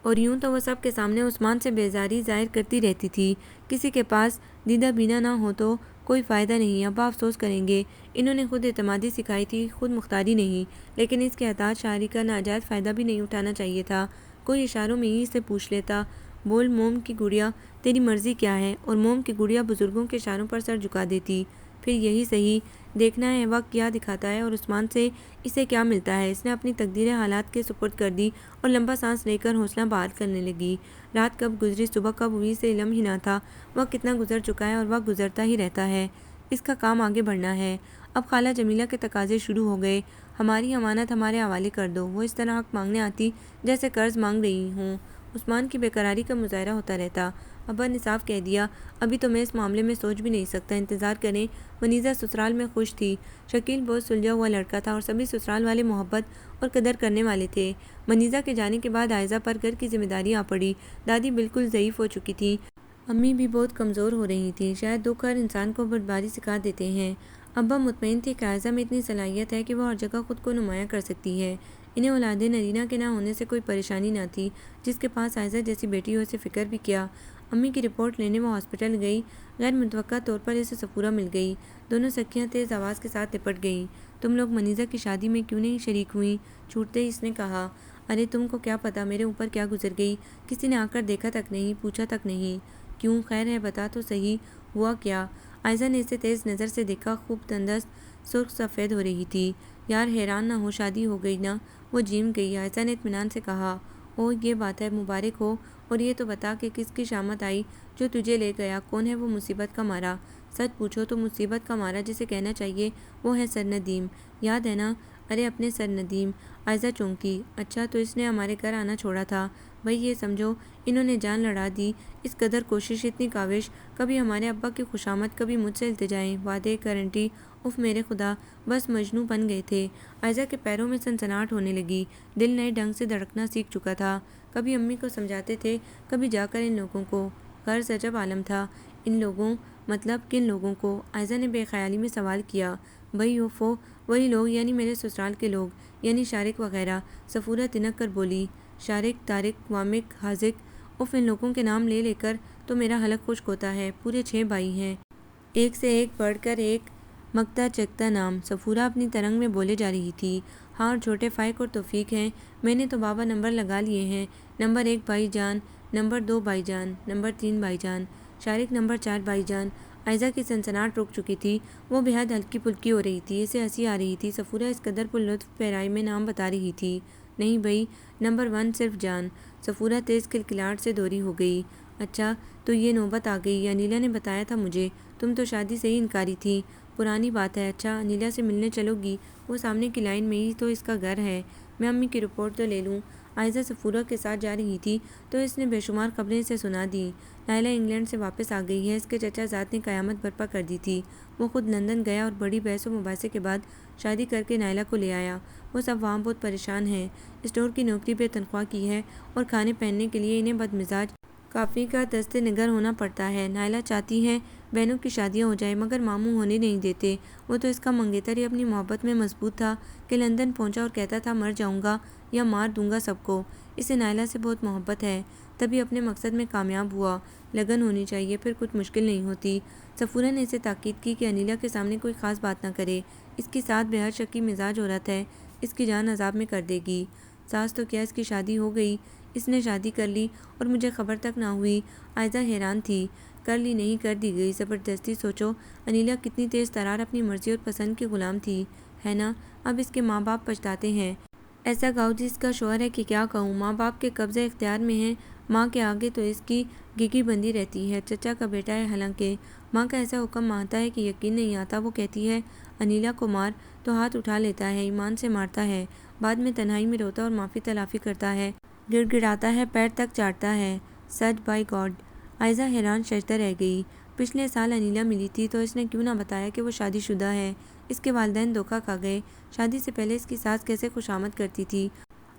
اور یوں تو وہ سب کے سامنے عثمان سے بیزاری ظاہر کرتی رہتی تھی۔ کسی کے پاس دیدہ بینا نہ ہو تو کوئی فائدہ نہیں، ابا افسوس کریں گے۔ انہوں نے خود اعتمادی سکھائی تھی، خود مختاری نہیں، لیکن اس کے اطاعت شعاری کا ناجائز فائدہ بھی نہیں اٹھانا چاہیے تھا۔ کوئی اشاروں میں ہی اسے پوچھ لیتا، بول موم کی گڑیا، تیری مرضی کیا ہے؟ اور موم کی گڑیا بزرگوں کے اشاروں پر سر جھکا دیتی۔ پھر یہی صحیح دیکھنا ہے وقت کیا دکھاتا ہے اور عثمان سے اسے کیا ملتا ہے۔ اس نے اپنی تقدیر حالات کے سپرد کر دی اور لمبا سانس لے کر حوصلہ بحال کرنے لگی۔ رات کب گزری، صبح کب ہوئی، اسے علم ہی نہ تھا۔ وقت کتنا گزر چکا ہے اور وقت گزرتا ہی رہتا ہے۔ اس کا کام آگے بڑھنا ہے۔ اب خالہ جمیلہ کے تقاضے شروع ہو گئے۔ ہماری امانت ہمارے حوالے کر دو۔ وہ اس طرح حق مانگنے آتی جیسے قرض مانگ رہی ہوں۔ عثمان کی بے قراری کا مظاہرہ ہوتا رہتا۔ ابا نے صاف کہہ دیا، ابھی تو میں اس معاملے میں سوچ بھی نہیں سکتا، انتظار کریں۔ منیزہ سسرال میں خوش تھی۔ شکیل بہت سلجھا ہوا لڑکا تھا اور سبھی سسرال والے محبت اور قدر کرنے والے تھے۔ منیزہ کے جانے کے بعد عائزہ پر گھر کی ذمہ داری آ پڑی۔ دادی بالکل ضعیف ہو چکی تھی، امی بھی بہت کمزور ہو رہی تھیں۔ شاید دکھ ہر انسان کو بردباری سکھا دیتے ہیں۔ ابا مطمئن تھے کہ عائزہ میں اتنی صلاحیت ہے کہ وہ ہر جگہ خود کو نمایاں کر سکتی ہے۔ انہیں اولاد نرینہ کے نہ ہونے سے کوئی پریشانی نہ تھی۔ جس کے پاس عائزہ جیسی بیٹی ہو اسے فکر بھی کیا۔ امی کی رپورٹ لینے وہ ہاسپٹل گئی۔ غیر متوقع طور پر اسے صفورہ مل گئی۔ دونوں سکھیاں تیز آواز کے ساتھ لپٹ گئیں۔ تم لوگ منیزہ کی شادی میں کیوں نہیں شریک ہوئیں؟ چھوٹتے ہی اس نے کہا، ارے تم کو کیا پتا میرے اوپر کیا گزر گئی؟ کسی نے آ کر دیکھا تک نہیں، پوچھا تک نہیں۔ کیوں؟ خیر ہے، بتا تو صحیح، ہوا کیا؟ عائزہ نے اسے تیز نظر سے دیکھا۔ خوب تندرست، سرخ سفید ہو رہی تھی۔ یار حیران نہ ہو، شادی ہو گئی نا؟ وہ جیم گئی۔ عائزہ نے اطمینان سے کہا، اوہ یہ بات ہے، مبارک ہو۔ اور یہ تو بتا کہ کس کی شامت آئی جو تجھے لے گیا؟ کون ہے وہ مصیبت کا مارا؟ سچ پوچھو تو مصیبت کا مارا جسے کہنا چاہیے وہ ہے سر ندیم، یاد ہے نا؟ ارے اپنے سر ندیم؟ عائزہ چونکی۔ اچھا تو اس نے ہمارے گھر آنا چھوڑا تھا؟ بھئی یہ سمجھو انہوں نے جان لڑا دی۔ اس قدر کوشش، اتنی کاوش، کبھی ہمارے ابا کی خوشامد، کبھی مجھ سے التجائیں، وعدے، گارنٹی، اف میرے خدا، بس مجنوں بن گئے تھے۔ عائزہ کے پیروں میں سنسناہٹ ہونے لگی۔ دل نئے ڈھنگ سے دھڑکنا سیکھ چکا تھا۔ کبھی امی کو سمجھاتے تھے، کبھی جا کر ان لوگوں کو۔ غرض عجب عالم تھا۔ ان لوگوں مطلب کن لوگوں کو؟ عائزہ نے بے خیالی میں سوال کیا۔ بھئی اوفو، وہی لوگ، یعنی میرے سسرال کے لوگ، یعنی شارق وغیرہ۔ صفورہ تنک کر بولی، شارق، طارق، وامق، حاذق، اف ان لوگوں کے نام لے لے کر تو میرا حلق خشک ہوتا ہے۔ پورے 6 بھائی ہیں، ایک سے ایک بڑھ کر ایک مکتا چکتا نام۔ صفورہ اپنی ترنگ میں بولے جا رہی تھی۔ ہاں، اور چھوٹے فائق اور توفیق ہیں۔ میں نے تو بابا نمبر لگا لیے ہیں، نمبر 1 بھائی جان، نمبر 2 بھائی جان، نمبر 3 بھائی جان، شارق نمبر 4 بھائی جان۔ عائزہ کی سنسناہٹ رک چکی تھی۔ وہ بے حد ہلکی پھلکی ہو رہی تھی، اسے ہنسی آ رہی تھی۔ صفورہ اس قدر پر لطف پیرائی میں نام بتا رہی تھی۔ نہیں بھئی، نمبر 1 صرف جان۔ صفورہ تیز کلکلاہٹ سے دوری ہو گئی۔ اچھا تو یہ نوبت آ گئی، انیلا نے بتایا تھا مجھے، تم تو شادی سے ہی انکاری تھی۔ پرانی بات ہے۔ اچھا انیلا سے ملنے چلو گی؟ وہ سامنے کی لائن میں ہی تو اس کا گھر ہے۔ میں امی کی رپورٹ تو لے لوں؟ عائزہ سفورہ کے ساتھ جا رہی تھی تو اس نے بے شمار خبریں اسے سنا دیں۔ نائلہ انگلینڈ سے واپس آ گئی ہے، اس کے چچا زاد نے قیامت برپا کر دی تھی۔ وہ خود لندن گیا اور بڑی بحث و مباحثے کے بعد شادی کر کے نائلہ کو لے آیا۔ وہ سب وہاں بہت پریشان ہیں۔ اسٹور کی نوکری بے تنخواہ کی ہے اور کھانے پہننے کے لیے انہیں بدمزاج کافی کا دست نگر ہونا پڑتا ہے۔ نائلہ چاہتی ہے بہنوں کی شادیاں ہو جائیں مگر ماموں ہونے نہیں دیتے۔ وہ تو اس کا منگیتر ہی اپنی محبت میں مضبوط تھا کہ لندن پہنچا اور کہتا تھا مر جاؤں گا یا مار دوں گا سب کو۔ اسے نائلہ سے بہت محبت ہے، تبھی اپنے مقصد میں کامیاب ہوا۔ لگن ہونی چاہیے، پھر کچھ مشکل نہیں ہوتی۔ سفورہ نے اسے تاکید کی کہ انیلا کے سامنے کوئی خاص بات نہ کرے، اس کی ساتھ بے حد شکی مزاج عورت ہے، اس کی جان عذاب میں کر دے گی۔ ساس تو کیا، اس کی شادی ہو گئی، اس نے شادی کر لی اور مجھے خبر تک نہ ہوئی۔ عائزہ حیران تھی۔ کر لی نہیں، کر دی گئی زبردستی۔ سوچو انیلا کتنی تیز ترار اپنی مرضی اور پسند کی غلام تھی، ہے نا؟ اب اس کے ماں باپ پچھتاتے ہیں۔ ایسا گاؤ جس کا شوہر ہے کہ کیا کہوں، ماں باپ کے قبضہ اختیار میں ہے، ماں کے آگے تو اس کی گیگی بندی رہتی ہے۔ چچا کا بیٹا ہے، حالانکہ ماں کا ایسا حکم مانتا ہے کہ یقین نہیں آتا۔ وہ کہتی ہے انیلا کو مار تو ہاتھ اٹھا لیتا ہے، ایمان سے مارتا ہے، بعد میں تنہائی میں روتا اور معافی تلافی کرتا ہے، گڑ گڑاتا ہے، پیر تک چاٹتا ہے۔ سچ، بائی گاڈ! عائزہ حیران ششدر رہ گئی۔ پچھلے سال انیلا ملی تھی تو اس نے کیوں نہ بتایا کہ وہ شادی شدہ ہے۔ اس کے والدین دھوکہ کھا گئے۔ شادی سے پہلے اس کی ساس کیسے خوشامد کرتی تھی،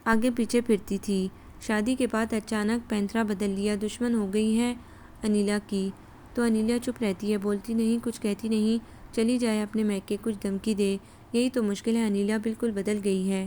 آگے پیچھے پھرتی تھی۔ شادی کے بعد اچانک پینترا بدل لیا، دشمن ہو گئی ہے انیلا کی۔ تو انیلا چپ رہتی ہے، بولتی نہیں، کچھ کہتی نہیں، چلی جائے اپنے میکے، کچھ دھمکی دے۔ یہی تو مشکل ہے، انیلا بالکل بدل گئی ہے۔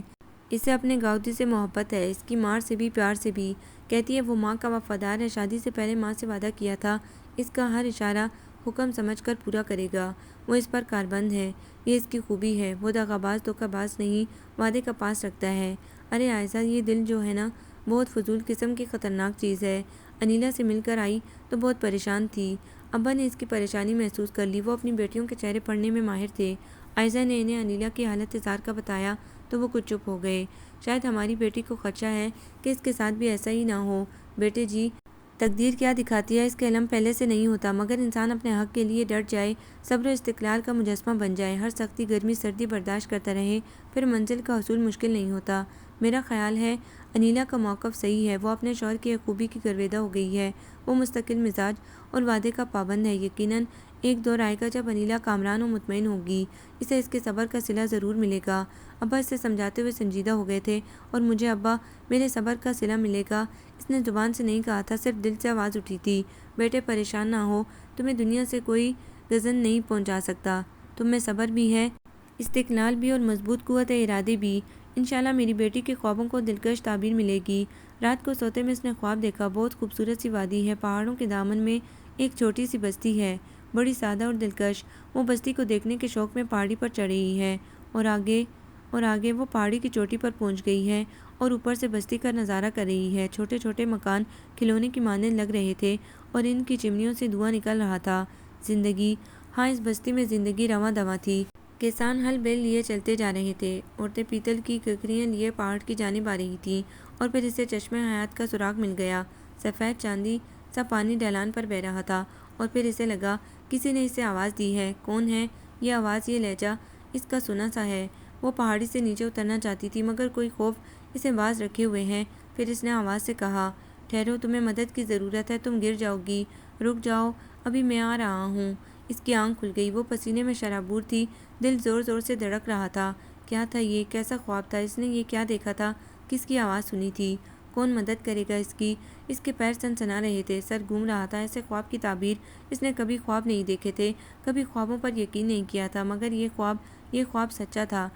اسے اپنے گاؤدی سے محبت ہے، اس کی ماں سے بھی، پیار سے بھی۔ کہتی ہے وہ ماں کا وفادار ہے، شادی سے پہلے ماں سے وعدہ کیا تھا اس کا ہر اشارہ حکم سمجھ کر پورا کرے گا۔ وہ اس پر کاربند ہے، یہ اس کی خوبی ہے۔ وہ دغا باز دھوکہ باز نہیں، وعدے کا پاس رکھتا ہے۔ ارے عائزہ، یہ دل جو ہے نا، بہت فضول قسم کی خطرناک چیز ہے۔ انیلا سے مل کر آئی تو بہت پریشان تھی۔ ابا نے اس کی پریشانی محسوس کر لی، وہ اپنی بیٹیوں کے چہرے پڑھنے میں ماہر تھے۔ عائزہ نے انہیں انیلا کی حالت زار کا بتایا تو وہ کچھ چپ ہو گئے۔ شاید ہماری بیٹی کو خدشہ ہے کہ اس کے ساتھ بھی ایسا ہی نہ ہو۔ بیٹے جی، تقدیر کیا دکھاتی ہے اس کا علم پہلے سے نہیں ہوتا، مگر انسان اپنے حق کے لیے ڈٹ جائے، صبر و استقلال کا مجسمہ بن جائے، ہر سختی گرمی سردی برداشت کرتا رہے، پھر منزل کا حصول مشکل نہیں ہوتا۔ میرا خیال ہے انیلا کا موقف صحیح ہے، وہ اپنے شوہر کی خوبی کی گرویدہ ہو گئی ہے۔ وہ مستقل مزاج اور وعدے کا پابند ہے۔ یقیناً ایک دور آئے گا جب انیلا کامران و مطمئن ہوگی، اسے اس کے صبر کا صلہ ضرور ملے گا۔ ابا اس سے سمجھاتے ہوئے سنجیدہ ہو گئے تھے، اور مجھے ابا میرے صبر کا صلہ ملے گا، اس نے زبان سے نہیں کہا تھا، صرف دل سے آواز اٹھی تھی۔ بیٹے پریشان نہ ہو، تمہیں دنیا سے کوئی غضن نہیں پہنچا سکتا، تم میں صبر بھی ہے، استقلال بھی اور مضبوط قوت ارادے بھی۔ انشاءاللہ میری بیٹی کے خوابوں کو دلکش تعبیر ملے گی۔ رات کو سوتے میں اس نے خواب دیکھا، بہت خوبصورت سی وادی ہے، پہاڑوں کے دامن میں ایک چھوٹی سی بستی ہے، بڑی سادہ اور دلکش۔ وہ بستی کو دیکھنے کے شوق میں پہاڑی پر چڑھ رہی ہے، اور آگے وہ پہاڑی کی چوٹی پر پہنچ گئی ہے اور اوپر سے بستی کا نظارہ کر رہی ہے۔ چھوٹے چھوٹے مکان کھلونے کی مانند لگ رہے تھے اور ان کی چمنیوں سے دھواں نکل رہا تھا۔ زندگی، ہاں اس بستی میں زندگی رواں دواں تھی۔ کسان ہل بیل لیے چلتے جا رہے تھے، عورتیں پیتل کی ککریاں لیے پہاڑ کی جانب آ رہی تھیں، اور پھر اسے چشمہ حیات کا سراغ مل گیا۔ سفید چاندی سا پانی ڈھلان پر بہہ رہا تھا، اور پھر اسے لگا کسی نے اسے آواز دی ہے۔ کون ہے یہ آواز، یہ لہجہ اس کا سنا سا ہے۔ وہ پہاڑی سے نیچے اترنا چاہتی تھی، مگر کوئی خوف اسے باز رکھے ہوئے ہے۔ پھر اس نے آواز سے کہا، ٹھہرو، تمہیں مدد کی ضرورت ہے، تم گر جاؤ گی، رک جاؤ، ابھی میں آ رہا ہوں۔ اس کی آنکھ کھل گئی، وہ پسینے میں شرابور تھی، دل زور زور سے دھڑک رہا تھا۔ کیا تھا یہ، کیسا خواب تھا، اس نے یہ کیا دیکھا تھا، کس کی آواز سنی تھی، کون مدد کرے گا اس کی؟ اس کے پیر سنسنا رہے تھے، سر گھوم رہا تھا۔ ایسے خواب کی تعبیر اس نے کبھی خواب نہیں دیکھے تھے، کبھی خوابوں پر یقین نہیں کیا تھا، مگر یہ خواب سچا تھا۔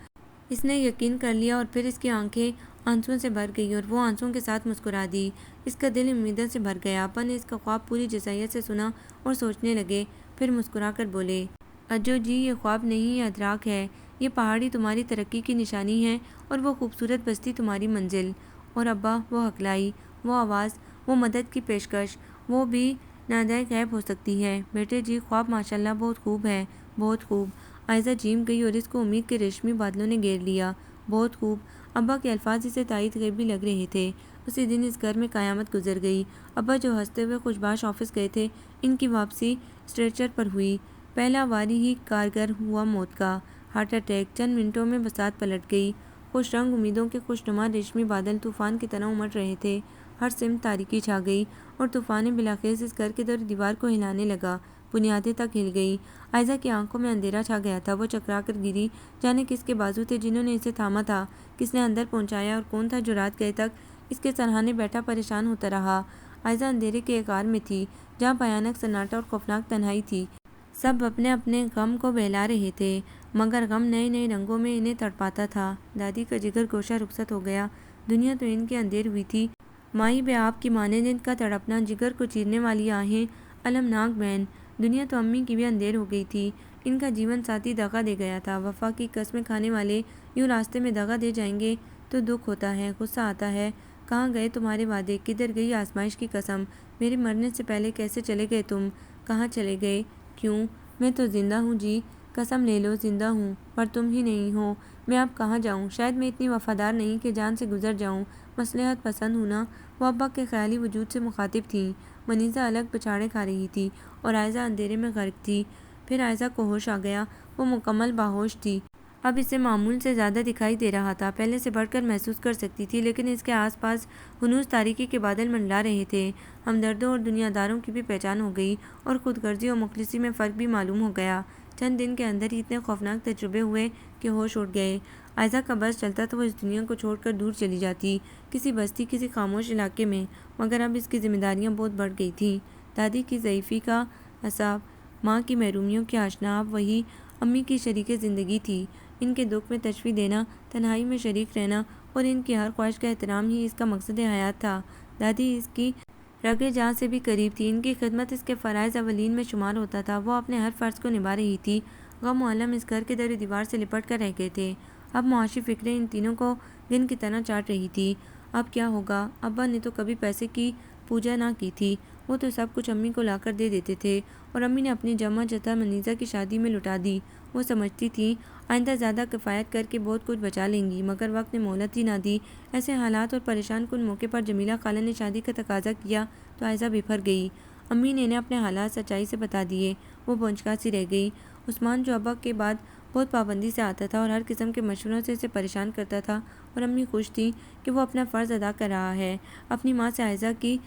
اس نے یقین کر لیا، اور پھر اس کی آنکھیں آنسوؤں سے بھر گئی اور وہ آنسوؤں کے ساتھ مسکرا دی۔ اس کا دل امیدوں سے بھر گیا۔ ابا نے اس کا خواب پوری جزئیات سے سنا اور سوچنے لگے، پھر مسکرا کر بولے، اجو جی، یہ خواب نہیں، یہ ادراک ہے۔ یہ پہاڑی تمہاری ترقی کی نشانی ہے اور وہ خوبصورت بستی تمہاری منزل۔ اور ابا، وہ ہکلائی، وہ آواز، وہ مدد کی پیشکش، وہ بھی نادائے غیب ہو سکتی ہے۔ بیٹے جی، خواب ماشاءاللہ بہت خوب ہے، بہت خوب۔ عائزہ جھیم گئی اور اس کو امید کے ریشمی بادلوں نے گھیر لیا۔ بہت خوب۔ ابا کے الفاظ اسے تائید غیبی لگ رہے تھے۔ اسی دن اس گھر میں قیامت گزر گئی۔ ابا جو ہنستے ہوئے خوشباش آفس گئے تھے، ان کی واپسی اسٹریچر پر ہوئی۔ پہلا واری ہی کارگر ہوا موت کا، ہارٹ اٹیک۔ چند منٹوں میں بساط پلٹ گئی خوش رنگ امیدوں کے خوشنما ریشمی بادل طوفان کی طرح امٹ رہے تھے۔ ہر سمت تاریکی چھا گئی اور طوفان بلاخیز اس گھر کے در دیوار کو ہلانے لگا۔ بنیادیں تک ہل گئی۔ عائزہ کی آنکھوں میں اندھیرا چھا گیا تھا۔ وہ چکرا کر گری۔ جانے کس کے بازو تھے جنہوں نے اسے تھاما تھا، کس نے اندر پہنچایا، اور کون تھا جو رات گئے تک اس کے سرہانے بیٹھا پریشان ہوتا رہا۔ عائزہ اندھیرے کے ایک غار میں تھی جہاں بھیانک سناٹا اور خوفناک تنہائی تھی۔ سب اپنے اپنے غم کو بہلا رہے تھے، مگر غم نئے نئے رنگوں میں انہیں تڑپاتا تھا۔ دادی کا جگر گوشہ رخصت ہو گیا۔ دنیا تو ان کی اندھیر ہوئی تھی۔ مائی بے آپ کی مانند ان کا تڑپنا، جگر کو چیرنے والی آہیں، المناک بہن۔ دنیا تو امی کی بھی اندھیر ہو گئی تھی۔ ان کا جیون ساتھی دغا دے گیا تھا۔ وفا کی قسمیں کھانے والے یوں راستے میں دغا دے جائیں گے تو دکھ ہوتا ہے، غصہ آتا ہے۔ کہاں گئے تمہارے وعدے، کدھر گئی آزمائش کی قسم؟ میرے مرنے سے پہلے کیسے چلے گئے تم؟ کہاں چلے گئے؟ کیوں؟ میں تو زندہ ہوں جی، قسم لے لو زندہ ہوں، پر تم ہی نہیں ہو۔ میں اب کہاں جاؤں؟ شاید میں اتنی وفادار نہیں کہ جان سے گزر جاؤں، مصلحت پسند ہوں نا۔ وہ ابا کے خیالی وجود سے مخاطب تھیں۔ منیزہ الگ پچھاڑے کھا رہی تھی اور عائزہ اندھیرے میں غرق تھی۔ پھر عائزہ کو ہوش آ گیا۔ وہ مکمل باہوش تھی۔ اب اسے معمول سے زیادہ دکھائی دے رہا تھا، پہلے سے بڑھ کر محسوس کر سکتی تھی، لیکن اس کے آس پاس ہنوز تاریکی کے بادل منڈلا رہے تھے۔ ہمدردوں اور دنیا داروں کی بھی پہچان ہو گئی اور خود غرضی اور مخلصی میں فرق بھی معلوم ہو گیا۔ چند دن کے اندر ہی اتنے خوفناک تجربے ہوئے کہ ہوش اڑ گئے۔ عائزہ کا بس چلتا تو وہ اس دنیا کو چھوڑ کر دور چلی جاتی، کسی بستی، کسی خاموش علاقے میں، مگر اب اس کی ذمہ داریاں بہت بڑھ گئی تھیں۔ دادی کی ضعیفی کا عذاب، ماں کی محرومیوں کی آشنا اب وہی امی کی شریک زندگی تھی۔ ان کے دکھ میں تشفی دینا، تنہائی میں شریک رہنا اور ان کی ہر خواہش کا احترام ہی اس کا مقصد حیات تھا۔ دادی اس کی رگے جاں سے بھی قریب تھی، ان کی خدمت اس کے فرائض اولین میں شمار ہوتا تھا۔ وہ اپنے ہر فرض کو نبھا رہی تھی۔ غم و الم اس گھر کے در و دیوار سے لپٹ کر رہ گئے تھے۔ اب معاشی فکریں ان تینوں کو دن کی طرح چاٹ رہی تھی۔ اب کیا ہوگا؟ ابا نے تو کبھی پیسے کی پوجا نہ کی تھی، وہ تو سب کچھ امی کو لا کر دے دیتے تھے، اور امی نے اپنی جمع جتھا منیزہ کی شادی میں لٹا دی۔ وہ سمجھتی تھی آئندہ زیادہ کفایت کر کے بہت کچھ بچا لیں گی، مگر وقت نے مہلت ہی نہ دی۔ ایسے حالات اور پریشان کن موقع پر جمیلہ خالہ نے شادی کا تقاضا کیا تو عائزہ بفر گئی۔ امی نے انہیں اپنے حالات سچائی سے بتا دیے۔ وہ بونچکا سی رہ گئی۔ عثمان جو ابا کے بعد بہت پابندی سے آتا تھا اور ہر قسم کے مشوروں سے اسے پریشان کرتا تھا، اور امی خوش تھی کہ وہ اپنا فرض ادا کر رہا ہے۔ اپنی ماں سے عائزہ کی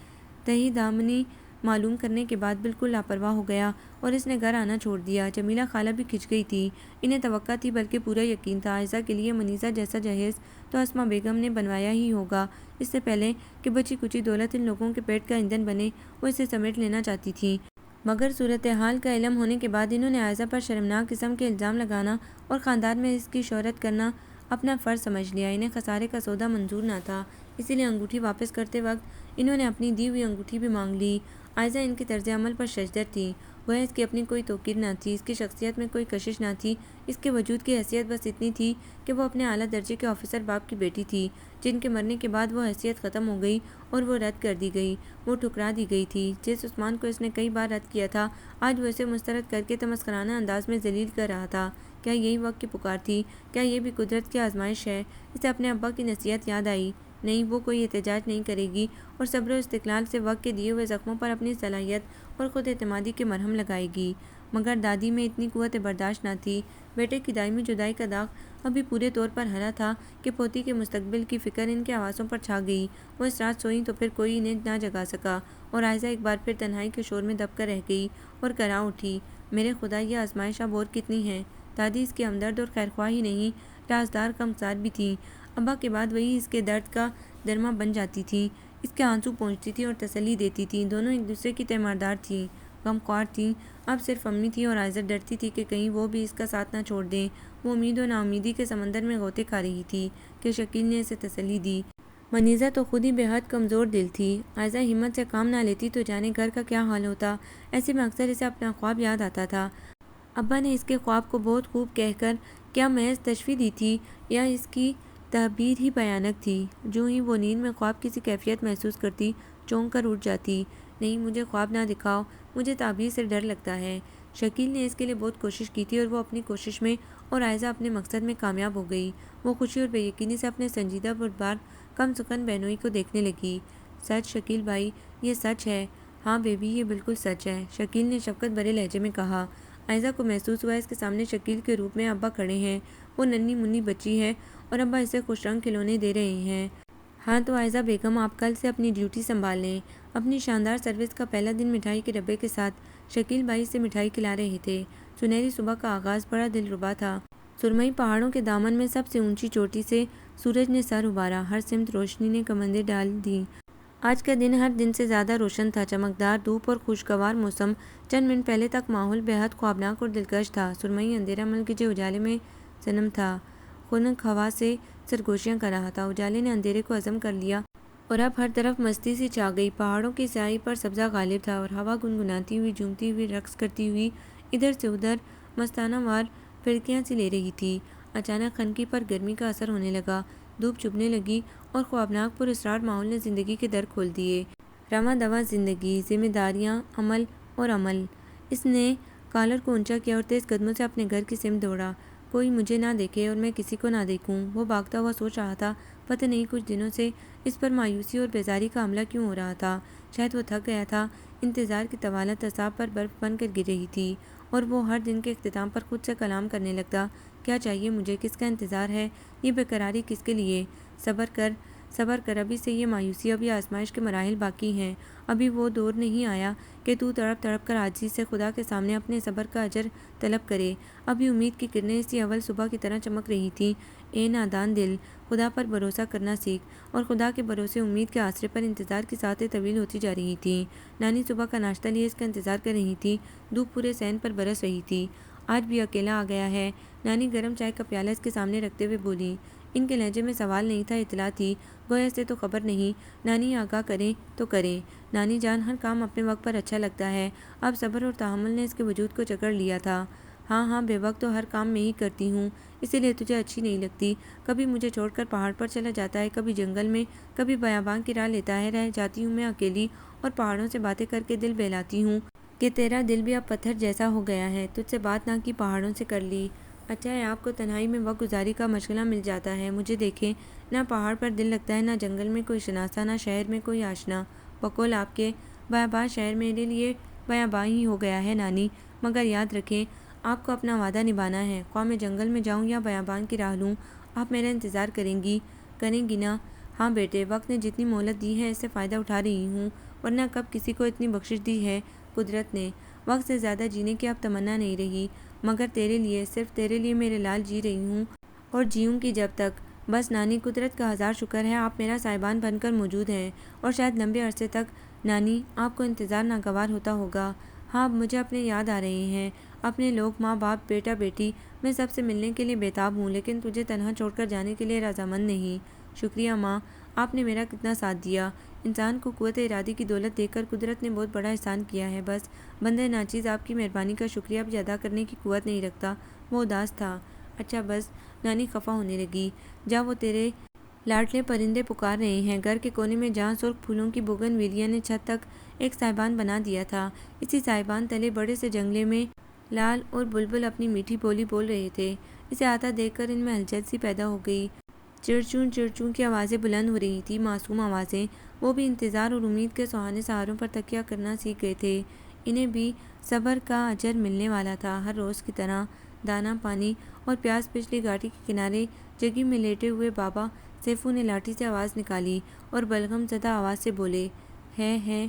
تہی دامنی معلوم کرنے کے بعد بالکل لاپرواہ ہو گیا اور اس نے گھر آنا چھوڑ دیا۔ جمیلہ خالہ بھی کھنچ گئی تھی۔ انہیں توقع تھی بلکہ پورا یقین تھا عائزہ کے لیے منیزہ جیسا جہیز تو اسما بیگم نے بنوایا ہی ہوگا۔ اس سے پہلے کہ بچی کچی دولت ان لوگوں کے پیٹ کا ایندھن بنے، وہ اسے سمیٹ لینا چاہتی تھیں، مگر صورتحال کا علم ہونے کے بعد انہوں نے عائزہ پر شرمناک قسم کے الزام لگانا اور خاندان میں اس کی شہرت کرنا اپنا فرض سمجھ لیا۔ انہیں خسارے کا سودا منظور نہ تھا، اسی لیے انگوٹھی واپس کرتے وقت انہوں نے اپنی دی ہوئی انگوٹھی بھی مانگ لی۔ عائزہ ان کے طرز عمل پر ششدر تھی۔ گویا اس کی اپنی کوئی توقیر نہ تھی، اس کی شخصیت میں کوئی کشش نہ تھی، اس کے وجود کی حیثیت بس اتنی تھی کہ وہ اپنے اعلیٰ درجے کے آفیسر باپ کی بیٹی تھی، جن کے مرنے کے بعد وہ حیثیت ختم ہو گئی اور وہ رد کر دی گئی، وہ ٹھکرا دی گئی تھی۔ جس عثمان کو اس نے کئی بار رد کیا تھا، آج وہ اسے مسترد کر کے تمسخرانہ انداز میں ذلیل کر رہا تھا۔ کیا یہی وقت کی پکار تھی؟ کیا یہ بھی قدرت کی آزمائش ہے؟ اسے اپنے ابا کی نصیحت یاد آئی۔ نہیں، وہ کوئی احتجاج نہیں کرے گی اور صبر و استقلال سے وقت کے دیے ہوئے زخموں پر اپنی صلاحیت اور خود اعتمادی کے مرہم لگائے گی۔ مگر دادی میں اتنی قوت برداشت نہ تھی۔ بیٹے کی دائمی جدائی کا داغ ابھی پورے طور پر ہرا تھا کہ پوتی کے مستقبل کی فکر ان کے حواسوں پر چھا گئی۔ وہ اس رات سوئیں تو پھر کوئی انہیں نہ جگا سکا، اور عائزہ ایک بار پھر تنہائی کے شور میں دب کر رہ گئی اور کرا اٹھی، میرے خدا، یہ آزمائش اب اور کتنی ہے؟ دادی اس کی ہمدرد اور خیرخواہ ہی نہیں، رازدار کمسار بھی تھیں۔ ابا کے بعد وہی اس کے درد کا درما بن جاتی تھیں، اس کے آنسو پہنچتی تھیں اور تسلی دیتی تھیں۔ دونوں ایک دوسرے کی تیماردار تھیں، غمخوار تھیں۔ اب صرف امی تھی اور عائزہ ڈرتی تھی کہ کہیں وہ بھی اس کا ساتھ نہ چھوڑ دیں۔ وہ امید و ناامیدی کے سمندر میں غوطے کھا رہی تھی کہ شکیل نے اسے تسلی دی۔ منیزہ تو خود ہی بے حد کمزور دل تھی۔ عائزہ ہمت سے کام نہ لیتی تو جانے گھر کا کیا حال ہوتا۔ ایسے میں اکثر اسے اپنا خواب یاد آتا تھا۔ ابا نے اس کے خواب کو بہت خوب کہہ کر کیا محض تشفی دی تھی یا اس کی تعبیر ہی بھیانک تھی؟ جو ہی وہ نیند میں خواب کسی کیفیت محسوس کرتی، چونک کر اٹھ جاتی۔ نہیں، مجھے خواب نہ دکھاؤ، مجھے تعبیر سے ڈر لگتا ہے۔ شکیل نے اس کے لیے بہت کوشش کی تھی اور وہ اپنی کوشش میں اور عائزہ اپنے مقصد میں کامیاب ہو گئی۔ وہ خوشی اور بے یقینی سے اپنے سنجیدہ بردبار کم سکن بہنوئی کو دیکھنے لگی۔ سچ شکیل بھائی، یہ سچ ہے؟ ہاں بیبی، یہ بالکل سچ ہے، شکیل نے شفقت بھرے لہجے میں کہا۔ عائزہ کو محسوس ہوا اس کے سامنے شکیل کے روپ میں ابا کھڑے ہیں۔ وہ ننھی منی بچی ہے اور ابا اسے خوش رنگ کھلونے دے رہے ہیں۔ ہاں تو عائزہ بیگم، آپ کل سے اپنی ڈیوٹی سنبھال لیں۔ اپنی شاندار سروس کا پہلا دن مٹھائی کے ڈبے کے ساتھ شکیل بھائی سے مٹھائی کھلا رہے تھے۔ سنہری صبح کا آغاز بڑا دلربا تھا۔ سرمئی پہاڑوں کے دامن میں سب سے اونچی چوٹی سے سورج نے سر ابھارا، ہر سمت روشنی نے کمندیں ڈال دیں۔ آج کا دن ہر دن سے زیادہ روشن تھا، چمکدار دھوپ اور خوشگوار موسم۔ چند منٹ پہلے تک ماحول بے حد خوابناک اور دلکش تھا۔ سرمئی اندھیرا ملک کے اجالے میں صنم تھا، خنک ہوا سے سرگوشیاں کر رہا تھا۔ اجالے نے اندھیرے کو ہضم کر لیا اور اب ہر طرف مستی سی چھا گئی۔ پہاڑوں کی سیاہی پر سبزہ غالب تھا اور ہوا گنگناتی ہوئی، جھومتی ہوئی، رقص کرتی ہوئی ادھر سے ادھر مستانہ وار پھرکیاں سی لے رہی تھی۔ اچانک خنکی پر گرمی کا اثر ہونے لگا، دھوپ چبھنے لگی اور خوابناک پر اسرار ماحول نے زندگی کے در کھول دیے۔ رواں دواں زندگی، ذمہ داریاں، عمل اور عمل۔ اس نے کالر کو اونچا کیا اور تیز قدموں سے اپنے گھر کی سمت دوڑا۔ کوئی مجھے نہ دیکھے اور میں کسی کو نہ دیکھوں، وہ بھاگتا ہوا سوچ رہا تھا۔ پتہ نہیں کچھ دنوں سے اس پر مایوسی اور بیزاری کا حملہ کیوں ہو رہا تھا۔ شاید وہ تھک گیا تھا۔ انتظار کی طوالت اعصاب پر برف بن کر گر رہی تھی اور وہ ہر دن کے اختتام پر خود سے کلام کرنے لگتا۔ کیا چاہیے مجھے؟ کس کا انتظار ہے؟ یہ بے قراری کس کے لیے؟ صبر کر، صبر کر، ابھی سے یہ مایوسی، ابھی آزمائش کے مراحل باقی ہیں۔ ابھی وہ دور نہیں آیا کہ تو تڑپ تڑپ کر عاجزی سے خدا کے سامنے اپنے صبر کا اجر طلب کرے۔ ابھی امید کی کرنیں اسی اول صبح کی طرح چمک رہی تھیں۔ اے نادان دل، خدا پر بھروسہ کرنا سیکھ۔ اور خدا کے بھروسے امید کے آسرے پر انتظار کی ساعتیں طویل ہوتی جا رہی تھیں۔ نانی صبح کا ناشتہ لیے اس کا انتظار کر رہی تھی۔ دھوپ پورے صحن پر برس رہی تھی۔ آج بھی اکیلا آ گیا ہے؟ نانی گرم چائے کا پیالہ اس کے سامنے رکھتے ہوئے بولی۔ ان کے لہجے میں سوال نہیں تھا، اطلاع تھی۔ گویا سے تو خبر نہیں۔ نانی آگاہ کریں تو کریں۔ نانی جان، ہر کام اپنے وقت پر اچھا لگتا ہے۔ اب صبر اور تحمل نے اس کے وجود کو جکڑ لیا تھا۔ ہاں ہاں، بے وقت تو ہر کام میں ہی کرتی ہوں، اسی لیے تجھے اچھی نہیں لگتی۔ کبھی مجھے چھوڑ کر پہاڑ پر چلا جاتا ہے، کبھی جنگل میں، کبھی بیاباں کی راہ لیتا ہے۔ رہ جاتی ہوں میں اکیلی اور پہاڑوں سے باتیں کر کے دل بہلاتی ہوں کہ تیرا دل بھی اب پتھر جیسا ہو گیا ہے، تجھ سے بات نہ کی پہاڑوں سے کر لی۔ اچھا ہے آپ کو تنہائی میں وقت گزاری کا مشغلہ مل جاتا ہے۔ مجھے دیکھیں، نہ پہاڑ پر دل لگتا ہے، نہ جنگل میں کوئی شناسا، نہ شہر میں کوئی آشنا۔ بقول آپ کے، بیاباں شہر میرے لیے بیاباں ہی ہو گیا ہے نانی، مگر یاد رکھیں آپ کو اپنا وعدہ نبھانا ہے۔ خواہ میں جنگل میں جاؤں یا بیاباں کی راہ لوں، آپ میرا انتظار کریں گی نا؟ ہاں بیٹے، وقت نے جتنی مہلت دی ہے اس سے فائدہ اٹھا رہی ہوں، ورنہ کب کسی کو اتنی بخشش دی ہے قدرت نے۔ وقت سے زیادہ جینے کی اب تمنا نہیں رہی، مگر تیرے لیے، صرف تیرے لیے میرے لال جی رہی ہوں اور جیوں گی جب تک۔ بس نانی، قدرت کا ہزار شکر ہے آپ میرا سائبان بن کر موجود ہیں، اور شاید لمبے عرصے تک۔ نانی، آپ کو انتظار ناگوار ہوتا ہوگا۔ ہاں، اب مجھے اپنے یاد آ رہے ہیں، اپنے لوگ، ماں باپ، بیٹا بیٹی۔ میں سب سے ملنے کے لیے بےتاب ہوں، لیکن تجھے تنہا چھوڑ کر جانے کے لیے رضامند نہیں۔ شکریہ ماں، آپ نے میرا کتنا ساتھ دیا۔ انسان کو قوت ارادی کی دولت دے کر قدرت نے بہت بڑا احسان کیا ہے۔ بس بندہ ناچیز آپ کی مہربانی کا شکریہ بھی ادا کرنے کی قوت نہیں رکھتا۔ وہ اداس تھا۔ اچھا بس، نانی خفا ہونے لگی۔ جا، وہ تیرے لاڈلے پرندے پکار رہے ہیں۔ گھر کے کونے میں جہاں سرخ پھولوں کی بوگن ویلیا نے چھت تک ایک سائبان بنا دیا تھا، اسی سائبان تلے بڑے سے جنگلے میں لال اور بلبل اپنی میٹھی بولی بول رہے تھے۔ اسے آتا دیکھ کر ان میں ہلچل سی پیدا ہو گئی۔ چڑچوں چڑچوں کی آوازیں بلند ہو رہی تھیں، معصوم آوازیں۔ وہ بھی انتظار اور امید کے سہانے سہاروں پر تکیہ کرنا سیکھ گئے تھے۔ انہیں بھی صبر کا اجر ملنے والا تھا، ہر روز کی طرح۔ دانا پانی اور پیاز پچھلی گھاٹی کے کنارے جگی میں لیٹے ہوئے بابا سیفو نے لاٹھی سے آواز نکالی اور بلغم زدہ آواز سے بولے، ہے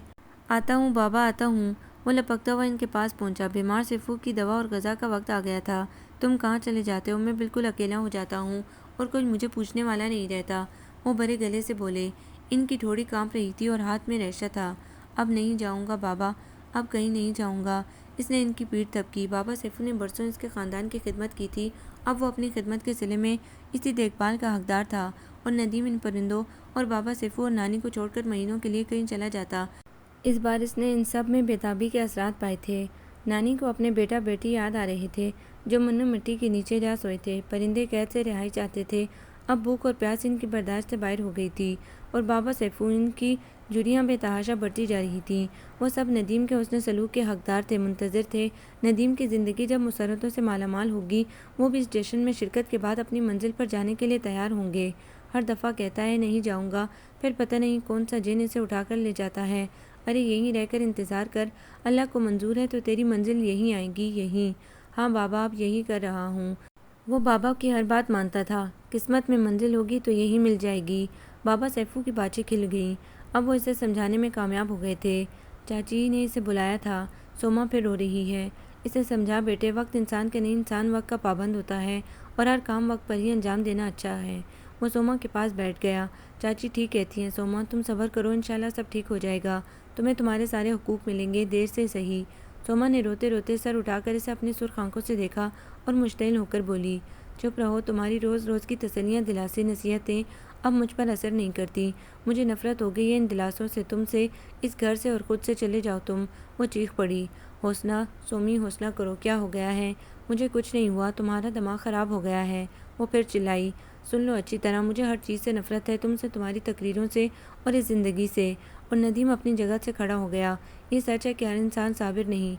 آتا ہوں بابا، آتا ہوں۔ وہ لپکتا ہوا ان کے پاس پہنچا۔ بیمار سیفو کی دوا اور غذا کا وقت آ گیا تھا۔ تم کہاں چلے جاتے ہو؟ میں بالکل اکیلا ہو جاتا ہوں اور کوئی مجھے پوچھنے والا نہیں رہتا، وہ بھرے گلے سے بولے۔ ان کی ٹھوڑی کانپ رہی تھی اور ہاتھ میں ریشہ تھا۔ اب نہیں جاؤں گا بابا، اب کہیں نہیں جاؤں گا۔ اس نے ان کی پیٹھ تھپکی۔ بابا سیفو نے برسوں اس کے خاندان کی خدمت کی تھی، اب وہ اپنی خدمت کے صلے میں اسی دیکھ بھال کا حقدار تھا، اور ندیم ان پرندوں اور بابا سیفو اور نانی کو چھوڑ کر مہینوں کے لیے کہیں چلا جاتا۔ اس بار اس نے ان سب میں بےتابی کے اثرات پائے تھے۔ نانی کو اپنے بیٹا بیٹی یاد آ رہے تھے، جو منو مٹی کے نیچے جا سوئے تھے۔ پرندے قید سے رہائی چاہتے تھے، اب بھوک اور پیاس ان کی برداشت سے باہر ہو گئی تھی، اور بابا سیفو ان کی جھریاں بے تحاشا بڑھتی جا رہی تھیں۔ وہ سب ندیم کے حسن سلوک کے حقدار تھے، منتظر تھے۔ ندیم کی زندگی جب مسرتوں سے مالا مال ہوگی، وہ بھی اس جشن میں شرکت کے بعد اپنی منزل پر جانے کے لیے تیار ہوں گے۔ ہر دفعہ کہتا ہے نہیں جاؤں گا، پھر پتہ نہیں کون سا جن اسے اٹھا کر لے جاتا ہے۔ ارے یہیں رہ کر انتظار کر، اللہ کو منظور ہے تو تیری منزل یہیں آئے گی، یہیں۔ ہاں بابا، اب یہی کر رہا ہوں۔ وہ بابا کی ہر بات مانتا تھا، قسمت میں منزل ہوگی تو یہی مل جائے گی۔ بابا سیفو کی باتیں کھل گئیں، اب وہ اسے سمجھانے میں کامیاب ہو گئے تھے۔ چاچی نے اسے بلایا تھا، سوما پھر رو رہی ہے، اسے سمجھا بیٹے، وقت انسان کا نہیں، انسان وقت کا پابند ہوتا ہے اور ہر کام وقت پر ہی انجام دینا اچھا ہے۔ وہ سوما کے پاس بیٹھ گیا۔ چاچی ٹھیک کہتی ہیں سوما، تم صبر کرو، انشاءاللہ سب ٹھیک ہو جائے گا، تمہیں تمہارے سارے حقوق ملیں گے، دیر سے صحیح۔ سوما نے روتے روتے سر اٹھا کر اسے اپنی سرخ آنکھوں سے دیکھا اور مشتعل ہو کر بولی، چپ رہو، تمہاری روز روز کی تسلیاں دلاسی نصیحتیں اب مجھ پر اثر نہیں کرتی، مجھے نفرت ہو گئی ہے ان دلاسوں سے، تم سے، اس گھر سے اور خود سے، چلے جاؤ تم۔ وہ چیخ پڑی، حوصلہ سومی، حوصلہ کرو، کیا ہو گیا ہے؟ مجھے کچھ نہیں ہوا، تمہارا دماغ خراب ہو گیا ہے۔ وہ پھر چلائی، سن لو اچھی طرح، مجھے ہر چیز سے نفرت ہے، تم سے، تمہاری تقریروں سے اور اس زندگی سے۔ اور ندیم اپنی جگہ سے کھڑا ہو گیا۔ یہ سچ ہے کہ ہر انسان صابر نہیں،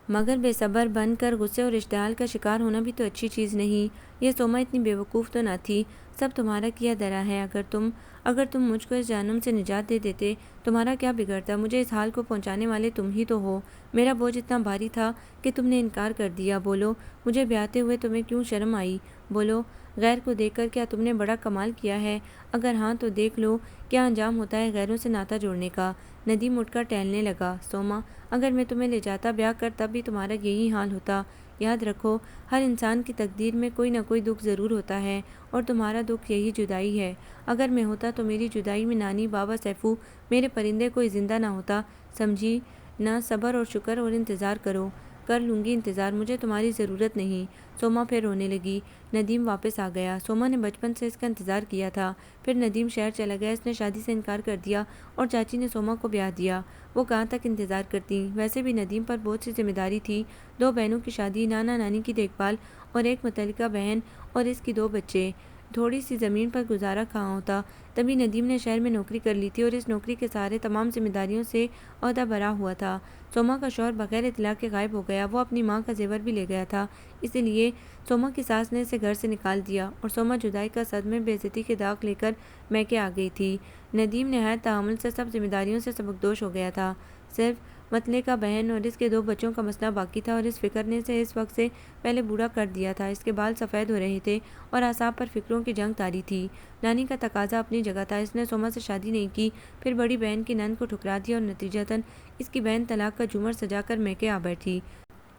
مگر بے صبر بن کر غصے اور اشتعال کا شکار ہونا بھی تو اچھی چیز نہیں۔ یہ سوما اتنی بے وقوف تو نہ تھی، سب تمہارا کیا درا ہے، اگر تم مجھ کو اس جہنم سے نجات دے دیتے، تمہارا کیا بگڑتا؟ مجھے اس حال کو پہنچانے والے تم ہی تو ہو، میرا بوجھ اتنا بھاری تھا کہ تم نے انکار کر دیا، بولو، مجھے بیاتے ہوئے تمہیں کیوں شرم آئی؟ بولو، غیر کو دیکھ کر کیا تم نے بڑا کمال کیا ہے؟ اگر ہاں تو دیکھ لو کیا انجام ہوتا ہے غیروں سے ناتا جوڑنے کا۔ ندیم اٹھ کر ٹہلنے لگا، سوما، اگر میں تمہیں لے جاتا بیاہ کر تب بھی تمہارا یہی حال ہوتا، یاد رکھو، ہر انسان کی تقدیر میں کوئی نہ کوئی دکھ ضرور ہوتا ہے، اور تمہارا دکھ یہی جدائی ہے۔ اگر میں ہوتا تو میری جدائی میں نانی، بابا سیفو، میرے پرندے کوئی زندہ نہ ہوتا، سمجھی نہ؟ صبر اور شکر اور انتظار کرو۔ کر لوں گی انتظار، مجھے تمہاری ضرورت نہیں۔ سوما پھر رونے لگی۔ ندیم واپس آ گیا۔ سوما نے بچپن سے اس کا انتظار کیا تھا۔ پھر ندیم شہر چلا گیا، اس نے شادی سے انکار کر دیا اور چاچی نے سوما کو بیاہ دیا۔ وہ کہاں تک انتظار کرتی؟ ویسے بھی ندیم پر بہت سی ذمہ داری تھی، 2 بہنوں کی شادی، نانا نانی کی دیکھ بھال اور ایک متعلقہ بہن اور اس کی 2 بچے۔ تھوڑی سی زمین پر گزارا کہاں ہوتا؟ تبھی ندیم نے شہر میں نوکری کر لی تھی اور اس نوکری کے سہارے تمام ذمہ داریوں سے عہدہ برا ہوا تھا۔ سوما کا شوہر بغیر اطلاع کے غائب ہو گیا، وہ اپنی ماں کا زیور بھی لے گیا تھا، اسی لیے سوما کی ساس نے اسے گھر سے نکال دیا اور سوما جدائی کا صدمے، بے عزتی کے داغ لے کر میکے آ گئی تھی۔ ندیم نہایت تحمل سے سب ذمہ داریوں سے سبکدوش ہو گیا تھا، صرف مطلقہ بہن اور اس کے 2 بچوں کا مسئلہ باقی تھا، اور اس فکر نے اسے اس وقت سے پہلے بوڑھا کر دیا تھا۔ اس کے بال سفید ہو رہے تھے اور اعصاب پر فکروں کی جنگ طاری تھی۔ نانی کا تقاضا اپنی جگہ تھا، اس نے سوما سے شادی نہیں کی، پھر بڑی بہن کی نند کو ٹھکرا دیا اور نتیجتاً اس کی بہن طلاق کا جھومر سجا کر میکے آ بیٹھی۔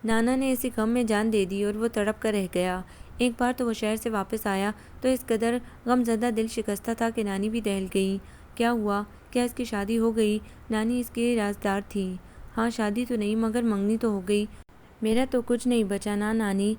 نانا نے اسی غم میں جان دے دی اور وہ تڑپ کر رہ گیا۔ ایک بار تو وہ شہر سے واپس آیا تو اس قدر غم زدہ دل شکستہ تھا کہ نانی بھی دہل گئی۔ کیا ہوا؟ کیا اس کی شادی ہو گئی؟ نانی اس کی رازدار تھی۔ ہاں، شادی تو نہیں مگر منگنی تو ہو گئی۔ میرا تو کچھ نہیں بچا نا نانی،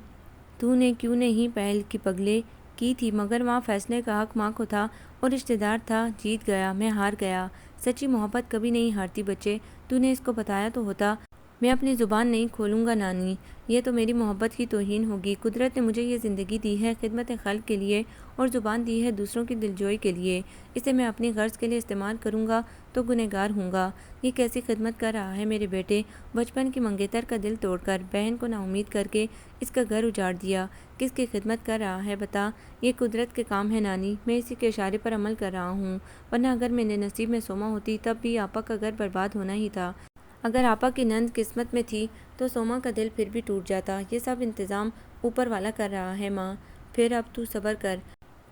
تو نے کیوں نہیں پہل کی پگلے کی تھی، مگر وہاں فیصلے کا حق ماں کو تھا اور رشتہ دار تھا، جیت گیا، میں ہار گیا۔ سچی محبت کبھی نہیں ہارتی بچے، تو نے اس کو بتایا تو ہوتا۔ میں اپنی زبان نہیں کھولوں گا نانی، یہ تو میری محبت کی توہین ہوگی۔ قدرت نے مجھے یہ زندگی دی ہے خدمت خلق کے لیے، اور زبان دی ہے دوسروں کی دلجوئی کے لیے، اسے میں اپنی غرض کے لیے استعمال کروں گا تو گنہگار ہوں گا۔ یہ کیسی خدمت کر رہا ہے میرے بیٹے، بچپن کی منگیتر کا دل توڑ کر، بہن کو نا امید کر کے اس کا گھر اجاڑ دیا، کس کی خدمت کر رہا ہے بتا؟ یہ قدرت کے کام ہے نانی، میں اسی کے اشارے پر عمل کر رہا ہوں، ورنہ اگر میرے نصیب میں سوما ہوتی تب بھی آپا کا گھر برباد ہونا ہی تھا۔ اگر آپا کی نند قسمت میں تھی تو سوما کا دل پھر بھی ٹوٹ جاتا۔ یہ سب انتظام اوپر والا کر رہا ہے ماں، پھر اب تو صبر کر۔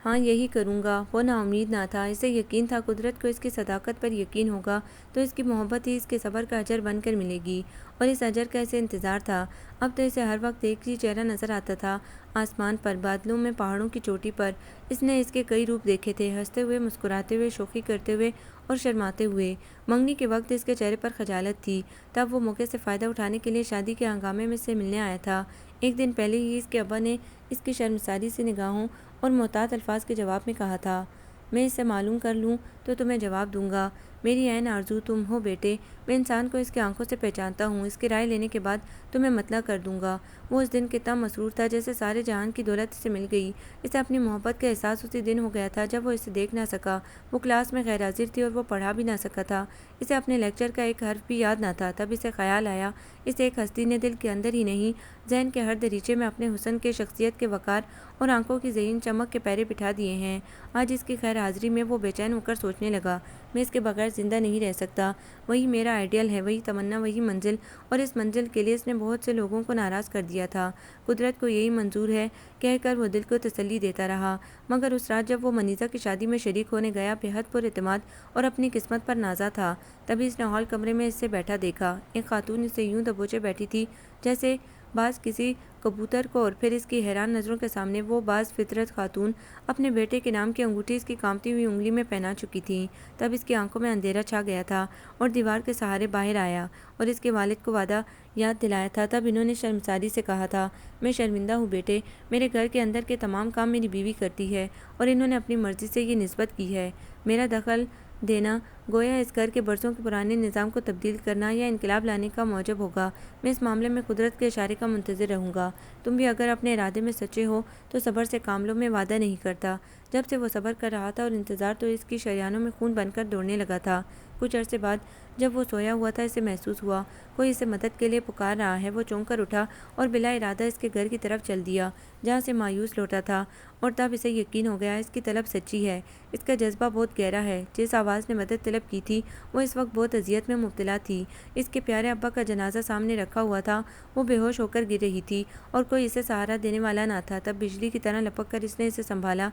ہاں یہی کروں گا۔ وہ نا امید نہ تھا، اسے یقین تھا قدرت کو اس کی صداقت پر یقین ہوگا تو اس کی محبت ہی اس کے صبر کا اجر بن کر ملے گی، اور اس اجر کا اسے انتظار تھا۔ اب تو اسے ہر وقت ایک ہی چہرہ نظر آتا تھا، آسمان پر، بادلوں میں، پہاڑوں کی چوٹی پر۔ اس نے اس کے کئی روپ دیکھے تھے، ہنستے ہوئے، مسکراتے ہوئے، شوخی کرتے ہوئے اور شرماتے ہوئے۔ منگنی کے وقت اس کے چہرے پر خجالت تھی، تب وہ موقع سے فائدہ اٹھانے کے لیے شادی کے ہنگامے میں سے ملنے آیا تھا۔ ایک دن پہلے ہی اس کے ابا نے اس کی شرمساری سی نگاہوں اور محتاط الفاظ کے جواب میں کہا تھا، میں اس سے معلوم کر لوں تو تمہیں جواب دوں گا، میری عین آرزو تم ہو بیٹے، میں انسان کو اس کی آنکھوں سے پہچانتا ہوں، اس کی رائے لینے کے بعد تمہیں مطلع کر دوں گا۔ وہ اس دن کتنا مسرور تھا، جیسے سارے جہان کی دولت اسے مل گئی۔ اسے اپنی محبت کا احساس اسی دن ہو گیا تھا جب وہ اسے دیکھ نہ سکا۔ وہ کلاس میں غیر حاضر تھی اور وہ پڑھا بھی نہ سکا تھا، اسے اپنے لیکچر کا ایک حرف بھی یاد نہ تھا۔ تب اسے خیال آیا، اس ایک ہستی نے دل کے اندر ہی نہیں، ذہن کے ہر دریچے میں اپنے حسن کے، شخصیت کے وقار اور آنکھوں کی زرین چمک کے پہرے بٹھا دیے ہیں۔ آج اس کی غیر حاضری میں وہ بے چین ہو کر سوچنے لگا، میں اس کے بغیر زندہ نہیں رہ سکتا۔ وہی میرا آئیڈیل ہے، وہی تمنا، وہی منزل، اور اس منزل کے لیے اس نے بہت سے لوگوں کو ناراض کر دیا تھا۔ قدرت کو یہی منظور ہے کہہ کر وہ دل کو تسلی دیتا رہا، مگر اس رات جب وہ منیزہ کی شادی میں شریک ہونے گیا، بے حد پر اعتماد اور اپنی قسمت پر نازا تھا، تبھی اس نے ہال کمرے میں اس سے بیٹھا دیکھا۔ ایک خاتون اسے یوں دبوچے بیٹھی تھی جیسے باز کسی کبوتر کو، اور پھر اس کی حیران نظروں کے سامنے وہ باز فطرت خاتون اپنے بیٹے کے نام کی انگوٹھی اس کی کانپتی ہوئی انگلی میں پہنا چکی تھی۔ تب اس کی آنکھوں میں اندھیرا چھا گیا تھا اور دیوار کے سہارے باہر آیا اور اس کے والد کو وعدہ یاد دلایا تھا۔ تب انہوں نے شرمساری سے کہا تھا، میں شرمندہ ہوں بیٹے، میرے گھر کے اندر کے تمام کام میری بیوی کرتی ہے اور انہوں نے اپنی مرضی سے یہ نسبت کی ہے۔ میرا دخل دینا گویا اس گھر کے برسوں کے پرانے نظام کو تبدیل کرنا یا انقلاب لانے کا موجب ہوگا۔ میں اس معاملے میں قدرت کے اشارے کا منتظر رہوں گا۔ تم بھی اگر اپنے ارادے میں سچے ہو تو صبر سے کام لو، میں وعدہ نہیں کرتا۔ جب سے وہ صبر کر رہا تھا اور انتظار تو اس کی شریانوں میں خون بن کر دوڑنے لگا تھا۔ کچھ عرصے بعد جب وہ سویا ہوا تھا، اسے محسوس ہوا کوئی اسے مدد کے لیے پکار رہا ہے۔ وہ چونک کر اٹھا اور بلا ارادہ اس کے گھر کی طرف چل دیا جہاں سے مایوس لوٹا تھا، اور تب اسے یقین ہو گیا اس کی طلب سچی ہے، اس کا جذبہ بہت گہرا ہے۔ جس آواز نے مدد طلب کی تھی وہ اس وقت بہت اذیت میں مبتلا تھی۔ اس کے پیارے ابا کا جنازہ سامنے رکھا ہوا تھا، وہ بے ہوش ہو کر گر رہی تھی اور کوئی اسے سہارا دینے والا نہ تھا۔ تب بجلی کی طرح لپک کر اس نے اسے سنبھالا،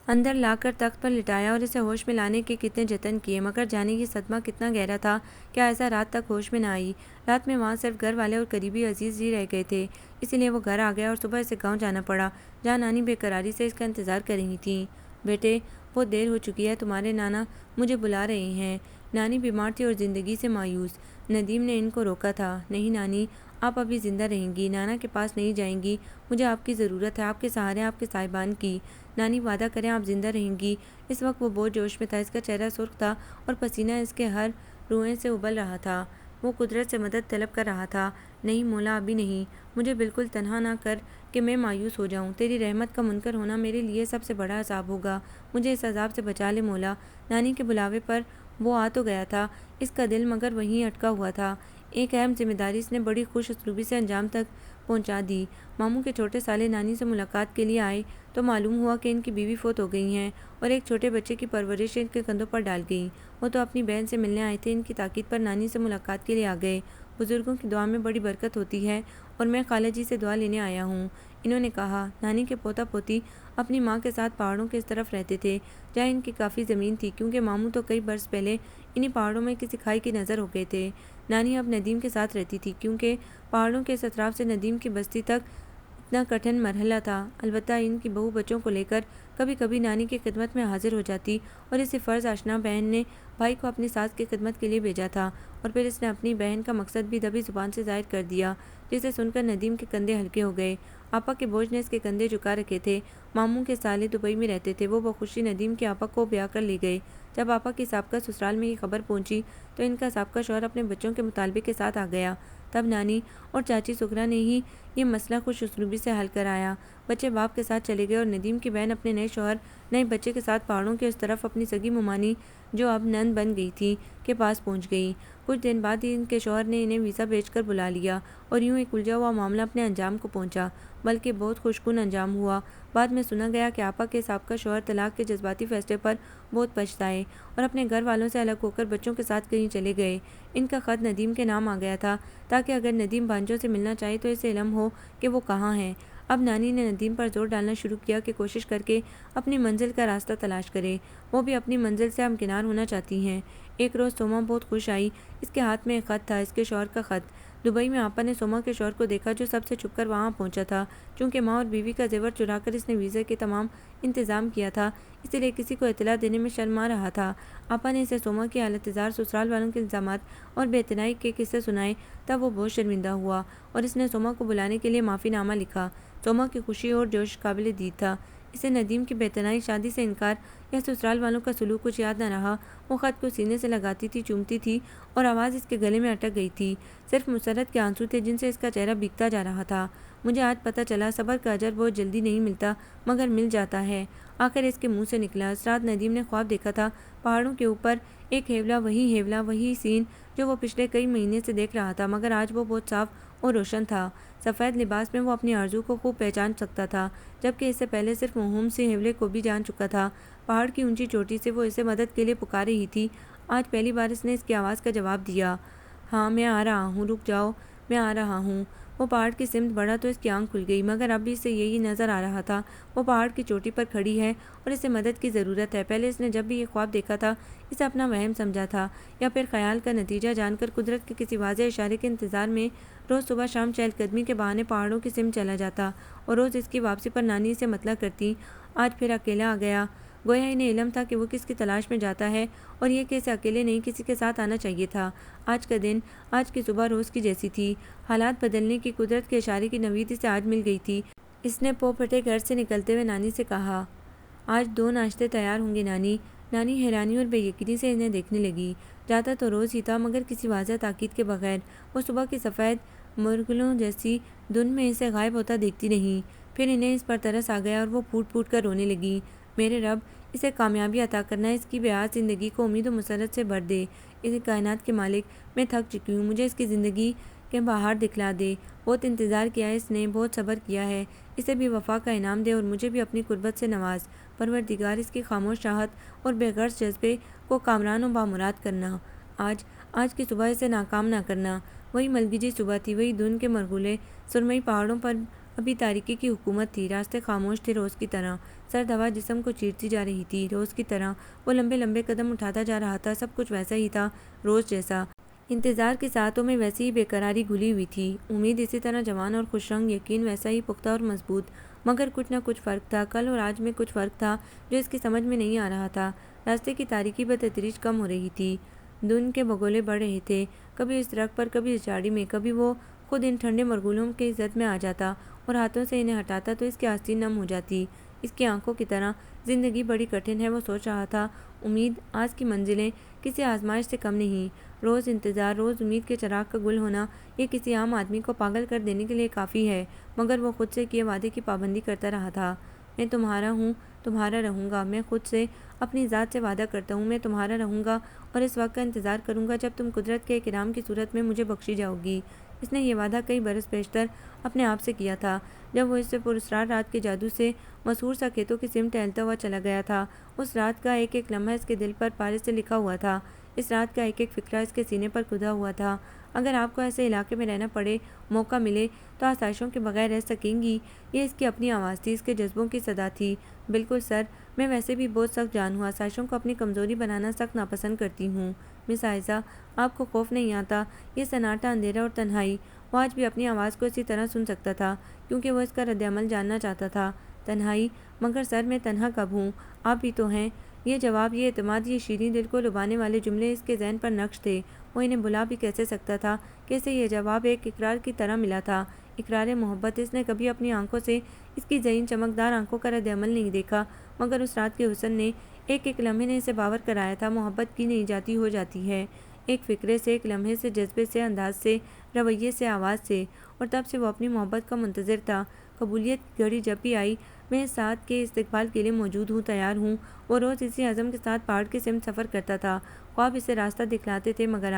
اندر لا کر تخت پر لٹایا اور اسے ہوش میں لانے کے کتنے جتن کیے، مگر جانے یہ صدمہ کتنا گہرا تھا کہ ایسا رات تک ہوش میں نہ آئی۔ رات میں وہاں صرف گھر والے اور قریبی عزیز ہی رہ گئے تھے، اسی لیے وہ گھر آ گیا اور صبح اسے گاؤں جانا پڑا جہاں نانی بے قراری سے اس کا انتظار کر رہی تھیں۔ بیٹے، بہت دیر ہو چکی ہے، تمہارے نانا مجھے بلا رہے ہیں۔ نانی بیمار تھی اور زندگی سے مایوس۔ ندیم نے ان کو روکا تھا۔ نہیں نانی، آپ ابھی زندہ رہیں گی، نانا کے پاس نہیں جائیں گی، مجھے آپ کی ضرورت ہے، آپ کے سہارے، آپ کے صاحبان کی۔ نانی وعدہ کریں آپ زندہ رہیں گی۔ اس وقت وہ بہت جوش میں تھا، اس کا چہرہ سرخ تھا اور پسینہ اس کے ہر روئیں سے ابل رہا تھا۔ وہ قدرت سے مدد طلب کر رہا تھا۔ نہیں مولا، ابھی نہیں، مجھے بالکل تنہا نہ کر کہ میں مایوس ہو جاؤں۔ تیری رحمت کا منکر ہونا میرے لیے سب سے بڑا عذاب ہوگا، مجھے اس عذاب سے بچا لے مولا۔ نانی کے بلاوے پر وہ آ تو گیا تھا، اس کا دل مگر وہیں اٹکا ہوا تھا۔ ایک اہم ذمہ داری اس نے بڑی خوش اسلوبی سے انجام تک پہنچا دی۔ ماموں کے چھوٹے سالے نانی سے ملاقات کے لیے آئے تو معلوم ہوا کہ ان کی بیوی فوت ہو گئی ہیں اور ایک چھوٹے بچے کی پرورش ان کے کندھوں پر ڈال گئی۔ وہ تو اپنی بہن سے ملنے آئے تھے، ان کی تاکید پر نانی سے ملاقات کے لیے آ گئے۔ بزرگوں کی دعا میں بڑی برکت ہوتی ہے اور میں خالہ جی سے دعا لینے آیا ہوں، انہوں نے کہا۔ نانی کے پوتا پوتی اپنی ماں کے ساتھ پہاڑوں کے اس طرف رہتے تھے جہاں ان کی کافی زمین تھی، کیونکہ ماموں تو کئی برس پہلے انہی پہاڑوں میں کسی کھائی کی نظر ہو گئے تھے۔ نانی اب ندیم کے ساتھ رہتی تھی، کیونکہ پہاڑوں کے اس اطراف سے ندیم کی بستی تک اتنا کٹھن مرحلہ تھا۔ البتہ ان کی بہو بچوں کو لے کر کبھی کبھی نانی کی خدمت میں حاضر ہو جاتی اور اسی فرض آشنا بہن نے بھائی کو اپنی ساس کی خدمت کے لیے بھیجا تھا، اور پھر اس نے اپنی بہن کا مقصد بھی دبی زبان سے ظاہر کر دیا، جسے سن کر ندیم کے کندھے ہلکے ہو گئے۔ آپا کے بوجھ نے اس کے کندھے جھکا رکھے تھے۔ ماموں کے سالے دبئی میں رہتے تھے، وہ بخوشی ندیم کی آپا کو بیاہ کر لے گئے۔ جب آپا کی سابقہ سسرال میں یہ خبر پہنچی تو ان کا سابقہ شوہر اپنے بچوں کے مطالبے کے ساتھ آ گیا۔ تب نانی اور چاچی سکھرا نے ہی یہ مسئلہ خوش اسلوبی سے حل کرایا۔ بچے باپ کے ساتھ چلے گئے اور ندیم کی بہن اپنے نئے شوہر نئے بچے کے ساتھ پہاڑوں کے اس طرف اپنی سگی ممانی، جو اب نند بن گئی تھی، کے پاس پہنچ گئی۔ کچھ دن بعد ہی ان کے شوہر نے انہیں ویزا بھیج کر بلا لیا اور یوں ایک الجھا ہوا معاملہ اپنے انجام کو پہنچا، بلکہ بہت خوشگوار انجام ہوا۔ بعد میں سنا گیا کہ آپا کے سابقہ شوہر طلاق کے جذباتی فیصلے پر بہت پچھتائے اور اپنے گھر والوں سے الگ ہو کر بچوں کے ساتھ کہیں چلے گئے۔ ان کا خط ندیم کے نام آ گیا تھا تاکہ اگر ندیم بھانجوں سے ملنا چاہے تو اسے علم ہو کہ وہ کہاں ہیں۔ اب نانی نے ندیم پر زور ڈالنا شروع کیا کہ کوشش کر کے اپنی منزل کا راستہ تلاش کرے، وہ بھی اپنی منزل سے ہمکنار ہونا چاہتی ہیں۔ ایک روز سوما بہت خوش آئی، اس کے ہاتھ میں ایک خط تھا، اس کے شوہر کا خط۔ دبئی میں آپا نے سوما کے شوہر کو دیکھا جو سب سے چھپ کر وہاں پہنچا تھا۔ چونکہ ماں اور بیوی کا زیور چرا کر اس نے ویزے کے تمام انتظام کیا تھا، اسی لیے کسی کو اطلاع دینے میں شرما رہا تھا۔ آپا نے اسے سوما کی حالت زار، سسرال والوں کے الزامات اور بے اعتنائی کے قصے سنائے، تب وہ بہت شرمندہ ہوا اور اس نے سوما کو بلانے کے لیے معافی نامہ لکھا۔ سوما کی خوشی اور جوش قابل دید تھا، اسے ندیم کی بے اعتنائی، شادی سے انکار یا سسرال والوں کا سلوک کچھ یاد نہ رہا۔ وہ خط کو سینے سے لگاتی تھی، چومتی تھی اور آواز اس کے گلے میں اٹک گئی تھی۔ صرف مسرت کے آنسو تھے جن سے اس کا چہرہ بھیگتا جا رہا تھا۔ مجھے آج پتہ چلا صبر کا اجر بہت جلدی نہیں ملتا مگر مل جاتا ہے، آخر اس کے منہ سے نکلا۔ اس رات ندیم نے خواب دیکھا تھا، پہاڑوں کے اوپر ایک ہیولا، وہی سین جو وہ پچھلے کئی مہینے سے دیکھ رہا تھا، مگر آج وہ بہت صاف اور روشن تھا۔ سفید لباس میں وہ اپنی آرزو کو خوب پہچان سکتا تھا، جبکہ اس سے پہلے صرف موہوم سے ہیولے کو بھی جان چکا تھا۔ پہاڑ کی اونچی چوٹی سے وہ اسے مدد کے لیے پکار رہی تھی۔ آج پہلی بار اس نے اس کی آواز کا جواب دیا۔ ہاں میں آ رہا ہوں، رک جاؤ، میں آ رہا ہوں۔ وہ پہاڑ کی سمت بڑھا تو اس کی آنکھ کھل گئی، مگر اب بھی اسے یہی نظر آ رہا تھا، وہ پہاڑ کی چوٹی پر کھڑی ہے اور اسے مدد کی ضرورت ہے۔ پہلے اس نے جب بھی یہ خواب دیکھا تھا اسے اپنا وہم سمجھا تھا یا پھر خیال کا نتیجہ جان کر قدرت کے کسی واضح اشارے کے انتظار میں روز صبح شام چہل قدمی کے بہانے پہاڑوں کی سمت چلا جاتا اور روز اس کی واپسی پر نانی اسے مطلع کرتی۔ آج پھر اکیلا آ گیا، گویا انہیں علم تھا کہ وہ کس کی تلاش میں جاتا ہے اور یہ کہ اسے اکیلے نہیں کسی کے ساتھ آنا چاہیے تھا۔ آج کا دن، آج کی صبح روز کی جیسی تھی، حالات بدلنے کی قدرت کے اشارے کی نوید اسے آج مل گئی تھی۔ اس نے پو پھٹے گھر سے نکلتے ہوئے نانی سے کہا، آج 2 ناشتے تیار ہوں گے نانی۔ نانی حیرانی اور بے یقینی سے انہیں دیکھنے لگی۔ جاتا تو روز ہی تھا مگر کسی واضح تاکید کے بغیر۔ وہ صبح کی سفید مرغلوں جیسی دھند میں اسے غائب ہوتا دیکھتی رہیں۔ پھر انہیں اس پر ترس آ گیا اور وہ پھوٹ پھوٹ کر رونے لگی۔ میرے رب، اسے کامیابی عطا کرنا، اس کی بیاض زندگی کو امید و مسرت سے بھر دے۔ اس کائنات کے مالک، میں تھک چکی ہوں، مجھے اس کی زندگی کے باہر دکھلا دے۔ بہت انتظار کیا ہے اس نے، بہت صبر کیا ہے، اسے بھی وفا کا انعام دے اور مجھے بھی اپنی قربت سے نواز۔ پروردگار، اس کی خاموش چاہت اور بے غرض جذبے کو کامران و بامراد کرنا۔ آج کی صبح اسے ناکام نہ کرنا۔ وہی ملگجی صبح تھی، وہی دھند کے مرغولے، سرمئی پہاڑوں پر ابھی تاریکی کی حکومت تھی، راستے خاموش تھے روز کی طرح، سرد ہوا جسم کو چیرتی جا رہی تھی روز کی طرح، وہ لمبے لمبے قدم اٹھاتا جا رہا تھا، سب کچھ ویسا ہی تھا روز جیسا۔ انتظار کی ساعتوں میں ویسی ہی بے قراری گھلی ہوئی تھی، امید اسی طرح جوان اور خوش رنگ، یقین ویسا ہی پختہ اور مضبوط، مگر کچھ نہ کچھ فرق تھا، کل اور آج میں کچھ فرق تھا جو اس کی سمجھ میں نہیں آ رہا تھا۔ راستے کی تاریکی بتدریج کم ہو رہی تھی، دھند کے بگولے بڑھ رہے تھے، کبھی اس درخت پر، کبھی اس جھاڑی میں، کبھی وہ خود ان ٹھنڈے مرغولوں کی زد میں آ جاتا اور ہاتھوں سے انہیں ہٹاتا تو اس کی آستین نم ہو جاتی، اس کی آنکھوں کی طرح۔ زندگی بڑی کٹھن ہے، وہ سوچ رہا تھا، امید، آج کی منزلیں کسی آزمائش سے کم نہیں، روز انتظار، روز امید کے چراغ کا گل ہونا، یہ کسی عام آدمی کو پاگل کر دینے کے لیے کافی ہے، مگر وہ خود سے کیے وعدے کی پابندی کرتا رہا تھا۔ میں تمہارا ہوں، تمہارا رہوں گا، میں خود سے، اپنی ذات سے وعدہ کرتا ہوں، میں تمہارا رہوں گا اور اس وقت کا انتظار کروں گا جب تم قدرت کے ایک انعام کی صورت میں مجھے بخشی جاؤ گی۔ اس نے یہ وعدہ کئی برس پیشتر اپنے آپ سے کیا تھا، جب وہ اس سے پراسرار رات کے جادو سے مسحور سا کھیتوں کی سمت ٹہلتا ہوا چلا گیا تھا۔ اس رات کا ایک ایک لمحہ اس کے دل پر پارے سے لکھا ہوا تھا، اس رات کا ایک ایک فقرہ اس کے سینے پر کھدا ہوا تھا۔ اگر آپ کو ایسے علاقے میں رہنا پڑے، موقع ملے، تو آسائشوں کے بغیر رہ سکیں گی؟ یہ اس کی اپنی آواز تھی، اس کے جذبوں کی صدا تھی۔ بالکل سر، میں ویسے بھی بہت سخت جان ہوں، آسائشوں کو اپنی کمزوری بنانا سخت ناپسند کرتی ہوں۔ مس عائشہ، آپ کو خوف نہیں آتا؟ یہ سناٹا، اندھیرا اور تنہائی، وہ آج بھی اپنی آواز کو اسی طرح سن سکتا تھا کیونکہ وہ اس کا رد عمل جاننا چاہتا تھا۔ تنہائی؟ مگر سر، میں تنہا کب ہوں؟ آپ بھی تو ہیں۔ یہ جواب، یہ اعتماد، یہ شیریں دل کو لبھانے والے جملے اس کے ذہن پر نقش تھے، وہ انہیں بھلا بھی کیسے سکتا تھا؟ کیسے یہ جواب ایک اقرار کی طرح ملا تھا، اقرار محبت۔ اس نے کبھی اپنی آنکھوں سے اس کی ذہین چمکدار آنکھوں کا رد عمل نہیں دیکھا، مگر اس رات کے حسن نے، ایک ایک لمحے نے اسے باور کرایا تھا، محبت کی نہیں جاتی ہو جاتی ہے، ایک فکرے سے، ایک لمحے سے، جذبے سے، انداز سے، رویے سے، آواز سے، اور تب سے وہ اپنی محبت کا منتظر تھا۔ قبولیت کی گھڑی جب بھی آئی، میں اس ساتھ کے استقبال کے لیے موجود ہوں، تیار ہوں۔ وہ روز اسی عزم کے ساتھ پہاڑ کی سمت سفر کرتا تھا، خواب اسے راستہ دکھلاتے تھے، مگر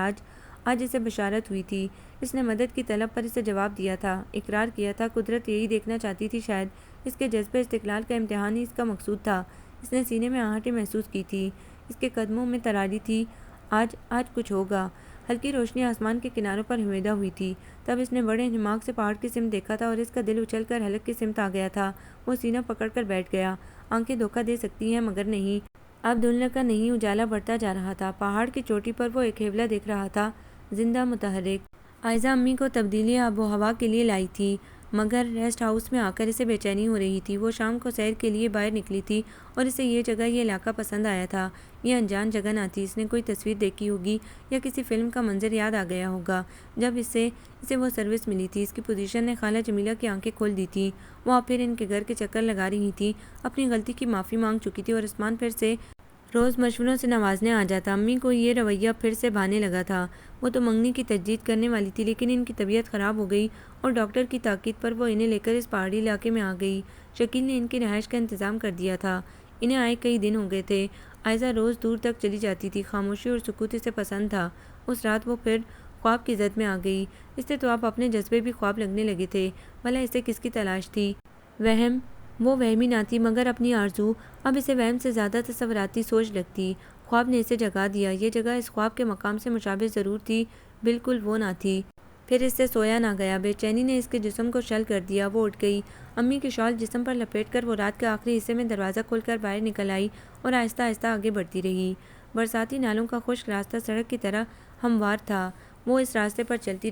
آج اسے بشارت ہوئی تھی، اس نے مدد کی طلب پر اسے جواب دیا تھا، اقرار کیا تھا۔ قدرت یہی دیکھنا چاہتی تھی شاید، اس کے جذبے استقلال کا امتحان ہی اس کا مقصود تھا۔ اس نے سینے میں آہٹیں محسوس کی تھی، اس کے قدموں میں ترالی تھی۔ آج کچھ ہوگا۔ ہلکی روشنی آسمان کے کناروں پر ہویدا ہوئی تھی، تب اس نے بڑے انہماک سے پہاڑ کی سمت دیکھا تھا اور اس کا دل اچھل کر حلق کی سمت آ گیا تھا۔ وہ سینہ پکڑ کر بیٹھ گیا۔ آنکھیں دھوکہ دے سکتی ہیں مگر نہیں، اب دھندل کا نہیں، اجالا بڑھتا جا رہا تھا۔ پہاڑ کی چوٹی پر وہ ایک ہیولا دیکھ رہا تھا، زندہ، متحرک۔ عائشہ امی کو تبدیلی آب و ہوا کے لیے لائی تھی، مگر ریسٹ ہاؤس میں آ کر اسے بے چینی ہو رہی تھی۔ وہ شام کو سیر کے لیے باہر نکلی تھی اور اسے یہ جگہ، یہ علاقہ پسند آیا تھا۔ یہ انجان جگہ نہ تھی، اس نے کوئی تصویر دیکھی ہوگی یا کسی فلم کا منظر یاد آ گیا ہوگا جب اسے وہ سروس ملی تھی۔ اس کی پوزیشن نے خالہ جمیلہ کی آنکھیں کھول دی تھیں، وہ اب پھر ان کے گھر کے چکر لگا رہی تھی، اپنی غلطی کی معافی مانگ چکی تھی اور عثمان پھر سے روز مشوروں سے نوازنے آ جاتا۔ امی کو یہ رویہ پھر سے بھانے لگا تھا، وہ تو منگنی کی تجدید کرنے والی تھی، لیکن ان کی طبیعت خراب ہو گئی اور ڈاکٹر کی تاکید پر وہ انہیں لے کر اس پہاڑی علاقے میں آ گئی۔ شکیل نے ان کی رہائش کا انتظام کر دیا تھا، انہیں آئے کئی دن ہو گئے تھے۔ عائشہ روز دور تک چلی جاتی تھی، خاموشی اور سکوت اسے پسند تھا۔ اس رات وہ پھر خواب کی زد میں آ گئی، اس سے تو اب اپنے جذبے بھی خواب لگنے لگے تھے۔ بھلا اسے کس کی تلاش تھی؟ وہم؟ وہ وہمی نہ تھی مگر اپنی آرزو، اب اسے وہم سے زیادہ تصوراتی سوچ لگتی۔ خواب نے اسے جگا دیا۔ یہ جگہ اس خواب کے مقام سے مشابہ ضرور تھی، بالکل وہ نہ تھی۔ پھر اس سے سویا نہ گیا۔ بے چینی نے اس کے جسم کو شل کر دیا۔ وہ اٹھ گئی۔ امی کی شال جسم پر لپیٹ کر وہ رات کے آخری حصے میں دروازہ کھول کر باہر نکل آئی اور آہستہ آہستہ آگے بڑھتی رہی۔ برساتی نالوں کا خشک راستہ سڑک کی طرح ہموار تھا۔ وہ اس راستے پر چلتی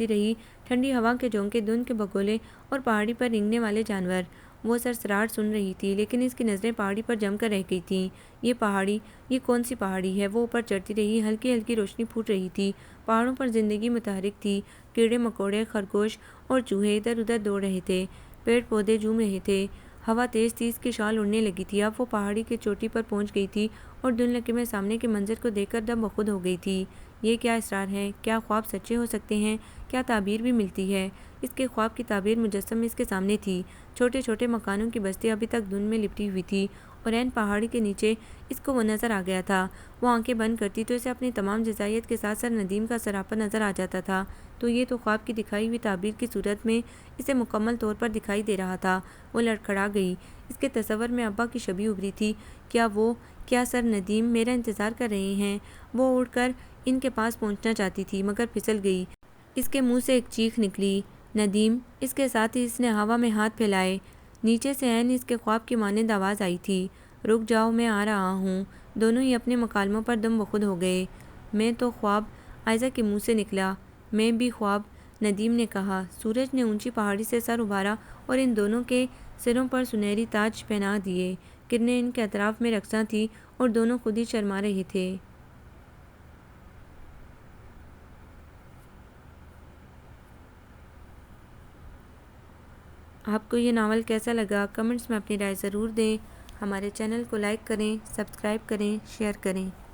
رہی۔ ٹھنڈی ہوا کے جھونکے، دھند کے بگولے اور پہاڑی پر رینگنے والے جانور۔ وہ سرسراہٹ سن رہی تھی، لیکن اس کی نظریں پہاڑی پر جم کر رہ گئی تھیں۔ یہ پہاڑی، یہ کون سی پہاڑی ہے؟ وہ اوپر چڑھتی رہی۔ ہلکی ہلکی روشنی پھوٹ رہی تھی۔ پہاڑوں پر زندگی متحرک تھی۔ کیڑے مکوڑے، خرگوش اور چوہے ادھر ادھر دوڑ رہے تھے۔ پیڑ پودے جھوم رہے تھے۔ ہوا تیز تھی، اس کی شال اڑنے لگی تھی۔ اب وہ پہاڑی کی چوٹی پر پہنچ گئی تھی اور دھندلکی میں سامنے کے منظر کو دیکھ کر دم بخود ہو گئی تھی۔ یہ کیا اسرار ہے؟ کیا خواب سچے ہو سکتے ہیں؟ کیا تعبیر بھی ملتی ہے؟ اس کے خواب کی تعبیر مجسم اس کے سامنے تھی۔ چھوٹے چھوٹے مکانوں کی بستی ابھی تک دھند میں لپٹی ہوئی تھی اور عین پہاڑی کے نیچے اس کو وہ نظر آ گیا تھا۔ وہ آنکھیں بند کرتی تو اسے اپنی تمام جزئیات کے ساتھ سر ندیم کا سراپا نظر آ جاتا تھا، تو یہ تو خواب کی دکھائی ہوئی تعبیر کی صورت میں اسے مکمل طور پر دکھائی دے رہا تھا۔ وہ لڑکھڑا گئی۔ اس کے تصور میں ابا کی شبیہ ابھری تھی۔ کیا سر ندیم میرا انتظار کر رہے ہیں؟ وہ اڑ کر ان کے پاس پہنچنا چاہتی تھی مگر پھسل گئی۔ اس کے منہ سے ایک چیخ نکلی، ندیم! اس کے ساتھ ہی اس نے ہوا میں ہاتھ پھیلائے۔ نیچے سے عین اس کے خواب کی مانند آواز آئی تھی، رک جاؤ، میں آ رہا ہوں۔ دونوں ہی اپنے مکالموں پر دم بخود ہو گئے۔ میں تو خواب، عائزہ کے منہ سے نکلا۔ میں بھی خواب، ندیم نے کہا۔ سورج نے اونچی پہاڑی سے سر ابھارا اور ان دونوں کے سروں پر سنہری تاج پہنا دیے۔ کرنیں ان کے اطراف میں رقصاں تھیں اور دونوں خود ہی شرما رہے تھے۔ آپ کو یہ ناول کیسا لگا؟ کمنٹس میں اپنی رائے ضرور دیں۔ ہمارے چینل کو لائک کریں، سبسکرائب کریں، شیئر کریں۔